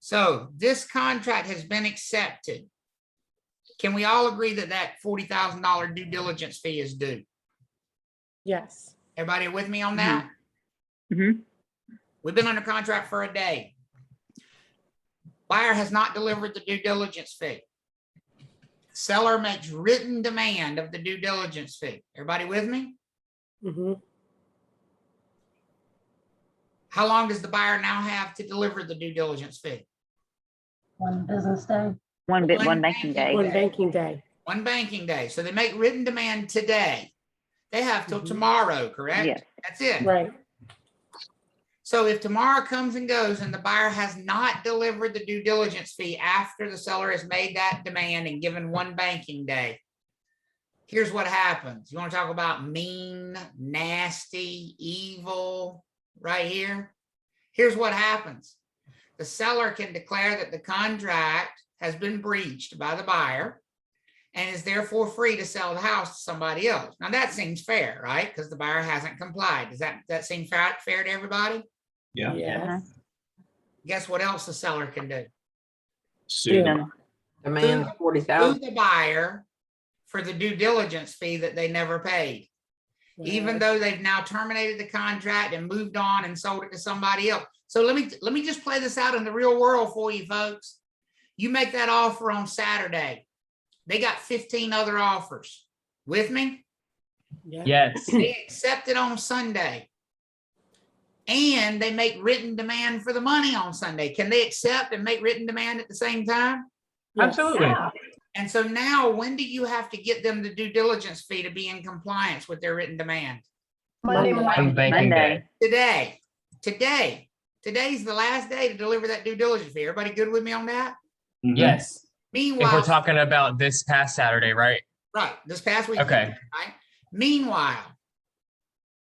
So this contract has been accepted. Can we all agree that that $40,000 due diligence fee is due? Yes. Everybody with me on that? Mm-hmm. We've been under contract for a day. Buyer has not delivered the due diligence fee. Seller makes written demand of the due diligence fee. Everybody with me? Mm-hmm. How long does the buyer now have to deliver the due diligence fee? 1 business day. One banking day. One banking day. 1 banking day. So they make written demand today. They have till tomorrow, correct? Yes. That's it. Right. So if tomorrow comes and goes and the buyer has not delivered the due diligence fee after the seller has made that demand and given 1 banking day, here's what happens. You want to talk about mean, nasty, evil right here? Here's what happens. The seller can declare that the contract has been breached by the buyer and is therefore free to sell the house to somebody else. Now that seems fair, right? Because the buyer hasn't complied. Does that seem fair to everybody? Yeah. Yes. Guess what else the seller can do? Sue. Demand Sue 40,000. the buyer for the due diligence fee that they never paid, even though they've now terminated the contract and moved on and sold it to somebody else. So let me just play this out in the real world for you folks. You make that offer on Saturday. They got 15 other offers. With me? Yes. They accept it on Sunday. And they make written demand for the money on Sunday. Can they accept and make written demand at the same time? Absolutely. And so now, when do you have to get them the due diligence fee to be in compliance with their written demand? Monday One morning. banking day. Today. Today's the last day to deliver that due diligence fee. Everybody good with me on that? Yes. If Meanwhile, we're talking about this past Saturday, right? right, this past week. Okay. Right? Meanwhile,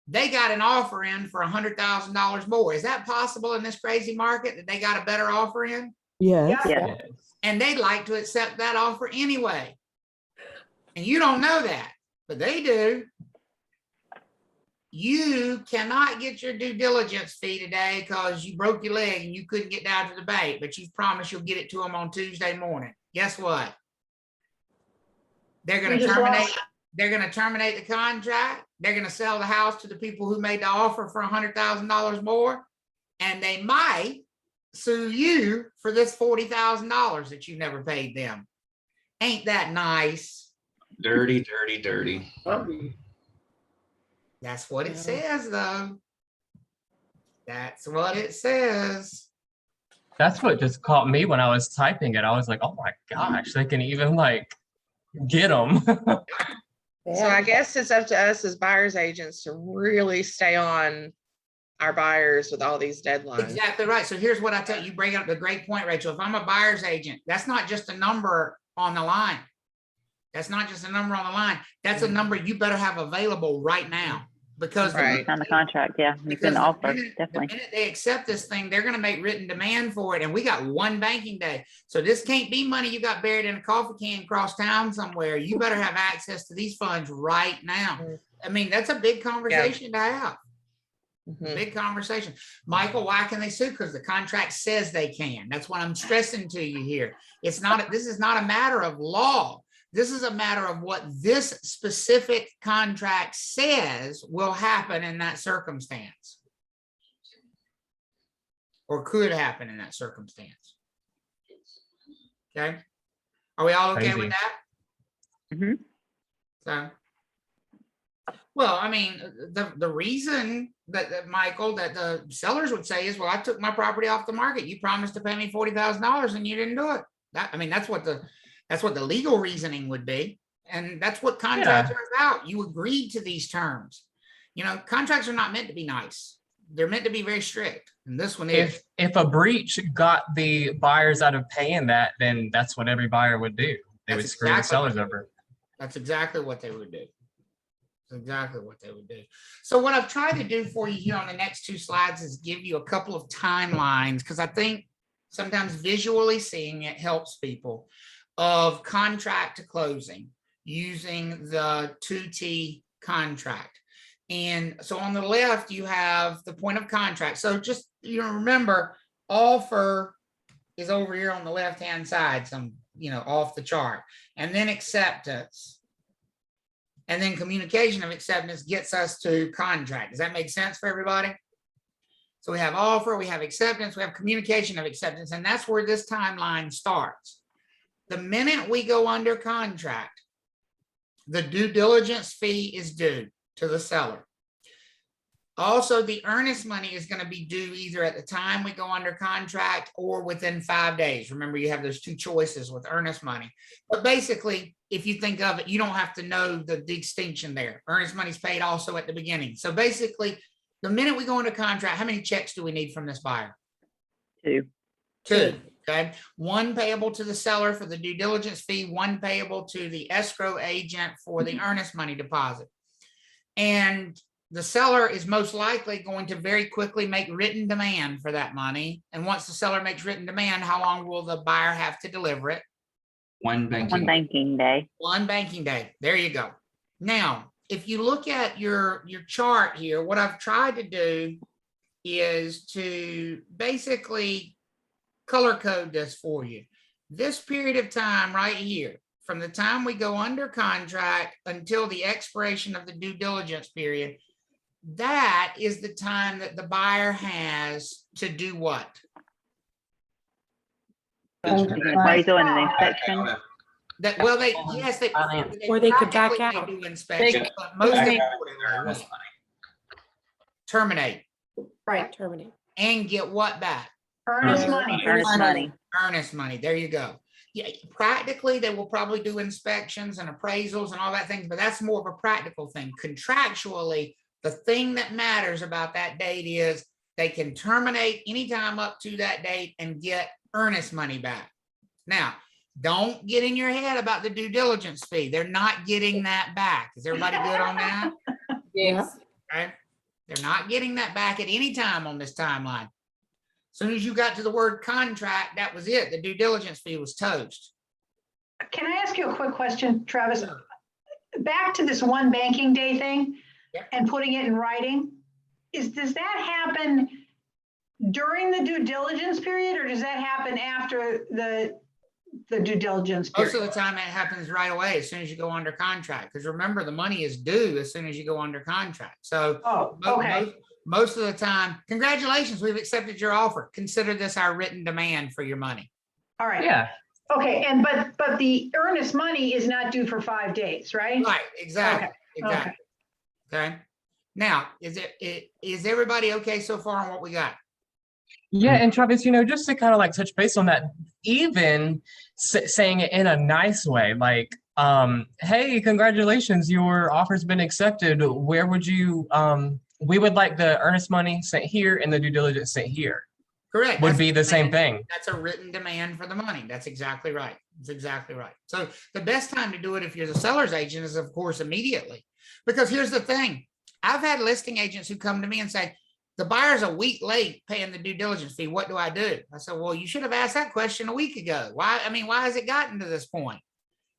they got an offer in for $100,000 more. Is that possible in this crazy market that they got a better offer in? Yes. Yeah. And they'd like to accept that offer anyway. And you don't know that, but they do. You cannot get your due diligence fee today because you broke your leg and you couldn't get down to the bank, but you've promised you'll get it to them on Tuesday morning. Guess what? They're going to terminate. They're going to terminate the contract. They're going to sell the house to the people who made the offer for $100,000 more. And they might sue you for this $40,000 that you never paid them. Ain't that nice? Dirty, dirty, dirty. That's what it says, though. That's what it says. That's what just caught me when I was typing it. I was like, oh my gosh, they can even like get them. So I guess it's up to us as buyer's agents to really stay on our buyers with all these deadlines. Exactly right. So here's what I tell you. You bring up the great point, Rachel. If I'm a buyer's agent, that's not just a number on the line. That's not just a number on the line. That's a number you better have available right now. Because Right. On the contract, yeah. You can offer, definitely. the minute they accept this thing, they're going to make written demand for it. And we got 1 banking day. So this can't be money you got buried in a coffee can across town somewhere. You better have access to these funds right now. I mean, that's a big conversation to have. Big conversation. Michael, why can they sue? Because the contract says they can. That's what I'm stressing to you here. It's not, this is not a matter of law. This is a matter of what this specific contract says will happen in that circumstance. Or could happen in that circumstance. Okay. Are we all okay with Crazy. that? Mm-hmm. So, well, I mean, the reason that Michael, that the sellers would say is, well, I took my property off the market. You promised to pay me $40,000 and you didn't do it. I mean, that's what the legal reasoning would be. And that's what contracts are about. You agreed to these terms. You know, contracts are not meant to be nice. They're meant to be very strict. And this one is. If a breach got the buyers out of paying that, then that's what every buyer would do. They would screw the sellers over. That's exactly what they would do. That's exactly what they would do. So what I've tried to do for you here on the next two slides is give you a couple of timelines, because I think sometimes visually seeing it helps people, of contract to closing using the 2T contract. And so on the left, you have the point of contract. So just, you know, remember, offer is over here on the left-hand side, some, you know, off the chart. And then acceptance. And then communication of acceptance gets us to contract. Does that make sense for everybody? So we have offer, we have acceptance, we have communication of acceptance, and that's where this timeline starts. The minute we go under contract, the due diligence fee is due to the seller. Also, the earnest money is going to be due either at the time we go under contract or within 5 days. Remember, you have those two choices with earnest money. But basically, if you think of it, you don't have to know the distinction there. Earnest money is paid also at the beginning. So basically, the minute we go under contract, how many checks do we need from this buyer? Two. Okay. One payable to the seller for the due diligence fee, one payable to the escrow agent for the earnest money deposit. And the seller is most likely going to very quickly make written demand for that money. And once the seller makes written demand, how long will the buyer have to deliver it? One banking. One banking day. One banking day. There you go. Now, if you look at your chart here, what I've tried to do is to basically color code this for you. This period of time right here, from the time we go under contract until the expiration of the due diligence period, that is the time that the buyer has to do what? Appraisal and an inspection. That, well, they Or they could back practically out. do inspections, but most importantly, terminate Right, terminate. and get what back? Earnest money. Earnest money. Earnest money. There you go. Yeah, practically, they will probably do inspections and appraisals and all that things, but that's more of a practical thing. Contractually, the thing that matters about that date is they can terminate anytime up to that date and get earnest money back. Now, don't get in your head about the due diligence fee. They're not getting that back. Is everybody good on that? Yes. Okay. They're not getting that back at any time on this timeline. As soon as you got to the word contract, that was it. The due diligence fee was toast. Can I ask you a quick question, Travis? Back to this one banking day thing and putting it in writing. Does that happen during the due diligence period, or does that happen after the due diligence period? Most of the time it happens right away as soon as you go under contract. Because remember, the money is due as soon as you go under contract. So most of the time, congratulations, we've accepted your offer. Consider this our written demand for your money. All right. Yeah. Okay, and but the earnest money is not due for 5 days, right? Right, exactly. Okay. Exactly. Okay. Now, is everybody okay so far on what we got? Yeah, and Travis, just to kind of like touch base on that, even saying it in a nice way, like, hey, congratulations, your offer's been accepted. Where would you, we would like the earnest money sent here and the due diligence sent here. Correct. Would be the same thing. That's a written demand for the money. That's exactly right. That's exactly right. So the best time to do it if you're the seller's agent is, of course, immediately. Because here's the thing. I've had listing agents who come to me and say, the buyer's a week late paying the due diligence fee. What do I do? I said, well, you should have asked that question a week ago. Why has it gotten to this point?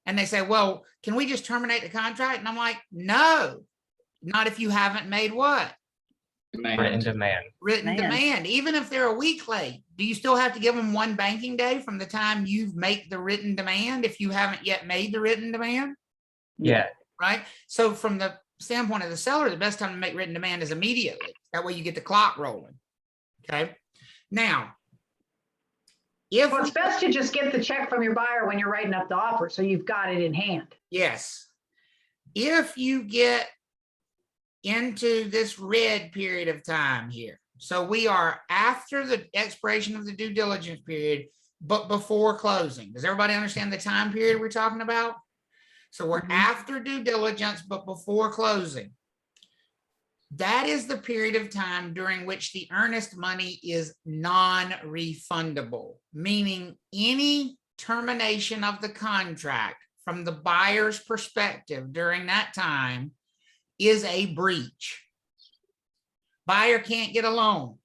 And they say, well, can we just terminate the contract? And I'm like, no, not if you haven't made what? Written demand. Written Man. demand, even if they're a week late, do you still have to give them one banking day from the time you make the written demand if you haven't yet made the written demand? Yeah. Right? So from the standpoint of the seller, the best time to make written demand is immediately. That way you get the clock rolling. Okay. Now, if Well, it's best to just get the check from your buyer when you're writing up the offer, so you've got it in hand. yes, if you get into this red period of time here, so we are after the expiration of the due diligence period, but before closing. Does everybody understand the time period we're talking about? So we're after due diligence, but before closing. That is the period of time during which the earnest money is non-refundable, meaning any termination of the contract from the buyer's perspective during that time is a breach. Buyer can't get a loan.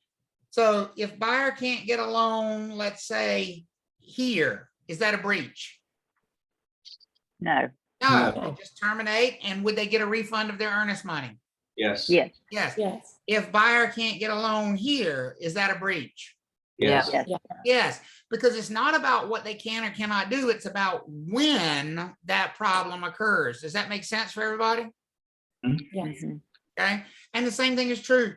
So if buyer can't get a loan, let's say here, is that a breach? No. No, they just terminate. And would they get a refund of their earnest money? Yes. Yes. Yes. Yes. If buyer can't get a loan here, is that a breach? Yes. Yes. Yes, because it's not about what they can or cannot do. It's about when that problem occurs. Does that make sense for everybody? Yes. Okay. And the same thing is true.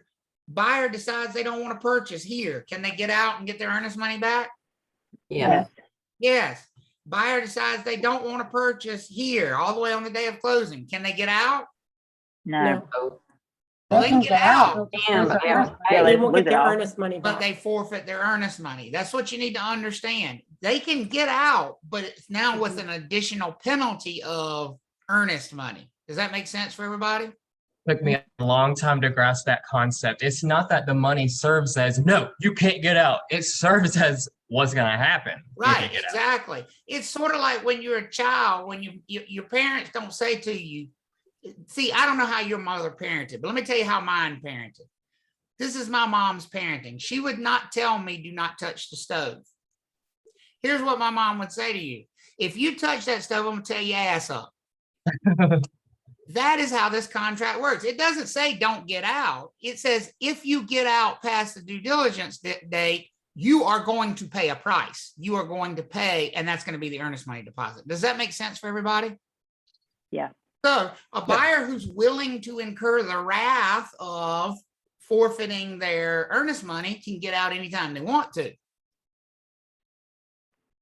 Buyer decides they don't want to purchase here. Can they get out and get their earnest money back? Yes. Yes. Buyer decides they don't want to purchase here all the way on the day of closing. Can they get out? No. No. Well, they can get out, Damn, but Yeah, They they won't lose get it their all. earnest money but back. they forfeit their earnest money. That's what you need to understand. They can get out, but it's now with an additional penalty of earnest money. Does that make sense for everybody? Took me a long time to grasp that concept. It's not that the money serves as, no, you can't get out. It serves as what's going to happen. if you Right, get out. exactly. It's sort of like when you're a child, when your parents don't say to you, see, I don't know how your mother parented, but let me tell you how mine parented. This is my mom's parenting. She would not tell me, do not touch the stove. Here's what my mom would say to you. If you touch that stove, I'm gonna tear your ass up. That is how this contract works. It doesn't say don't get out. It says if you get out past the due diligence date, you are going to pay a price. You are going to pay, and that's going to be the earnest money deposit. Does that make sense for everybody? Yeah. So a buyer who's willing to incur the wrath of forfeiting their earnest money can get out anytime they want to.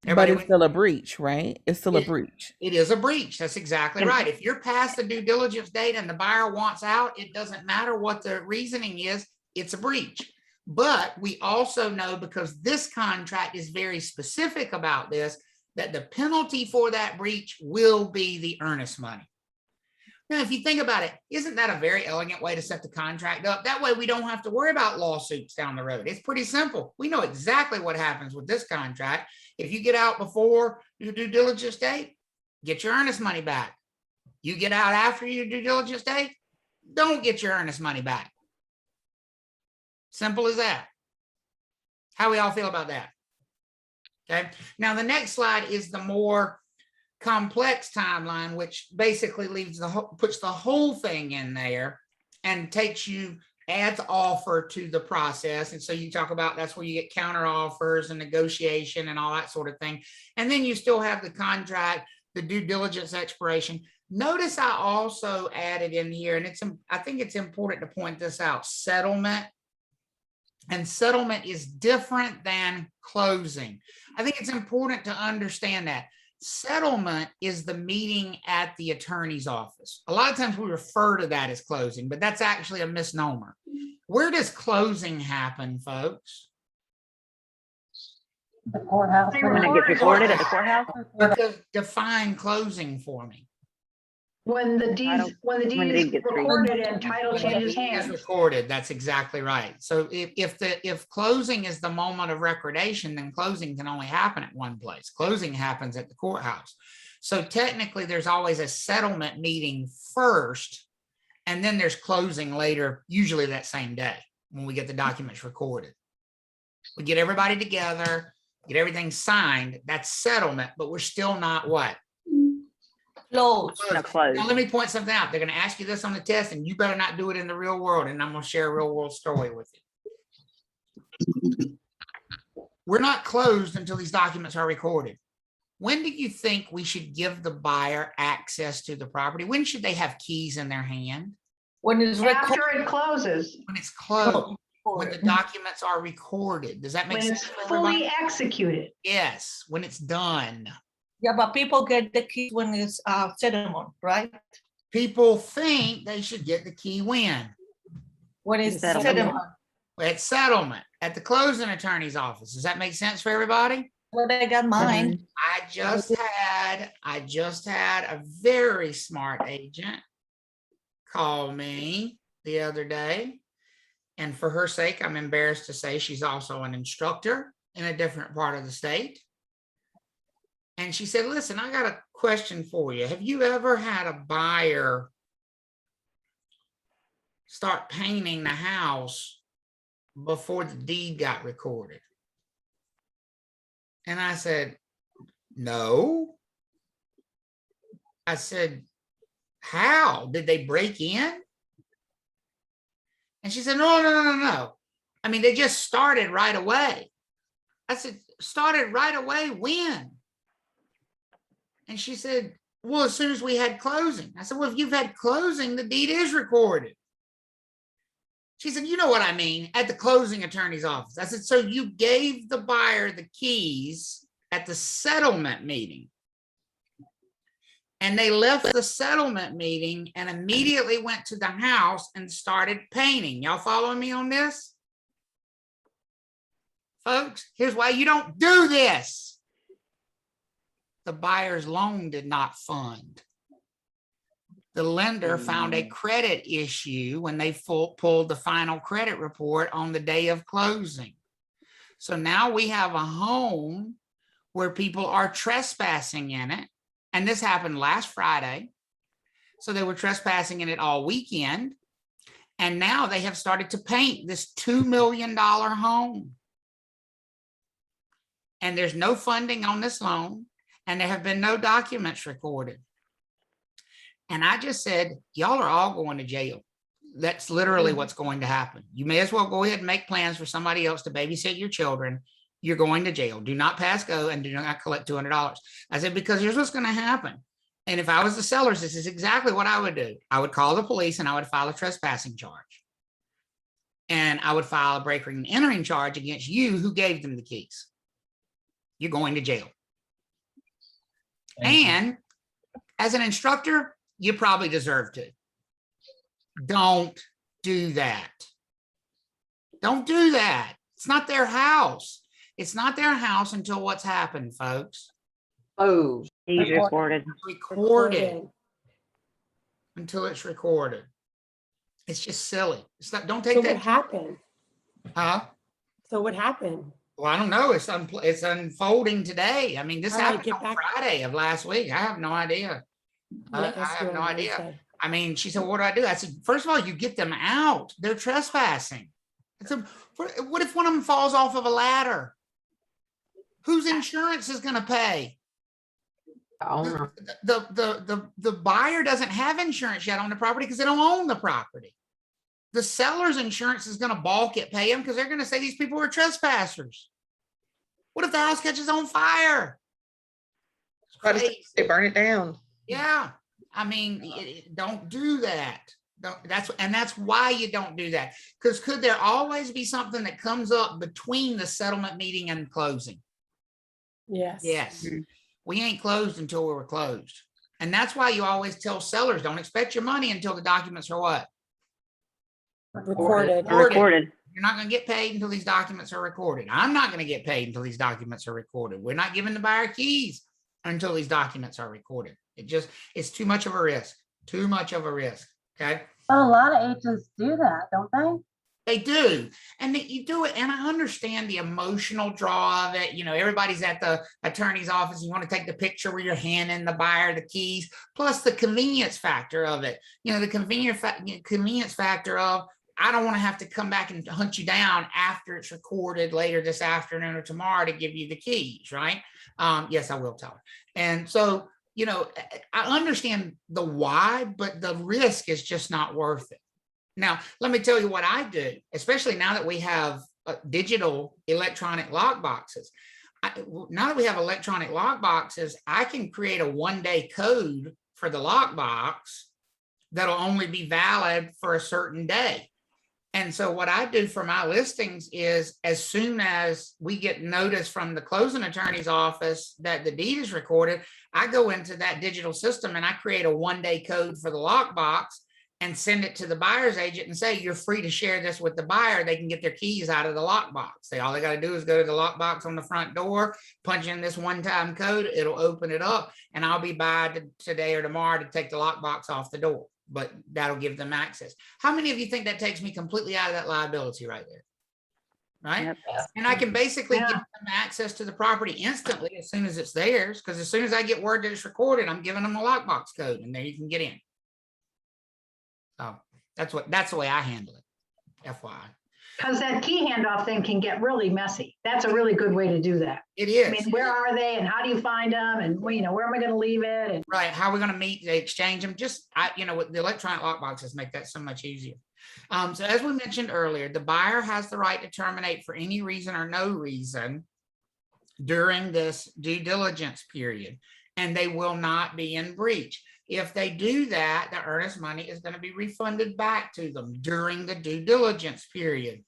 But Everybody it's still a breach, right? It's still a breach. It is a breach. That's exactly right. If you're past the due diligence date and the buyer wants out, it doesn't matter what the reasoning is, it's a breach. But we also know, because this contract is very specific about this, that the penalty for that breach will be the earnest money. Now, if you think about it, isn't that a very elegant way to set the contract up? That way we don't have to worry about lawsuits down the road. It's pretty simple. We know exactly what happens with this contract. If you get out before your due diligence date, get your earnest money back. You get out after your due diligence date, don't get your earnest money back. Simple as that. How we all feel about that? Okay. Now, the next slide is the more complex timeline, which basically leaves puts the whole thing in there and adds offer to the process. And so you talk about, that's where you get counter offers and negotiation and all that sort of thing. And then you still have the contract, the due diligence expiration. Notice I also added in here, and I think it's important to point this out, settlement. And settlement is different than closing. I think it's important to understand that. Settlement is the meeting at the attorney's office. A lot of times we refer to that as closing, but that's actually a misnomer. Where does closing happen, folks? The courthouse. When it gets recorded at the courthouse? Define closing for me. When the deed is gets recorded and title changes Is hands. recorded. That's exactly right. So if closing is the moment of recordation, then closing can only happen at one place. Closing happens at the courthouse. So technically, there's always a settlement meeting first, and then there's closing later, usually that same day when we get the documents recorded. We get everybody together, get everything signed. That's settlement, but we're still not what? Close. No, close. Now, let me point something out. They're gonna ask you this on the test, and you better not do it in the real world, and I'm gonna share a real world story with you. We're not closed until these documents are recorded. When do you think we should give the buyer access to the property? When should they have keys in their hand? When it's recorded. After it closes, When it's closed, when the documents are recorded. Does that make when sense? it's for fully everybody? executed. Yes, when it's done. Yeah, but people get the key when it's settlement, right? People think they should get the key When it's Settlement. settlement. at settlement, at the closing attorney's office. Does that make sense for everybody? Well, I got mine. I just had a very smart agent call me the other day. And for her sake, I'm embarrassed to say she's also an instructor in a different part of the state. And she said, listen, I got a question for you. Have you ever had a buyer start painting the house before the deed got recorded? And I said, no. I said, how? Did they break in? And she said, no. I mean, they just started right away. I said, started right away when? And she said, well, as soon as we had closing. I said, well, if you've had closing, the deed is recorded. She said, you know what I mean, at the closing attorney's office. I said, so you gave the buyer the keys at the settlement meeting. And they left the settlement meeting and immediately went to the house and started painting. Y'all following me on this? Folks, here's why you don't do this. The buyer's loan did not fund. The lender found a credit issue when they pulled the final credit report on the day of closing. So now we have a home where people are trespassing in it. And this happened last Friday. So they were trespassing in it all weekend. And now they have started to paint this $2 million home. And there's no funding on this loan. And there have been no documents recorded. And I just said, y'all are all going to jail. That's literally what's going to happen. You may as well go ahead and make plans for somebody else to babysit your children. You're going to jail. Do not pass go and do not collect $200. I said, because here's what's going to happen. And if I was the sellers, this is exactly what I would do. I would call the police and I would file a trespassing charge. And I would file a breaking and entering charge against you who gave them the keys. You're going to jail. And as an instructor, you probably deserve to. Don't do that. Don't do that. It's not their house. It's not their house until what's happened, folks. Oh, He's recorded. Recorded. Until it's recorded. It's just silly. It's not, don't take So that. what happened? Huh? So what happened? Well, I don't know. It's unfolding today. I mean, this All right, happened get on back. Friday of last week. I have no idea. I have no idea. I mean, she said, what do I do? I said, first of all, you get them out. They're trespassing. I said, what if one of them falls off of a ladder? Whose insurance is going to pay? The buyer doesn't have insurance yet on the property because they don't own the property. The seller's insurance is going to balk at pay them because they're going to say these people are trespassers. What if the house catches on fire? They burn it down. Yeah. I mean, don't do that. That's why you don't do that. Because could there always be something that comes up between the settlement meeting and closing? Yes. Yes. We ain't closed until we were closed. And that's why you always tell sellers, don't expect your money until the documents are what? Recorded. You're not going to get paid until these documents are recorded. I'm not going to get paid until these documents are recorded. We're not giving the buyer keys until these documents are recorded. It's too much of a risk. Too much of a risk. Okay. But a lot of agents do that, don't they? They do. And you do it. And I understand the emotional draw of it. You know, everybody's at the attorney's office. You want to take the picture where you're handing the buyer the keys, plus the convenience factor of it. You know, the convenience factor of, I don't want to have to come back and hunt you down after it's recorded later this afternoon or tomorrow to give you the keys, right? Yes, I will, Tyler. And so you know, I understand the why, but the risk is just not worth it. Now, let me tell you what I do, especially now that we have digital electronic lock boxes. Now that we have electronic lock boxes, I can create a 1-day code for the lockbox that'll only be valid for a certain day. And so what I do for my listings is, as soon as we get notice from the closing attorney's office that the deed is recorded, I go into that digital system and I create a 1-day code for the lockbox and send it to the buyer's agent and say, you're free to share this with the buyer. They can get their keys out of the lockbox. All they got to do is go to the lockbox on the front door, punch in this one-time code, it'll open it up, and I'll be by today or tomorrow to take the lockbox off the door. But that'll give them access. How many of you think that takes me completely out of that liability right there? Right? Yep. And I can basically give them access to the property instantly as soon as it's theirs, because as soon as I get word that it's recorded, I'm giving them a lockbox code and there you can get in. So that's the way I handle it, FYI. Because that key handoff thing can get really messy. That's a really good way to do that. It is. I mean, where are they and how do you find them? And where am I going to leave it? And right. How are we going to meet? They exchange them. With the electronic lockboxes make that so much easier. So as we mentioned earlier, the buyer has the right to terminate for any reason or no reason during this due diligence period, and they will not be in breach. If they do that, the earnest money is going to be refunded back to them during the due diligence period.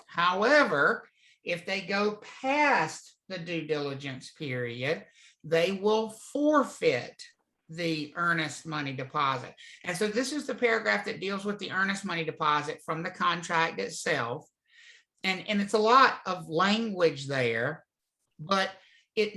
However, if they go past the due diligence period, they will forfeit the earnest money deposit. And so this is the paragraph that deals with the earnest money deposit from the contract itself. And it's a lot of language there, but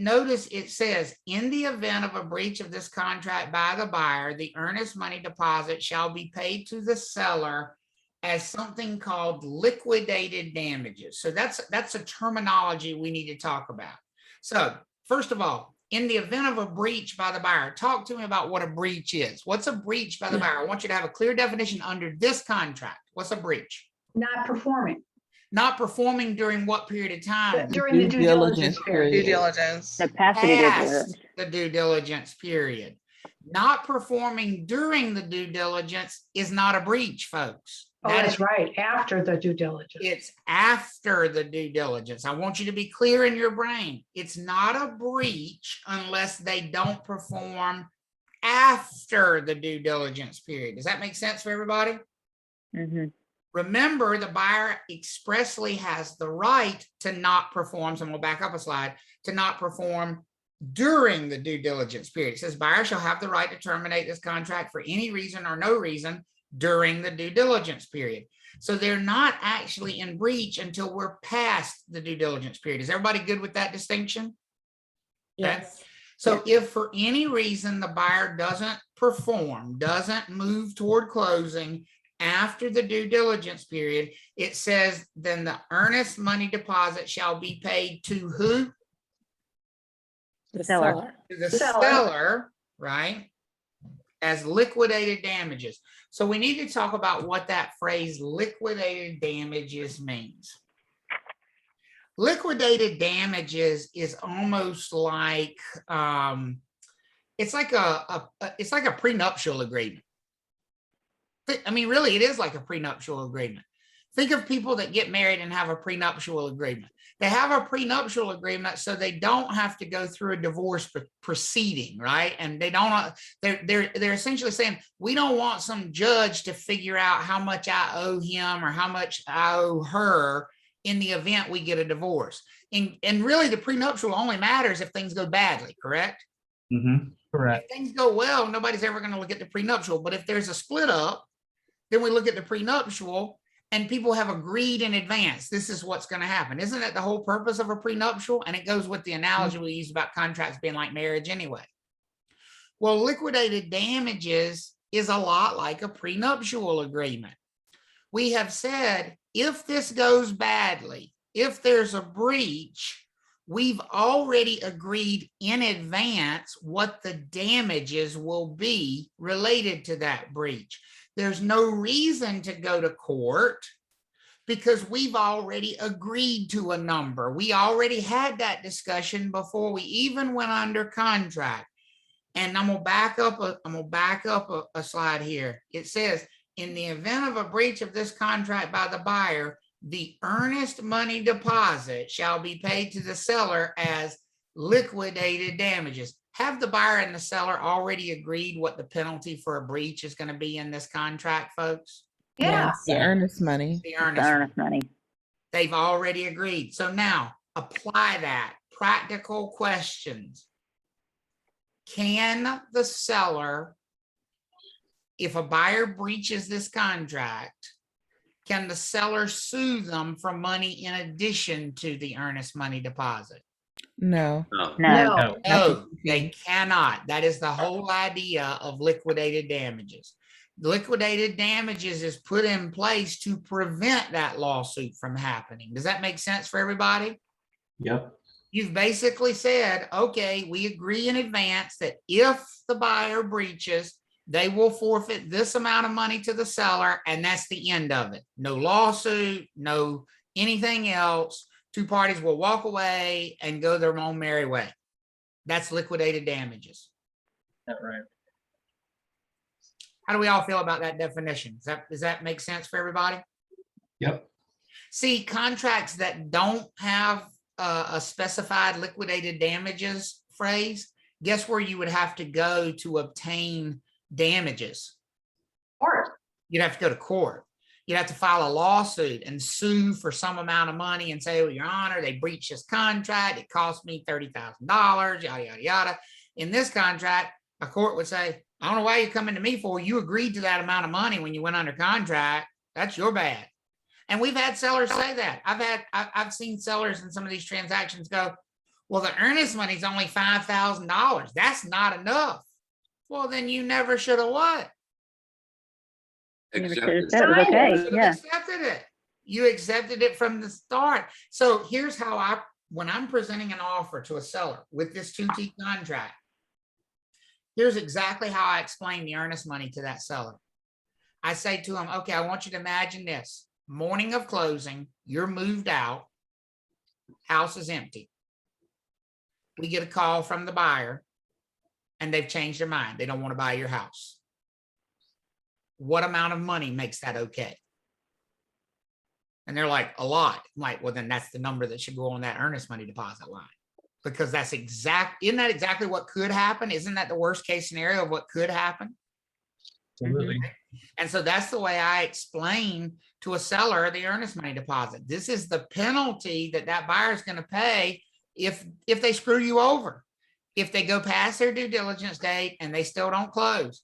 notice it says, in the event of a breach of this contract by the buyer, the earnest money deposit shall be paid to the seller as something called liquidated damages. So that's a terminology we need to talk about. So first of all, in the event of a breach by the buyer, talk to me about what a breach is. What's a breach by the buyer? I want you to have a clear definition under this contract. What's a breach? not performing. Not performing during what period of time? During the due diligence period. Due diligence. The past the due Past diligence. the due diligence period. Not performing during the due diligence is not a breach, folks. Oh, That that's is- right, after the due diligence. It's after the due diligence. I want you to be clear in your brain. It's not a breach unless they don't perform after the due diligence period. Does that make sense for everybody? Mm-hmm. Remember, the buyer expressly has the right to not perform, so we'll back up a slide, to not perform during the due diligence period. It says buyer shall have the right to terminate this contract for any reason or no reason during the due diligence period. So they're not actually in breach until we're past the due diligence period. Is everybody good with that distinction? Yes. So if for any reason the buyer doesn't perform, doesn't move toward closing after the due diligence period, it says then the earnest money deposit shall be paid to who? The Seller. seller. To the Seller. seller, right? As liquidated damages. So we need to talk about what that phrase liquidated damages means. Liquidated damages is almost like it's like a prenuptial agreement. I mean, really, it is like a prenuptial agreement. Think of people that get married and have a prenuptial agreement. They have a prenuptial agreement so they don't have to go through a divorce proceeding, right? And they don't. They're essentially saying, we don't want some judge to figure out how much I owe him or how much I owe her in the event we get a divorce. And really, the prenuptial only matters if things go badly, correct? Mm-hmm. Correct. If things go well, nobody's ever going to look at the prenuptial. But if there's a split up, then we look at the prenuptial and people have agreed in advance. This is what's going to happen. Isn't that the whole purpose of a prenuptial? And it goes with the analogy we use about contracts being like marriage anyway. Well, liquidated damages is a lot like a prenuptial agreement. We have said, if this goes badly, if there's a breach, we've already agreed in advance what the damages will be related to that breach. There's no reason to go to court because we've already agreed to a number. We already had that discussion before we even went under contract. And I'm gonna back up a slide here. It says, in the event of a breach of this contract by the buyer, the earnest money deposit shall be paid to the seller as liquidated damages. Have the buyer and the seller already agreed what the penalty for a breach is going to be in this contract, folks? Yeah. The earnest money. The The earnest. earnest money. They've already agreed. So now apply that. Practical questions. Can the seller, if a buyer breaches this contract, can the seller sue them for money in addition to the earnest money deposit? No. No. No. No, they cannot. That is the whole idea of liquidated damages. Liquidated damages is put in place to prevent that lawsuit from happening. Does that make sense for everybody? Yep. You've basically said, okay, we agree in advance that if the buyer breaches, they will forfeit this amount of money to the seller, and that's the end of it. No lawsuit, no anything else. Two parties will walk away and go their own merry way. That's liquidated damages. That right. How do we all feel about that definition? Does that make sense for everybody? Yep. See, contracts that don't have a specified liquidated damages phrase, guess where you would have to go to obtain damages? Court. You'd have to go to court. You'd have to file a lawsuit and sue for some amount of money and say, well, Your Honor, they breached this contract. It cost me $30,000, yada, yada, yada. In this contract, a court would say, I don't know why you're coming to me for. You agreed to that amount of money when you went under contract. That's your bad. And we've had sellers say that. I've seen sellers in some of these transactions go, well, the earnest money is only $5,000. That's not enough. Well, then you never should have what? You Accept should have it. said it was okay. You should have Yeah. accepted it. You accepted it from the start. So here's how when I'm presenting an offer to a seller with this 2T contract, here's exactly how I explain the earnest money to that seller. I say to him, okay, I want you to imagine this. Morning of closing, you're moved out, house is empty. We get a call from the buyer and they've changed their mind. They don't want to buy your house. What amount of money makes that okay? And they're like, a lot. I'm like, well, then that's the number that should go on that earnest money deposit line. Because isn't that exactly what could happen? Isn't that the worst case scenario of what could happen? Absolutely. And so that's the way I explain to a seller the earnest money deposit. This is the penalty that buyer is going to pay if they screw you over, if they go past their due diligence date and they still don't close.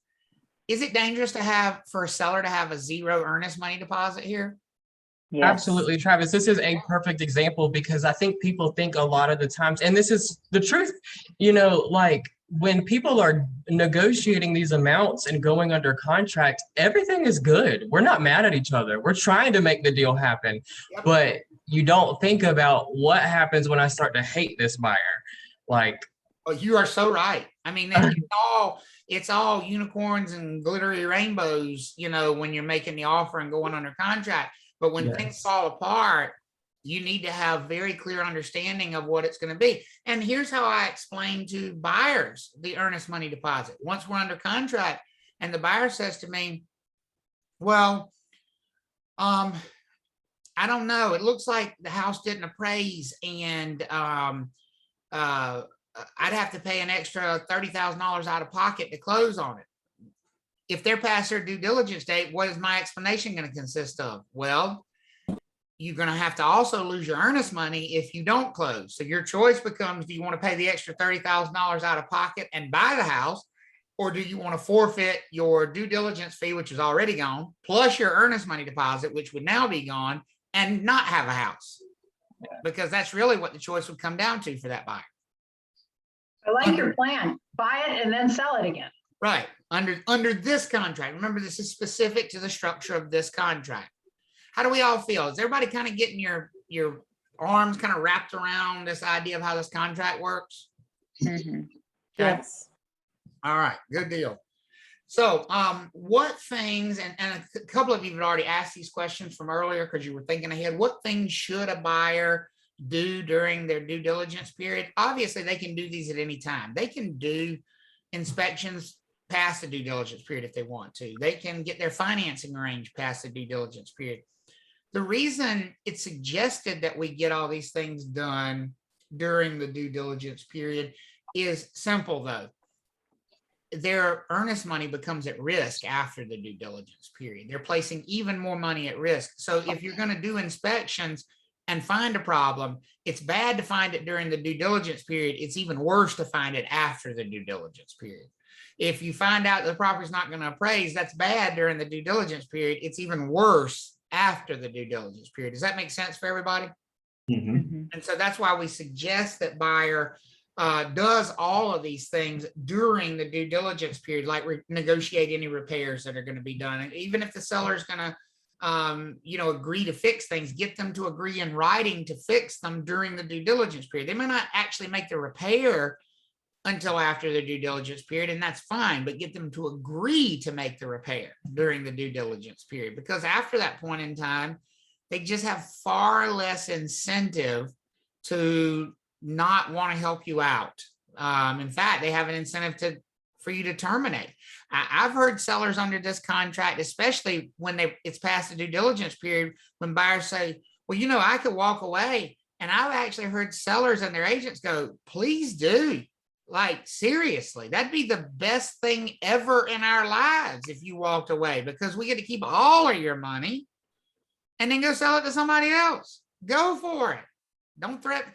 Is it dangerous for a seller to have a zero earnest money deposit here? Yes. Absolutely, Travis. This is a perfect example because I think people think a lot of the times, and this is the truth, like when people are negotiating these amounts and going under contract, everything is good. We're not mad at each other. We're trying to make the deal happen. Yep. But you don't think about what happens when I start to hate this buyer. Like, Oh, you are so right. I mean, it's all unicorns and glittery rainbows, when you're making the offer and going under contract. But when things fall apart, you need to have very clear understanding of what it's going to be. And here's how I explain to buyers the earnest money deposit. Once we're under contract and the buyer says to me, well, I don't know. It looks like the house didn't appraise and I'd have to pay an extra $30,000 out of pocket to close on it. If they're past their due diligence date, what is my explanation going to consist of? Well, you're going to have to also lose your earnest money if you don't close. So your choice becomes, do you want to pay the extra $30,000 out of pocket and buy the house? Or do you want to forfeit your due diligence fee, which is already gone, plus your earnest money deposit, which would now be gone, and not have a house? Because that's really what the choice would come down to for that buyer. I like your plan. Buy it and then sell it again. Right. Under this contract. Remember, this is specific to the structure of this contract. How do we all feel? Is everybody kind of getting your arms kind of wrapped around this idea of how this contract works? Mm-hmm. Yes. All right. Good deal. So what things, and a couple of you have already asked these questions from earlier because you were thinking ahead, what things should a buyer do during their due diligence period? Obviously, they can do these at any time. They can do inspections past the due diligence period if they want to. They can get their financing arranged past the due diligence period. The reason it's suggested that we get all these things done during the due diligence period is simple, though. Their earnest money becomes at risk after the due diligence period. They're placing even more money at risk. So if you're going to do inspections and find a problem, it's bad to find it during the due diligence period. It's even worse to find it after the due diligence period. If you find out the property's not going to appraise, that's bad during the due diligence period. It's even worse after the due diligence period. Does that make sense for everybody? Mhm. And so that's why we suggest that buyer does all of these things during the due diligence period, like negotiate any repairs that are going to be done. And even if the seller is going to, agree to fix things, get them to agree in writing to fix them during the due diligence period. They may not actually make the repair until after the due diligence period, and that's fine, but get them to agree to make the repair during the due diligence period, because after that point in time, they just have far less incentive to not want to help you out. In fact, they have an incentive for you to terminate. I've heard sellers under this contract, especially when it's past the due diligence period, when buyers say, well, I could walk away. And I've actually heard sellers and their agents go, please do. Like, seriously, that'd be the best thing ever in our lives if you walked away, because we get to keep all of your money and then go sell it to somebody else. Go for it. Don't threaten.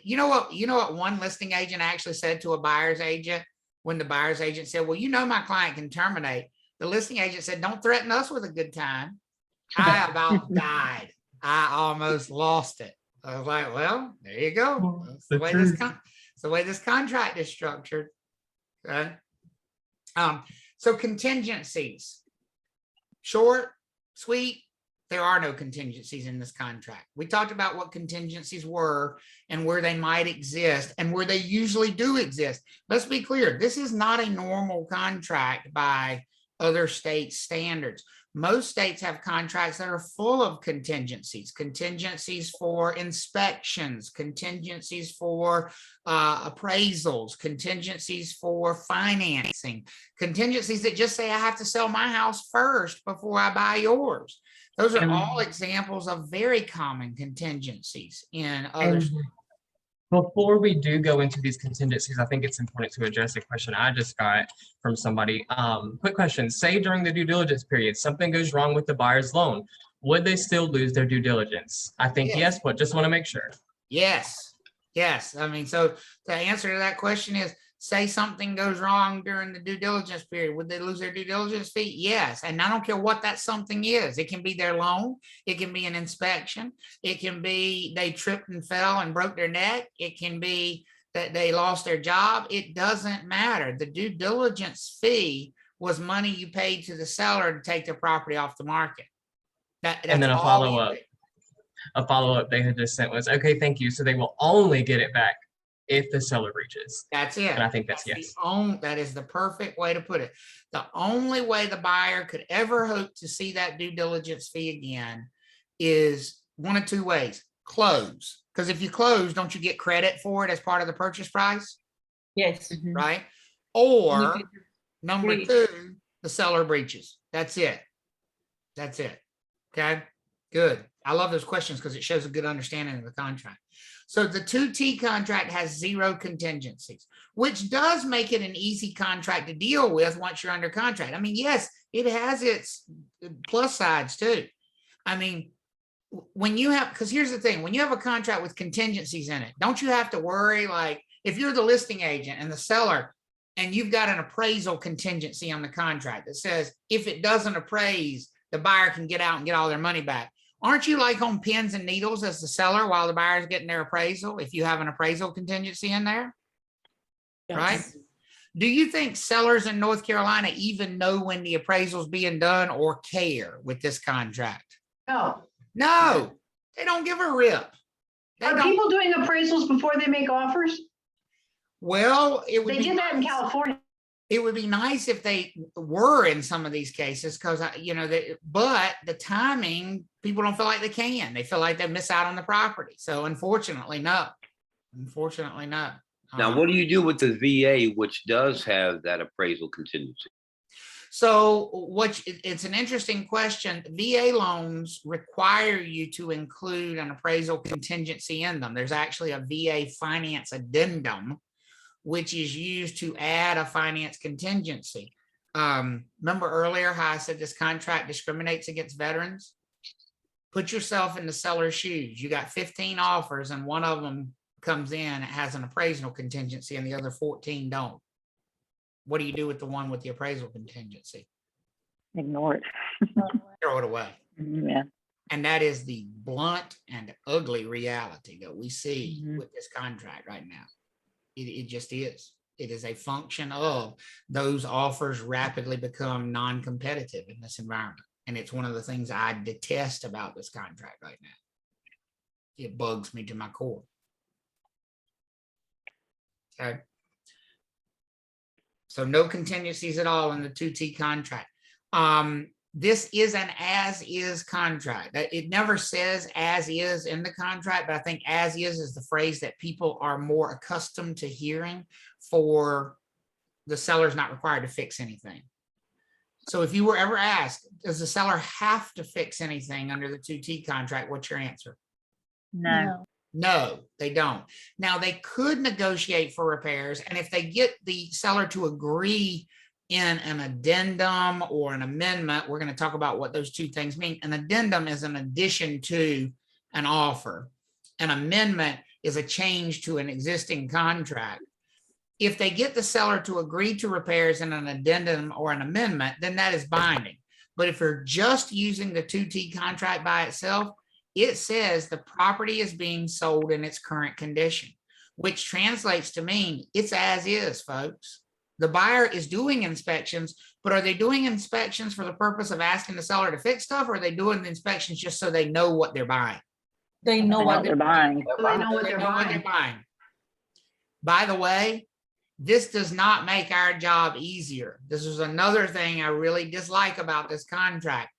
You know what one listing agent actually said to a buyer's agent when the buyer's agent said, well, my client can terminate. The listing agent said, don't threaten us with a good time. I about died. I almost lost it. I was like, well, there you go. That's the way this contract is structured. Okay. So contingencies, short, sweet. There are no contingencies in this contract. We talked about what contingencies were and where they might exist and where they usually do exist. Let's be clear. This is not a normal contract by other state standards. Most states have contracts that are full of contingencies for inspections, contingencies for appraisals, contingencies for financing, contingencies that just say I have to sell my house first before I buy yours. Those are all examples of very common contingencies in other states. Before we do go into these contingencies, I think it's important to address a question I just got from somebody. Quick question. Say during the due diligence period, something goes wrong with the buyer's loan. Would they still lose their due diligence? I think yes, but just want to make sure. Yes. I mean, so the answer to that question is, say something goes wrong during the due diligence period, would they lose their due diligence fee? Yes. And I don't care what that something is. It can be their loan. It can be an inspection. It can be they tripped and fell and broke their neck. It can be that they lost their job. It doesn't matter. The due diligence fee was money you paid to the seller to take their property off the market. And then a follow-up they had just sent was, okay, thank you. So they will only get it back if the seller breaches. That's it. And I think that's yes. That is the perfect way to put it. The only way the buyer could ever hope to see that due diligence fee again is one of two ways. Close. Because if you close, don't you get credit for it as part of the purchase price? Yes. Right? Or number two, the seller breaches. That's it. Okay, good. I love those questions because it shows a good understanding of the contract. So the 2T contract has 0 contingencies, which does make it an easy contract to deal with once you're under contract. I mean, yes, it has its plus sides too. I mean, when you have, because here's the thing, when you have a contract with contingencies in it, don't you have to worry, like if you're the listing agent and the seller and you've got an appraisal contingency on the contract that says if it doesn't appraise, the buyer can get out and get all their money back. Aren't you like on pins and needles as the seller while the buyer's getting their appraisal if you have an appraisal contingency in there? Yes. Right? Do you think sellers in North Carolina even know when the appraisal's being done or care with this contract? No, they don't give a rip. Are people doing appraisals before they make offers? Well, it would they did that in California. It would be nice if they were in some of these cases because, but the timing, people don't feel like they can. They feel like they miss out on the property. So unfortunately, no. Now, what do you do with the VA, which does have that appraisal contingency? So it's an interesting question. VA loans require you to include an appraisal contingency in them. There's actually a VA finance addendum, which is used to add a finance contingency. Remember earlier how I said this contract discriminates against veterans? Put yourself in the seller's shoes. You got 15 offers and one of them comes in, it has an appraisal contingency and the other 14 don't. What do you do with the one with the appraisal contingency? Ignore it. Throw it away. Yeah. And that is the blunt and ugly reality that we see with this contract right now. It just is. It is a function of those offers rapidly become non-competitive in this environment. And it's one of the things I detest about this contract right now. It bugs me to my core. Okay. So no contingencies at all in the 2T contract. This is an as-is contract. It never says as is in the contract, but I think as is the phrase that people are more accustomed to hearing for the seller's not required to fix anything. So if you were ever asked, does the seller have to fix anything under the 2T contract? What's your answer? No. No, they don't. Now they could negotiate for repairs. And if they get the seller to agree in an addendum or an amendment, we're going to talk about what those two things mean. An addendum is an addition to an offer. An amendment is a change to an existing contract. If they get the seller to agree to repairs in an addendum or an amendment, then that is binding. But if you're just using the 2T contract by itself, it says the property is being sold in its current condition, which translates to mean it's as is, folks. The buyer is doing inspections, but are they doing inspections for the purpose of asking the seller to fix stuff, or are they doing the inspections just so they know what they're buying? They know what they're buying. They know what they're buying. By the way, this does not make our job easier. This is another thing I really dislike about this contract.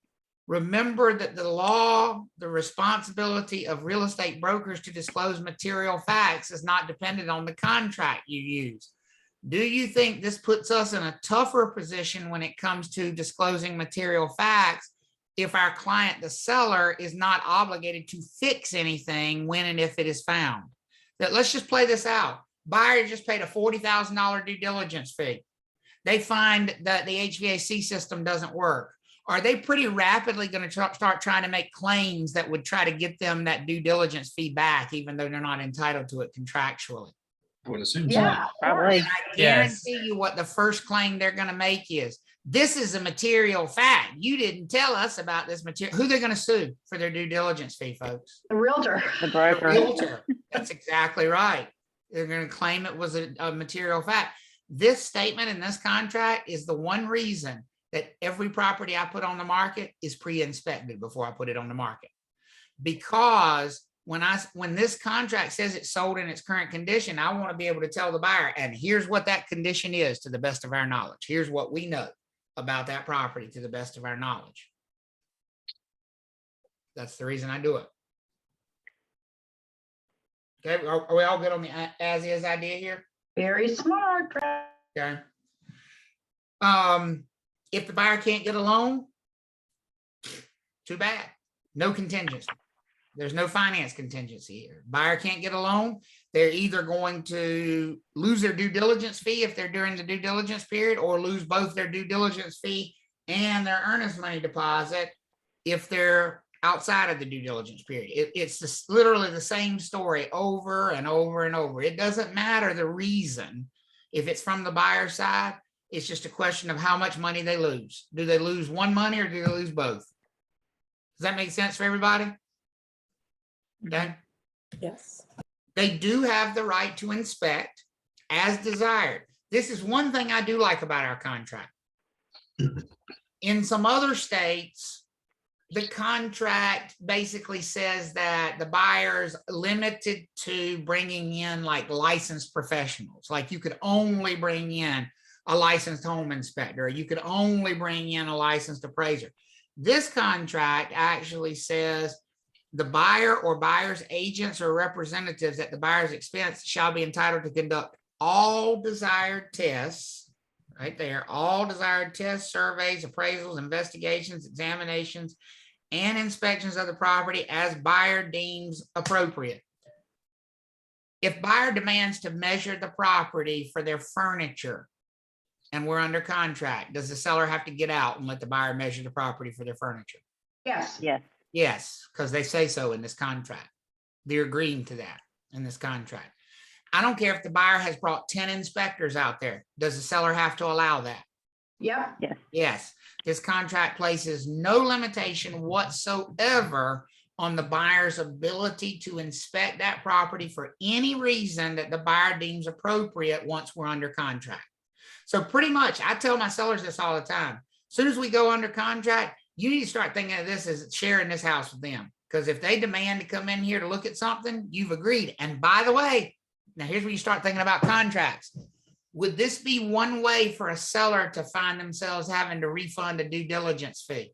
Remember that the law, the responsibility of real estate brokers to disclose material facts is not dependent on the contract you use. Do you think this puts us in a tougher position when it comes to disclosing material facts if our client, the seller, is not obligated to fix anything when and if it is found? That let's just play this out. Buyer just paid a $40,000 due diligence fee. They find that the HVAC system doesn't work. Are they pretty rapidly going to start trying to make claims that would try to get them that due diligence fee back, even though they're not entitled to it contractually? I would assume Yeah, Probably. And I guarantee you what the first claim they're going to make is, this is a material fact. You didn't tell us about this material. Who they're going to sue for their due diligence fee, folks? the realtor. The The broker. realtor. That's exactly right. They're going to claim it was a material fact. This statement in this contract is the one reason that every property I put on the market is pre-inspected before I put it on the market. Because when this contract says it's sold in its current condition, I want to be able to tell the buyer, and here's what that condition is to the best of our knowledge. Here's what we know about that property to the best of our knowledge. That's the reason I do it. Okay, are we all good on the as-is idea here? Very smart. Okay. If the buyer can't get a loan, too bad. No contingency. There's no finance contingency here. Buyer can't get a loan. They're either going to lose their due diligence fee if they're during the due diligence period, or lose both their due diligence fee and their earnest money deposit if they're outside of the due diligence period. It's literally the same story over and over and over. It doesn't matter the reason. If it's from the buyer side, it's just a question of how much money they lose. Do they lose one money or do they lose both? Does that make sense for everybody? Okay. Yes. They do have the right to inspect as desired. This is one thing I do like about our contract. In some other states, the contract basically says that the buyer's limited to bringing in like licensed professionals. Like you could only bring in a licensed home inspector. You could only bring in a licensed appraiser. This contract actually says the buyer or buyer's agents or representatives at the buyer's expense shall be entitled to conduct all desired tests, right there, all desired tests, surveys, appraisals, investigations, examinations, and inspections of the property as buyer deems appropriate. If buyer demands to measure the property for their furniture and we're under contract, does the seller have to get out and let the buyer measure the property for their furniture? Yes. Yes. Yes, because they say so in this contract. They're agreeing to that in this contract. I don't care if the buyer has brought 10 inspectors out there. Does the seller have to allow that? Yep. Yes. Yes, this contract places no limitation whatsoever on the buyer's ability to inspect that property for any reason that the buyer deems appropriate once we're under contract. So pretty much, I tell my sellers this all the time. As soon as we go under contract, you need to start thinking of this as sharing this house with them. Because if they demand to come in here to look at something, you've agreed. And by the way, now here's where you start thinking about contracts. Would this be one way for a seller to find themselves having to refund a due diligence fee?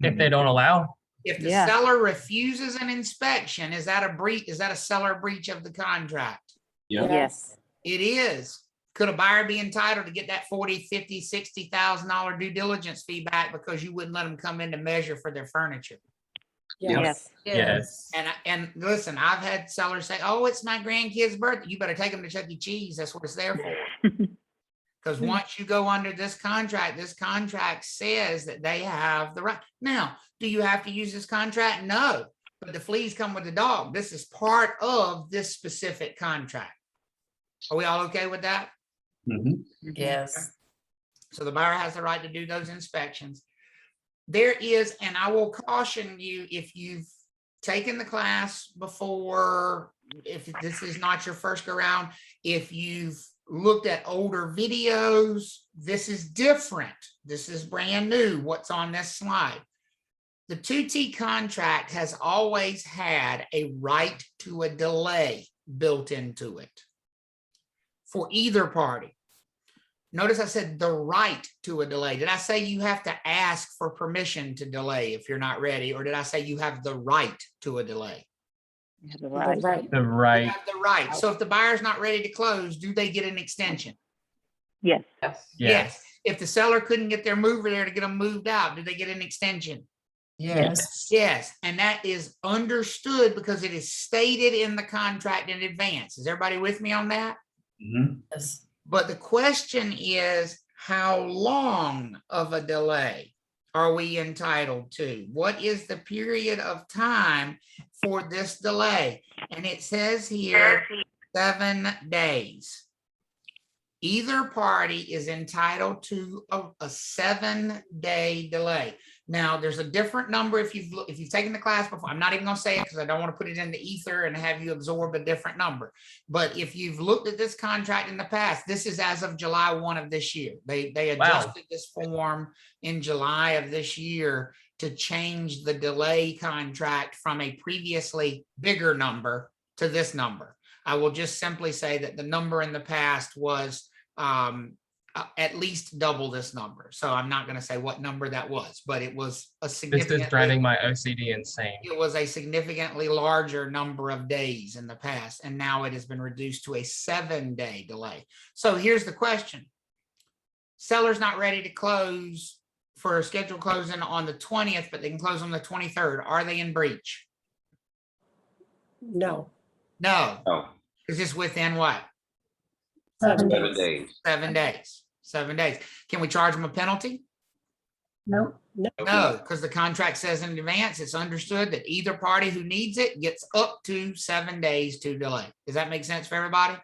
If they don't allow, If the Yeah. seller refuses an inspection, is that a breach? Is that a seller breach of the contract? Yep. Yes. It is. Could a buyer be entitled to get that $40,000, $50,000, $60,000 due diligence fee back because you wouldn't let them come in to measure for their furniture? Yes. yes. And listen, I've had sellers say, "Oh, it's my grandkid's birthday. You better take them to Chuck E. Cheese. That's what it's there for." Because once you go under this contract says that they have the right. Now, do you have to use this contract? No, but the fleas come with the dog. This is part of this specific contract. Are we all okay with that? Mhm. Yes. So the buyer has the right to do those inspections. There is, and I will caution you, if you've taken the class before, if this is not your first go round, if you've looked at older videos, this is different. This is brand new, what's on this slide. The 2T contract has always had a right to a delay built into it for either party. Notice I said the right to a delay. Did I say you have to ask for permission to delay if you're not ready? Or did I say you have the right to a delay? You have the right. The You right. have the right. So if the buyer's not ready to close, do they get an extension? Yes. Yes. If the seller couldn't get their mover there to get them moved out, do they get an extension? Yes. Yes. And that is understood because it is stated in the contract in advance. Is everybody with me on that? Mhm. Yes. But the question is, how long of a delay are we entitled to? What is the period of time for this delay? And it says here 7 days. Either party is entitled to a 7-day delay. Now, there's a different number if you've taken the class before. I'm not even going to say it because I don't want to put it in the ether and have you absorb a different number. But if you've looked at this contract in the past, this is as of July 1 of this year. They adjusted this form in July of this year to change the delay contract from a previously bigger number to this number. I will just simply say that the number in the past was at least double this number. So I'm not going to say what number that was, but it was a This significant. is driving my OCD insane. It was a significantly larger number of days in the past, and now it has been reduced to a 7-day delay. So here's the question. Seller's not ready to close for a scheduled closing on the 20th, but they can close on the 23rd. Are they in breach? No. No. Oh, Is this within what? 7 7 days. days. 7 days. 7 days. Can we charge them a penalty? Nope. No, because the contract says in advance, it's understood that either party who needs it gets up to 7 days to delay. Does that make sense for everybody?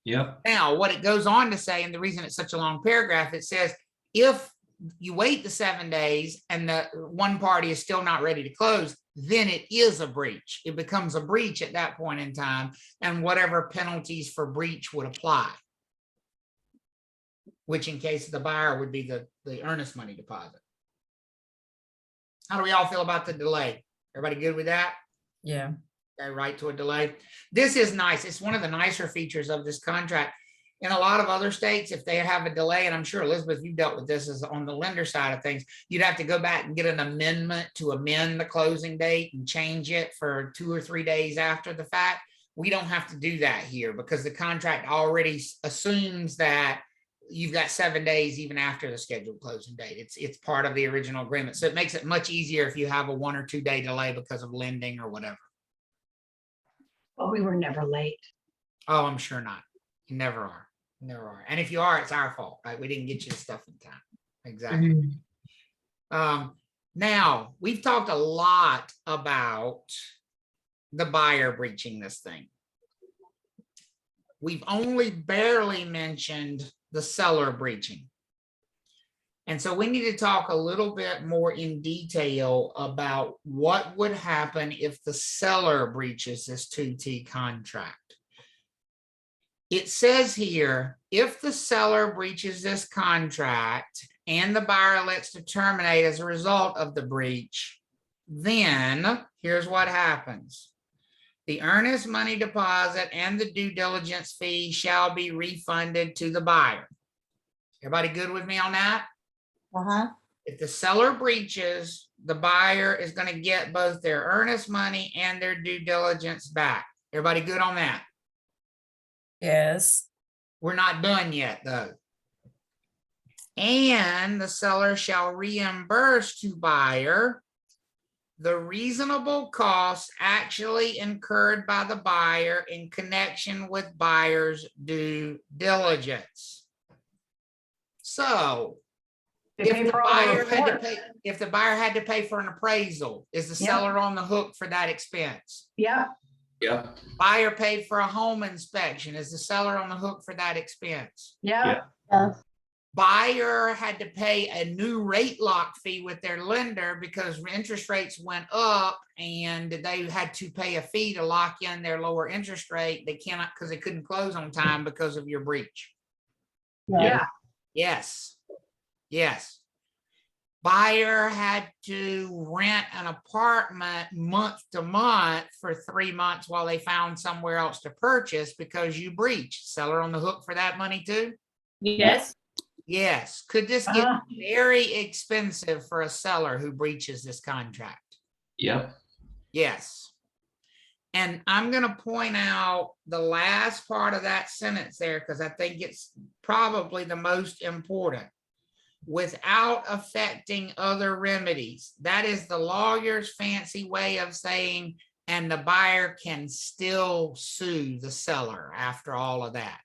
Yep. Now, what it goes on to say, and the reason it's such a long paragraph, it says, if you wait the 7 days and the one party is still not ready to close, then it is a breach. It becomes a breach at that point in time, and whatever penalties for breach would apply, which in case of the buyer would be the earnest money deposit. How do we all feel about the delay? Everybody good with that? Yeah. Okay, right to a delay. This is nice. It's one of the nicer features of this contract. In a lot of other states, if they have a delay, and I'm sure, Elizabeth, you dealt with this as on the lender side of things, you'd have to go back and get an amendment to amend the closing date and change it for 2 or 3 days after the fact. we don't have to do that here because the contract already assumes that you've got 7 days even after the scheduled closing date. It's part of the original agreement. So it makes it much easier if you have a 1 or 2 day delay because of lending or whatever. But we were never late. Oh, I'm sure not. You never are. Never are. And if you are, it's our fault, right? We didn't get you the stuff in time. Exactly. Now, we've talked a lot about the buyer breaching this thing. We've only barely mentioned the seller breaching. And so we need to talk a little bit more in detail about what would happen if the seller breaches this 2T contract. It says here, if the seller breaches this contract and the buyer elects to terminate as a result of the breach, then here's what happens. The earnest money deposit and the due diligence fee shall be refunded to the buyer. Everybody good with me on that? If the seller breaches, the buyer is going to get both their earnest money and their due diligence back. Everybody good on that? Yes. We're not done yet, though. And the seller shall reimburse to buyer the reasonable costs actually incurred by the buyer in connection with buyer's due diligence. So, if the buyer had to pay for an appraisal, is the seller on the hook for that expense? Yeah. Yeah. Buyer paid for a home inspection, is the seller on the hook for that expense? Yeah. Yes. Buyer had to pay a new rate lock fee with their lender because interest rates went up and they had to pay a fee to lock in their lower interest rate. They cannot because they couldn't close on time because of your breach. Yeah. Yes. Yes. Buyer had to rent an apartment month to month for 3 months while they found somewhere else to purchase because you breached. Seller on the hook for that money too? Yes. Yes. Could this get very expensive for a seller who breaches this contract? Yep. Yes. And I'm going to point out the last part of that sentence there because I think it's probably the most important. Without affecting other remedies. That is the lawyer's fancy way of saying, and the buyer can still sue the seller after all of that.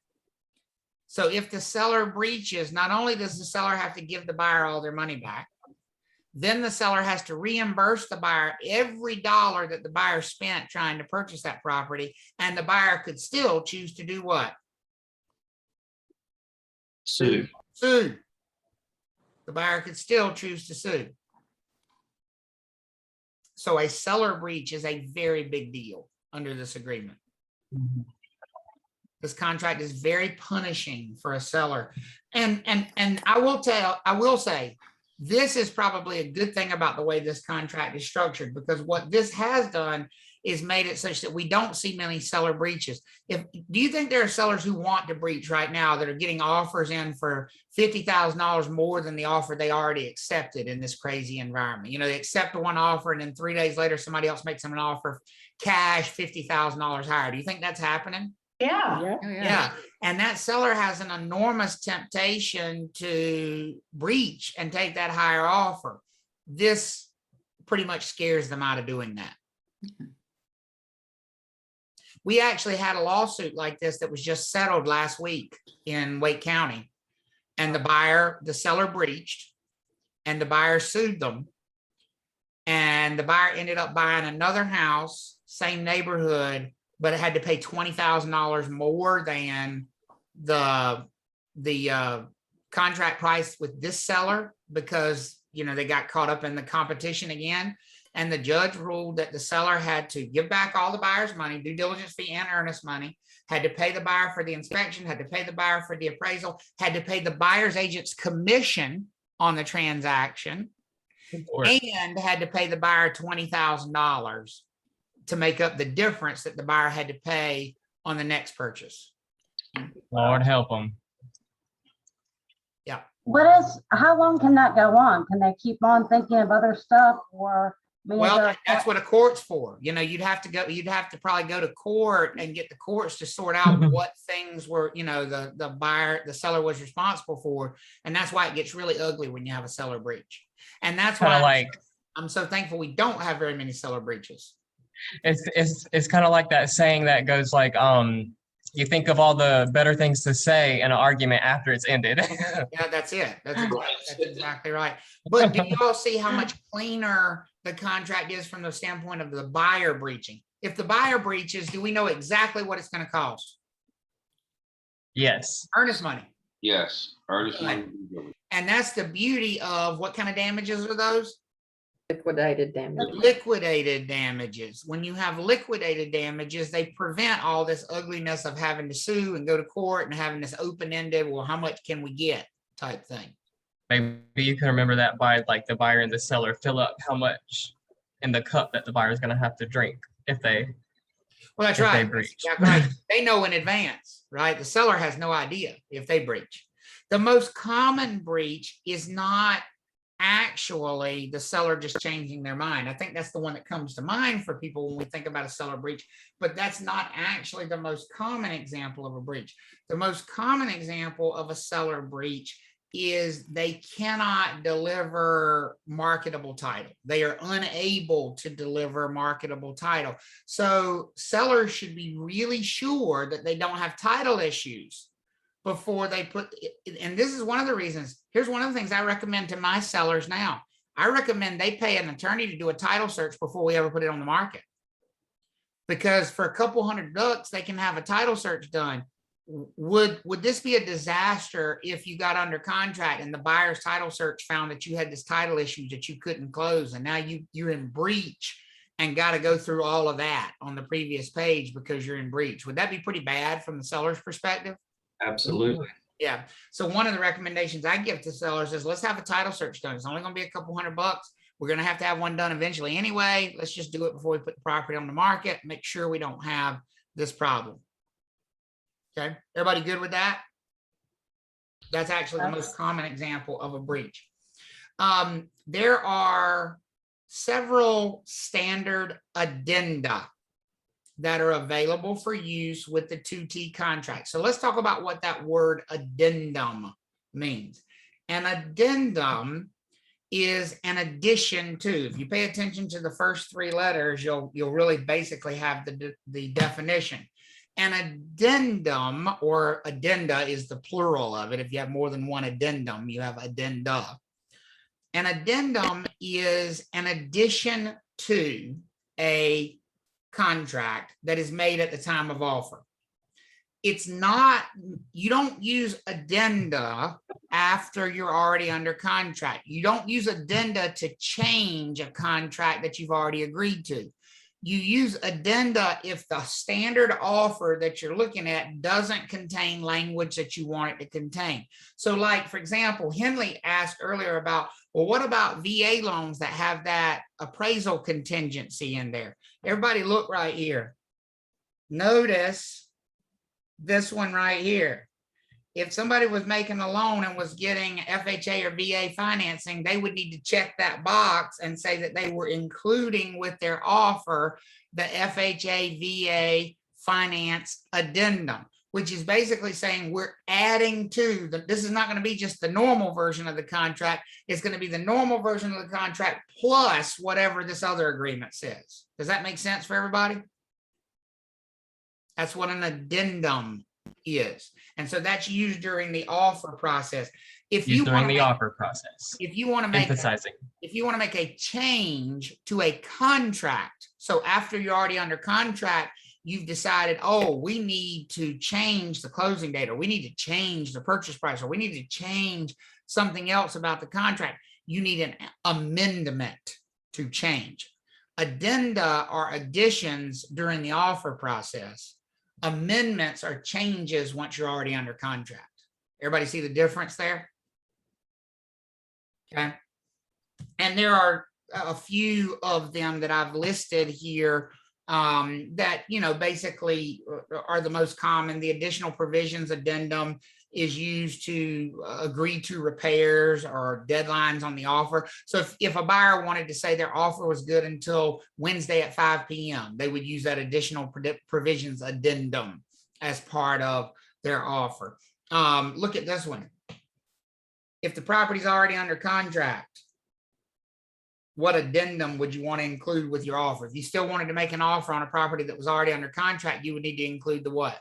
So if the seller breaches, not only does the seller have to give the buyer all their money back, then the seller has to reimburse the buyer every dollar that the buyer spent trying to purchase that property, and the buyer could still choose to do what? Sue. Sue. The buyer could still choose to sue. So a seller breach is a very big deal under this agreement. This contract is very punishing for a seller. And I will say, this is probably a good thing about the way this contract is structured, because what this has done is made it such that we don't see many seller breaches. Do you think there are sellers who want to breach right now that are getting offers in for $50,000 more than the offer they already accepted in this crazy environment? You know, they accept one offer and then 3 days later, somebody else makes them an offer cash $50,000 higher. Do you think that's happening? Yeah. Yeah. And that seller has an enormous temptation to breach and take that higher offer. This pretty much scares them out of doing that. We actually had a lawsuit like this that was just settled last week in Wake County. And the seller breached and the buyer sued them. And the buyer ended up buying another house, same neighborhood, but it had to pay $20,000 more than the contract price with this seller because, you know, they got caught up in the competition again. And the judge ruled that the seller had to give back all the buyer's money, due diligence fee and earnest money, had to pay the buyer for the inspection, had to pay the buyer for the appraisal, had to pay the buyer's agent's commission on the transaction, and had to pay the buyer $20,000 to make up the difference that the buyer had to pay on the next purchase. Lord help them. Yeah. How long can that go on? Can they keep on thinking of other stuff, or mean, is Well, there a that's court- what a court's for. You know, you'd have to probably go to court and get the courts to sort out what things were, you know, the seller was responsible for. And that's why it gets really ugly when you have a seller breach. And that's Kind why of like I'm so thankful we don't have very many seller breaches. it's kind of like that saying that goes like, you think of all the better things to say in an argument after it's ended. Yeah, that's it. That's exactly right. But do you all see how much cleaner the contract is from the standpoint of the buyer breaching? If the buyer breaches, do we know exactly what it's going to cost? Yes. Earnest money. Yes. Earnest money. And that's the beauty of what kind of damages are those? Liquidated damage. Liquidated damages. When you have liquidated damages, they prevent all this ugliness of having to sue and go to court and having this open-ended, well, how much can we get type thing. Maybe you can remember that by like the buyer and the seller fill up how much in the cup that the buyer is going to have to drink if they. Well, that's if right. They breach. Yeah, right. They know in advance, right? The seller has no idea if they breach. The most common breach is not actually the seller just changing their mind. I think that's the one that comes to mind for people when we think about a seller breach, but that's not actually the most common example of a breach. The most common example of a seller breach is they cannot deliver marketable title. They are unable to deliver marketable title. So sellers should be really sure that they don't have title issues before they put, and this is one of the reasons, here's one of the things I recommend to my sellers now. I recommend they pay an attorney to do a title search before we ever put it on the market. Because for a couple $100, they can have a title search done. Would this be a disaster if you got under contract and the buyer's title search found that you had this title issue that you couldn't close, and now you're in breach and got to go through all of that on the previous page because you're in breach? Would that be pretty bad from the seller's perspective? Absolutely. Yeah. So one of the recommendations I give to sellers is let's have a title search done. It's only going to be a couple $100. We're going to have one done eventually anyway. Let's just do it before we put the property on the market. Make sure we don't have this problem. Okay. Everybody good with that? That's actually the most common example of a breach. There are several standard addenda that are available for use with the 2T contract. So let's talk about what that word addendum means. An addendum is an addition to. If you pay attention to the first three letters, you'll really basically have the definition. An addendum, or addenda is the plural of it. If you have more than one addendum, you have addenda. An addendum is an addition to a contract that is made at the time of offer. It's not, you don't use addenda after you're already under contract. You don't use addenda to change a contract that you've already agreed to. You use addenda if the standard offer that you're looking at doesn't contain language that you want it to contain. So like, for example, Henley asked earlier about, well, what about VA loans that have that appraisal contingency in there? Everybody look right here. Notice this one right here. If somebody was making a loan and was getting FHA or VA financing, they would need to check that box and say that they were including with their offer the FHA VA finance addendum, which is basically saying we're adding to this is not going to be just the normal version of the contract. It's going to be the normal version of the contract plus whatever this other agreement says. Does that make sense for everybody? That's what an addendum is. And so that's used during the offer process. If you during the offer process. If you want to make a change to a contract, so after you're already under contract, you've decided, oh, we need to change the closing date, or we need to change the purchase price, or we need to change something else about the contract. You need an amendment to change. Addenda are additions during the offer process. Amendments are changes once you're already under contract. Everybody see the difference there? Okay. And there are a few of them that I've listed here that, basically are the most common. The additional provisions addendum is used to agree to repairs or deadlines on the offer. So if a buyer wanted to say their offer was good until Wednesday at 5 p.m., they would use that additional provisions addendum as part of their offer. Look at this one. If the property's already under contract, what addendum would you want to include with your offer? If you still wanted to make an offer on a property that was already under contract, you would need to include the what?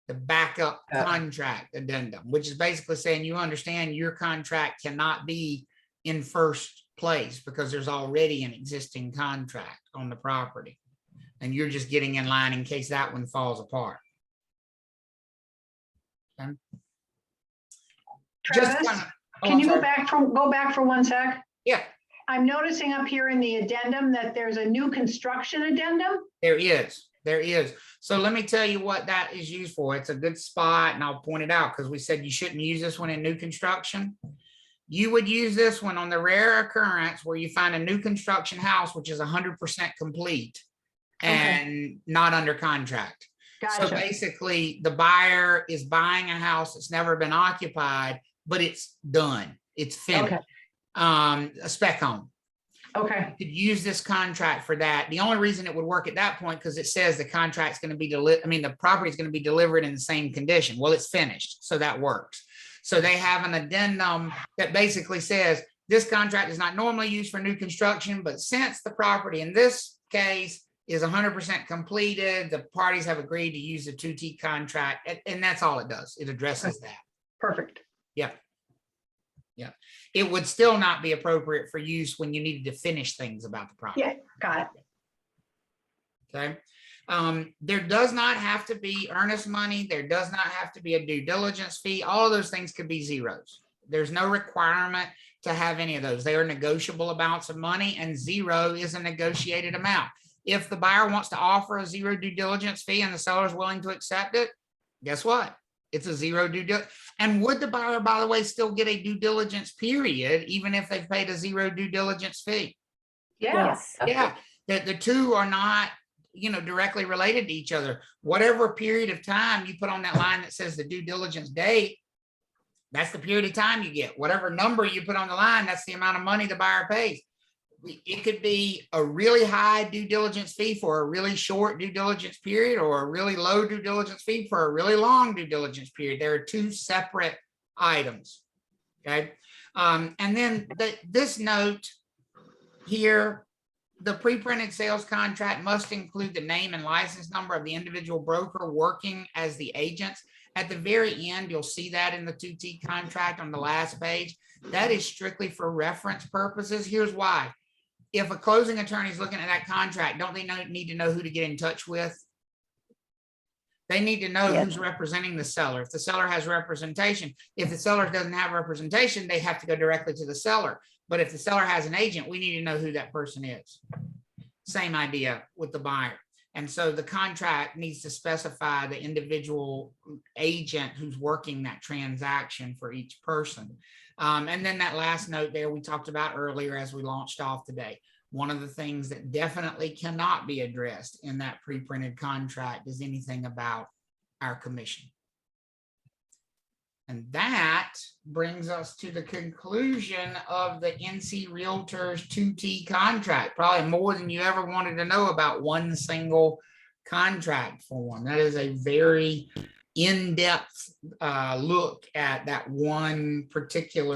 The backup contract addendum, which is basically saying you understand your contract cannot be in first place because there's already an existing contract on the property. And you're just getting in line in case that one falls apart. Okay. Travis, can you go back for 1 sec? Yeah. I'm noticing up here in the addendum that there's a new construction addendum. There is. So let me tell you what that is used for. It's a good spot, and I'll point it out because we said you shouldn't use this one in new construction. You would use this one on the rare occurrence where you find a new construction house, which is 100% complete and not under contract. Gotcha. So basically the buyer is buying a house that's never been occupied, but it's done. It's finished. A spec home. Okay. You could use this contract for that. The only reason it would work at that point, because it says the contract's going to be the property is going to be delivered in the same condition. Well, it's finished, so that works. So they have an addendum that basically says this contract is not normally used for new construction, but since the property in this case is 100% completed, the parties have agreed to use the 2T contract, and that's all it does. It addresses that. Perfect. Yep. Yeah, it would still not be appropriate for use when you needed to finish things about the property. Yeah, got it. Okay. There does not have to be earnest money. There does not have to be a due diligence fee. All of those things could be zeros. There's no requirement to have any of those. They are negotiable amounts of money, and zero is a negotiated amount. If the buyer wants to offer a zero due diligence fee and the seller is willing to accept it, guess what? It's a zero due diligence. And would the buyer, by the way, still get a due diligence period, even if they've paid a zero due diligence fee? Yes. Yeah. The two are not, directly related to each other. Whatever period of time you put on that line that says the due diligence date, that's the period of time you get. Whatever number you put on the line, that's the amount of money the buyer pays. It could be a really high due diligence fee for a really short due diligence period, or a really low due diligence fee for a really long due diligence period. There are two separate items. Okay. And then this note here, the pre-printed sales contract must include the name and license number of the individual broker working as the agents. At the very end, you'll see that in the 2T contract on the last page. That is strictly for reference purposes. Here's why. If a closing attorney is looking at that contract, don't they need to know who to get in touch with? They need to know who's representing the seller. If the seller has representation, if the seller doesn't have representation, they have to go directly to the seller. But if the seller has an agent, we need to know who that person is. Same idea with the buyer. And so the contract needs to specify the individual agent who's working that transaction for each person. And then that last note there we talked about earlier as we launched off today. One of the things that definitely cannot be addressed in that pre-printed contract is anything about our commission. And that brings us to the conclusion of the NC Realtors 2T contract, probably more than you ever wanted to know about one single contract form. That is a very in-depth look at that one particular